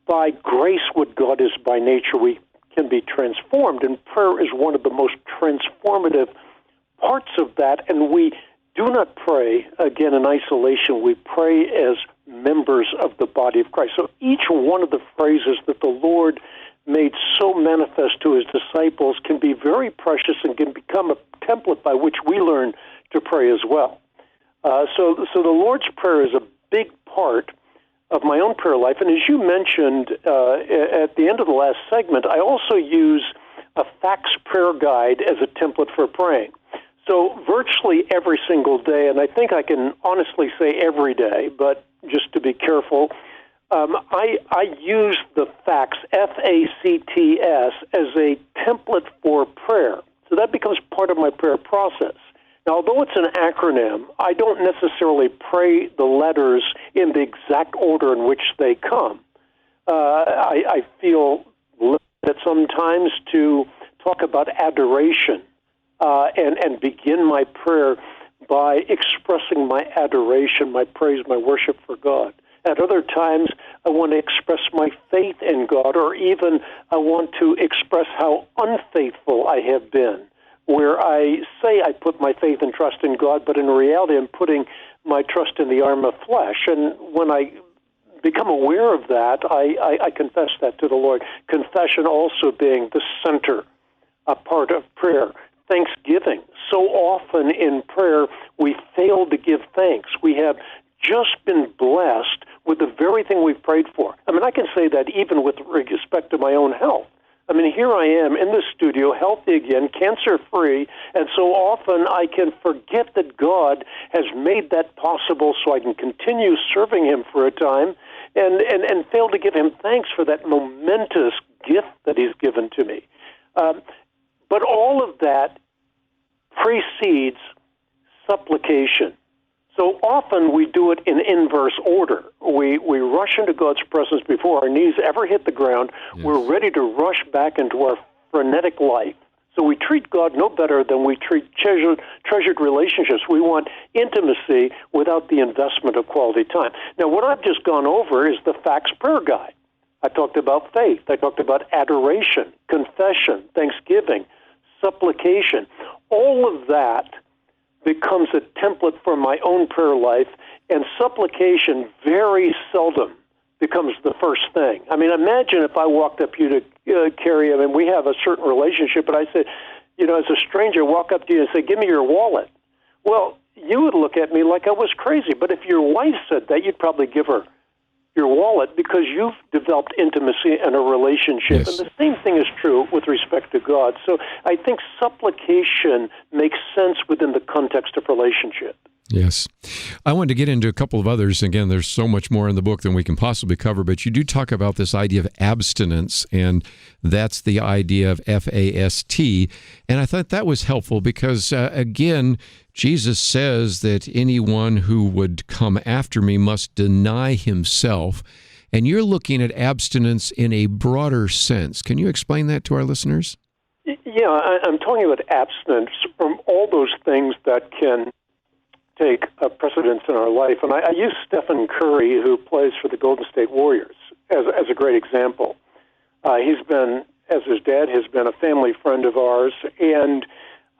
by grace, what God is by nature. We can be transformed, and prayer is one of the most transformative parts of that, and we do not pray, again, in isolation. We pray as members of the body of Christ. So each one of the phrases that the Lord made so manifest to his disciples can be very precious and can become a template by which we learn to pray as well. So the Lord's Prayer is a big part of my own prayer life. And as you mentioned at the end of the last segment, I also use a fax prayer guide as a template for praying. So virtually every single day, and I think I can honestly say every day, but just to be careful, I use the FACTS, F-A-C-T-S, as a template for prayer. So that becomes part of my prayer process. Now, although it's an acronym, I don't necessarily pray the letters in the exact order in which they come. I feel limited sometimes to talk about adoration and begin my prayer by expressing my adoration, my praise, my worship for God. At other times, I want to express my faith in God, or even I want to express how unfaithful I have been, where I say I put my faith and trust in God, but in reality I'm putting my trust in the arm of flesh. And when I become aware of that, I confess that to the Lord. Confession also being the center, a part of prayer. Thanksgiving. So often in prayer, we fail to give thanks. We have just been blessed with the very thing we've prayed for. I mean, I can say that even with respect to my own health. I mean, here I am in the studio, healthy again, cancer-free, and so often I can forget that God has made that possible so I can continue serving him for a time and fail to give him thanks for that momentous gift that he's given to me. But all of that precedes supplication. So often we do it in inverse order. We rush into God's presence before our knees ever hit the ground. Yes. We're ready to rush back into our frenetic life. So we treat God no better than we treat treasured relationships. We want intimacy without the investment of quality time. Now, what I've just gone over is the Facts Prayer Guide. I talked about faith. I talked about adoration, confession, thanksgiving, supplication. All of that becomes a template for my own prayer life, and supplication very seldom becomes the first thing. I mean, imagine if I walked up to you to Carrie, I mean, we have a certain relationship, but I said, as a stranger, walk up to you and say, give me your wallet. Well, you would look at me like I was crazy, but if your wife said that, you'd probably give her your wallet because you've developed intimacy and a relationship. Yes. And the same thing is true with respect to God. So I think supplication makes sense within the context of relationship. Yes. I wanted to get into a couple of others. Again, there's so much more in the book than we can possibly cover, but you do talk about this idea of abstinence, and that's the idea of FAST. And I thought that was helpful because, again, Jesus says that anyone who would come after me must deny himself. And you're looking at abstinence in a broader sense. Can you explain that to our listeners? Yeah, I'm talking about abstinence from all those things that can take precedence in our life. And I use Stephen Curry, who plays for the Golden State Warriors, as a great example. He's been, as his dad has been, a family friend of ours, and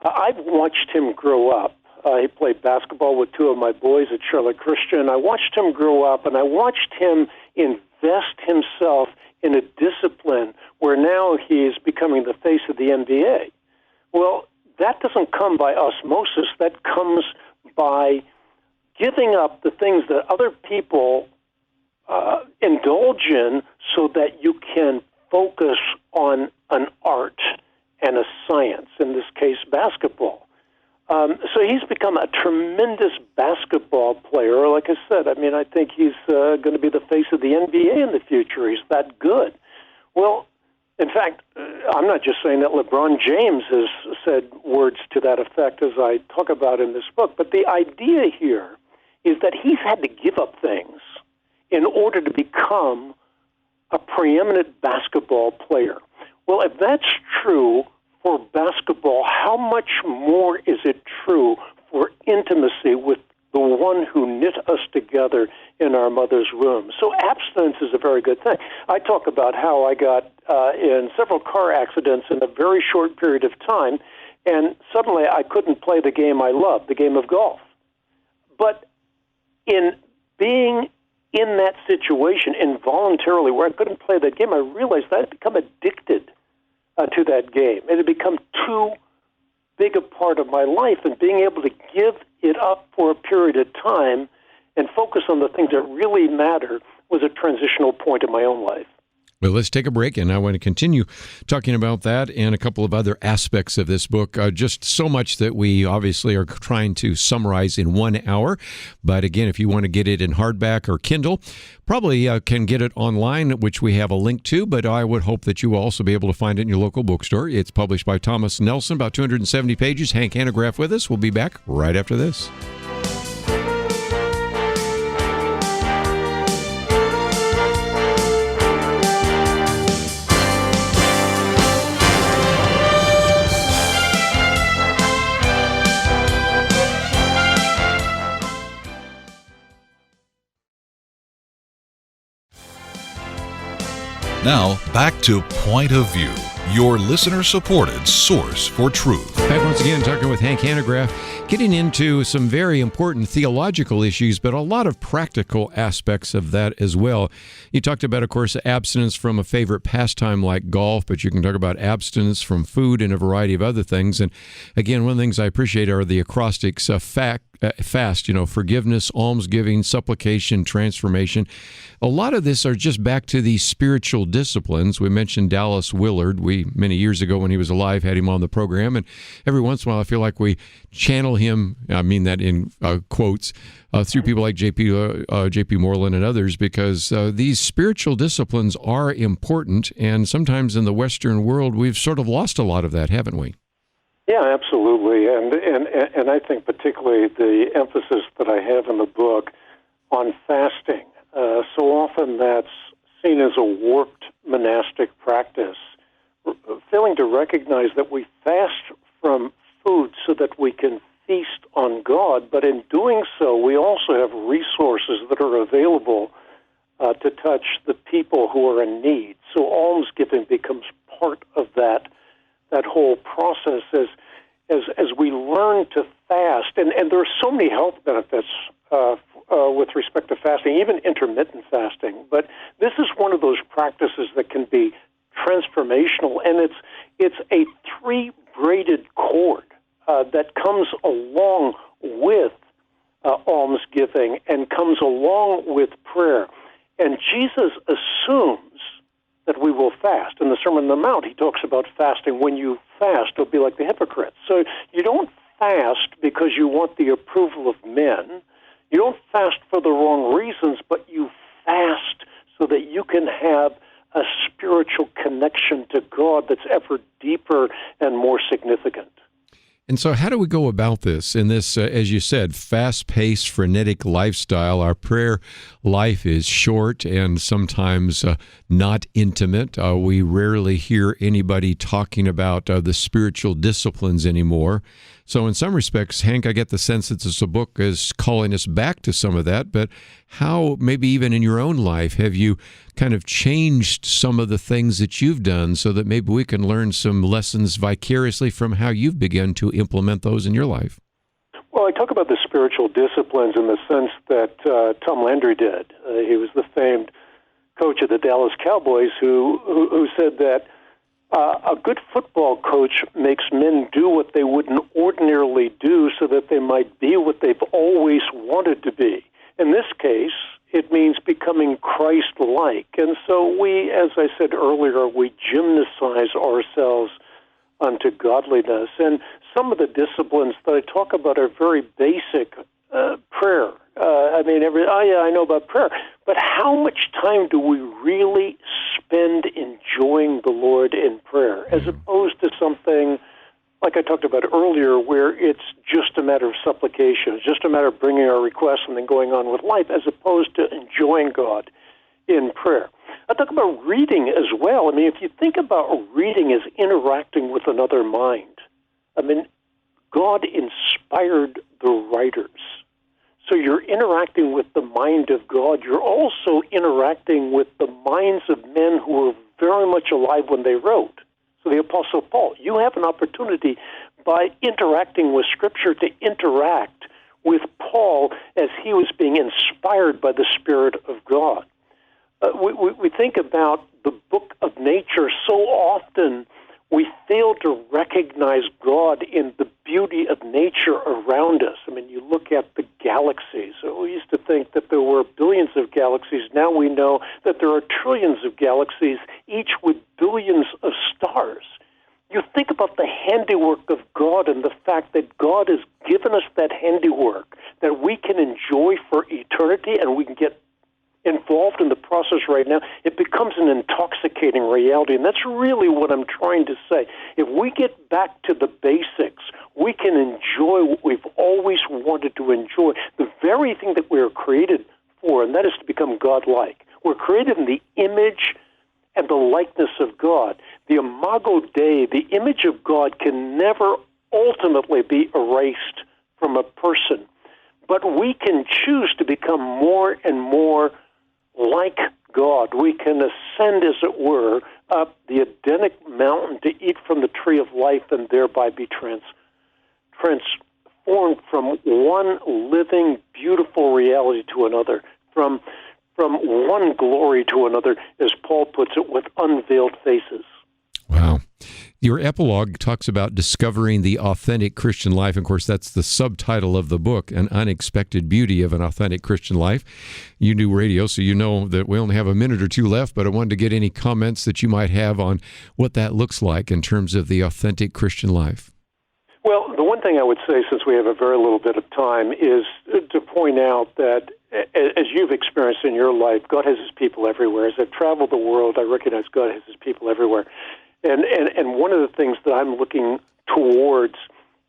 I've watched him grow up. He played basketball with two of my boys at Charlotte Christian. I watched him grow up, and I watched him invest himself in a discipline where now he's becoming the face of the NBA. Well, that doesn't come by osmosis. That comes by giving up the things that other people indulge in so that you can focus on an art and a science, in this case, basketball. So he's become a tremendous basketball player. Like I said, I mean, I think he's going to be the face of the NBA in the future. He's that good. Well, in fact, I'm not just saying that. LeBron James has said words to that effect, as I talk about in this book. But the idea here is that he's had to give up things in order to become a preeminent basketball player. Well, if that's true for basketball, how much more is it true for intimacy with the one who knit us together in our mother's womb? So abstinence is a very good thing. I talk about how I got in several car accidents in a very short period of time, and suddenly I couldn't play the game I love, the game of golf. But in being in that situation involuntarily where I couldn't play that game, I realized that I'd become addicted to that game. It had become too big a part of my life, and being able to give it up for a period of time and focus on the things that really matter was a transitional point in my own life. Well, let's take a break, and I want to continue talking about that and a couple of other aspects of this book. Just so much that we obviously are trying to summarize in 1 hour. But again, if you want to get it in hardback or Kindle, probably can get it online, which we have a link to, but I would hope that you will also be able to find it in your local bookstore. It's published by Thomas Nelson, about 270 pages. Hank Hanegraaff with us. We'll be back right after this. Now, back to Point of View, your listener-supported source for truth. Back once again talking with Hank Hanegraaff, getting into some very important theological issues, but a lot of practical aspects of that as well. You talked about, of course, abstinence from a favorite pastime like golf, but you can talk about abstinence from food and a variety of other things. And again, one of the things I appreciate are the acrostics fast, forgiveness, almsgiving, supplication, transformation. A lot of this are just back to these spiritual disciplines. We mentioned Dallas Willard. We, many years ago when he was alive, had him on the program. And every once in a while, I feel like we channel him, I mean that in quotes, through people like J.P. Moreland and others, because these spiritual disciplines are important. And sometimes in the Western world, we've sort of lost a lot of that, haven't we? Yeah, absolutely. And I think particularly the emphasis that I have in the book on fasting. So often that's seen as a warped monastic practice, failing to recognize that we fast from food so that we can feast on God, but in doing so, we also have resources that are available to touch the people who are in need. So almsgiving becomes part of that whole process as we learn to fast. And there are so many health benefits with respect to fasting, even intermittent fasting. But this is one of those practices that can be transformational, and it's a three-braided cord that comes along with almsgiving and comes along with prayer. And Jesus assumes that we will fast. In the Sermon on the Mount, he talks about fasting. When you fast, it'll be like the hypocrites. So you don't fast because you want the approval of men. You don't fast for the wrong reasons, but you fast so that you can have a spiritual connection to God that's ever deeper and more significant. And so how do we go about this in this, as you said, fast-paced, frenetic lifestyle? Our prayer life is short and sometimes not intimate. We rarely hear anybody talking about the spiritual disciplines anymore. So in some respects, Hank, I get the sense that this book is calling us back to some of that, but how, maybe even in your own life, have you kind of changed some of the things that you've done so that maybe we can learn some lessons vicariously from how you've begun to implement those in your life? Well, I talk about the spiritual disciplines in the sense that Tom Landry did. He was the famed coach of the Dallas Cowboys who said that a good football coach makes men do what they wouldn't ordinarily do so that they might be what they've always wanted to be. In this case, it means becoming Christ-like. And so we, as I said earlier, we gymnasize ourselves unto godliness. And some of the disciplines that I talk about are very basic. Prayer. I know about prayer. But how much time do we really spend enjoying the Lord in prayer, as opposed to something like I talked about earlier, where it's just a matter of supplication, it's just a matter of bringing our requests and then going on with life, as opposed to enjoying God in prayer. I talk about reading as well. I mean, if you think about reading as interacting with another mind, I mean, God inspired the writers. So you're interacting with the mind of God. You're also interacting with the minds of men who were very much alive when they wrote. So the Apostle Paul, you have an opportunity by interacting with Scripture to interact with Paul as he was being inspired by the Spirit of God. We think about the book of nature. So often we fail to recognize God in the beauty of nature around us. I mean, you look at the galaxies. We used to think that there were billions of galaxies. Now we know that there are trillions of galaxies, each with billions of stars. You think about the handiwork of God and the fact that God has given us that handiwork that we can enjoy for eternity, and we can get involved in the process right now. It becomes an intoxicating reality, and that's really what I'm trying to say. If we get back to the basics, we can enjoy what we've always wanted to enjoy, the very thing that we are created for, and that is to become God-like. We're created in the image and the likeness of God. The imago Dei, the image of God, can never ultimately be erased from a person, but we can choose to become more and more like God. We can ascend, as it were, up the Edenic mountain to eat from the tree of life and thereby be transformed from one living, beautiful reality to another, from one glory to another, as Paul puts it, with unveiled faces. Wow. Your epilogue talks about discovering the authentic Christian life. Of course, that's the subtitle of the book, An Unexpected Beauty of an Authentic Christian Life. You do radio, so you know that we only have a minute or two left, but I wanted to get any comments that you might have on what that looks like in terms of the authentic Christian life. Well, the one thing I would say, since we have a very little bit of time, is to point out that, as you've experienced in your life, God has his people everywhere. As I've traveled the world, I recognize God has his people everywhere. And one of the things that I'm looking towards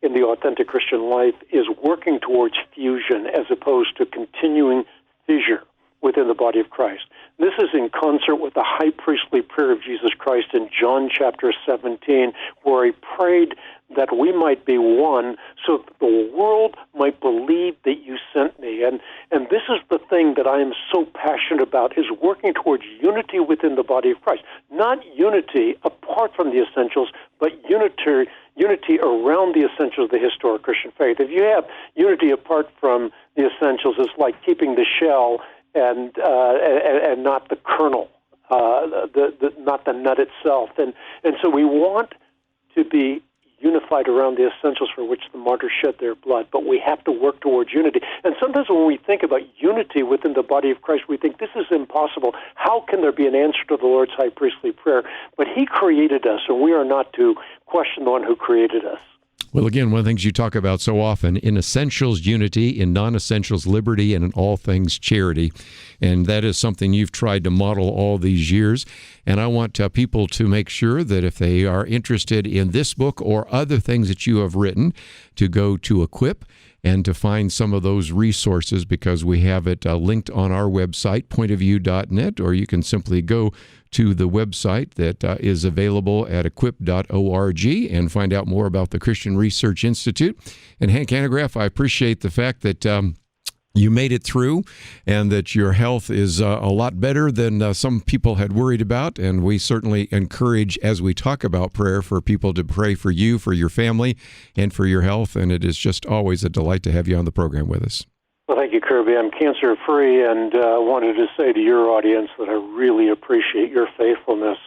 in the authentic Christian life is working towards fusion as opposed to continuing fissure within the body of Christ. This is in concert with the high priestly prayer of Jesus Christ in John chapter 17, where he prayed that we might be one so that the world might believe that you sent me. And this is the thing that I am so passionate about, is working towards unity within the body of Christ. Not unity apart from the essentials, but unity around the essentials of the historic Christian faith. If you have unity apart from the essentials, it's like keeping the shell and not the kernel, not the nut itself. And so we want to be unified around the essentials for which the martyrs shed their blood, but we have to work towards unity. And sometimes when we think about unity within the body of Christ, we think this is impossible. How can there be an answer to the Lord's high priestly prayer? But he created us, and we are not to question the one who created us. Well, again, one of the things you talk about so often, in essentials, unity, in non-essentials, liberty, and in all things, charity. And that is something you've tried to model all these years. And I want people to make sure that if they are interested in this book or other things that you have written, to go to Equip and to find some of those resources, because we have it linked on our website, pointofview.net, or you can simply go to the website that is available at equip.org and find out more about the Christian Research Institute. And Hank Hanegraaff, I appreciate the fact that you made it through and that your health is a lot better than some people had worried about. And we certainly encourage, as we talk about prayer, for people to pray for you, for your family, and for your health. And it is just always a delight to have you on the program with us. Well, thank you, Kirby. I'm cancer-free, and wanted to say to your audience that I really appreciate your faithfulness.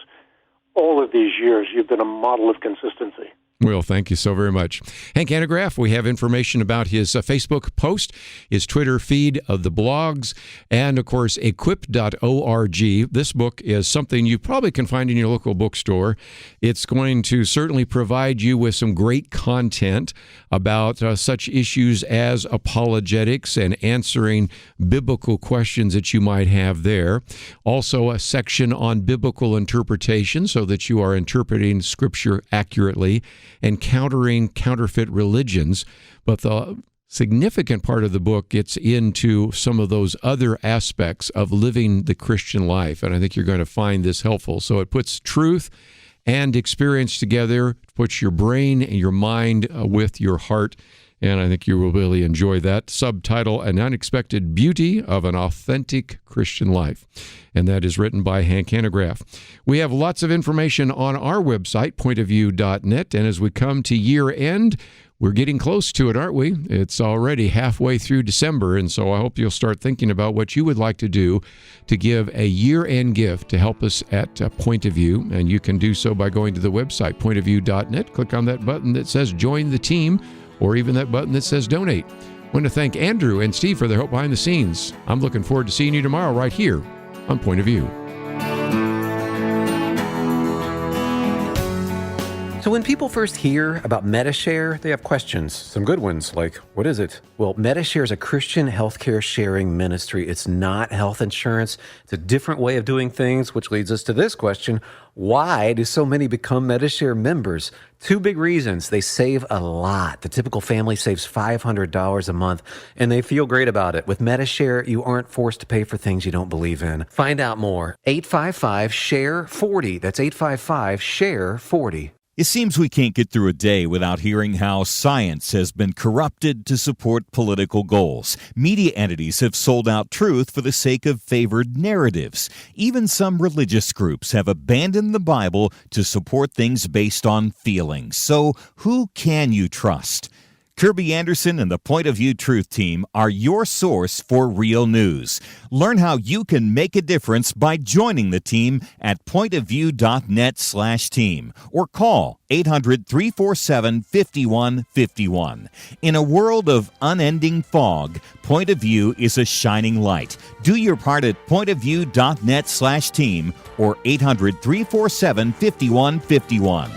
All of these years, you've been a model of consistency. Well, thank you so very much. Hank Hanegraaff, we have information about his Facebook post, his Twitter feed, of the blogs, and, of course, equip.org. This book is something you probably can find in your local bookstore. It's going to certainly provide you with some great content about such issues as apologetics and answering biblical questions that you might have there. Also, a section on biblical interpretation so that you are interpreting Scripture accurately and countering counterfeit religions. But the significant part of the book gets into some of those other aspects of living the Christian life, and I think you're going to find this helpful. So it puts truth and experience together, puts your brain and your mind with your heart, and I think you will really enjoy that. Subtitle, An Unexpected Beauty of an Authentic Christian Life. And that is written by Hank Hanegraaff. We have lots of information on our website, pointofview.net, and as we come to year end, we're getting close to it, aren't we? It's already halfway through December, and so I hope you'll start thinking about what you would like to do to give a year-end gift to help us at Point of View, and you can do so by going to the website, pointofview.net. Click on that button that says Join the Team, or even that button that says Donate. I want to thank Andrew and Steve for their help behind the scenes. I'm looking forward to seeing you tomorrow right here on Point of View. So when people first hear about MediShare, they have questions. Some good ones, like, what is it? Well, MediShare is a Christian healthcare sharing ministry. It's not health insurance. It's a different way of doing things, which leads us to this question. Why do so many become MediShare members? Two big reasons. They save a lot. The typical family saves $500 a month, and they feel great about it. With MediShare, you aren't forced to pay for things you don't believe in. Find out more. 855-SHARE-40. That's 855-SHARE-40. It seems we can't get through a day without hearing how science has been corrupted to support political goals. Media entities have sold out truth for the sake of favored narratives. Even some religious groups have abandoned the Bible to support things based on feelings. So who can you trust? Kirby Anderson and the Point of View Truth Team are your source for real news. Learn how you can make a difference by joining the team at pointofview.net/team or call 800-347-5151. In a world of unending fog, Point of View is a shining light. Do your part at pointofview.net/team or 800-347-5151.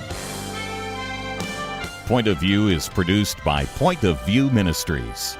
Point of View is produced by Point of View Ministries.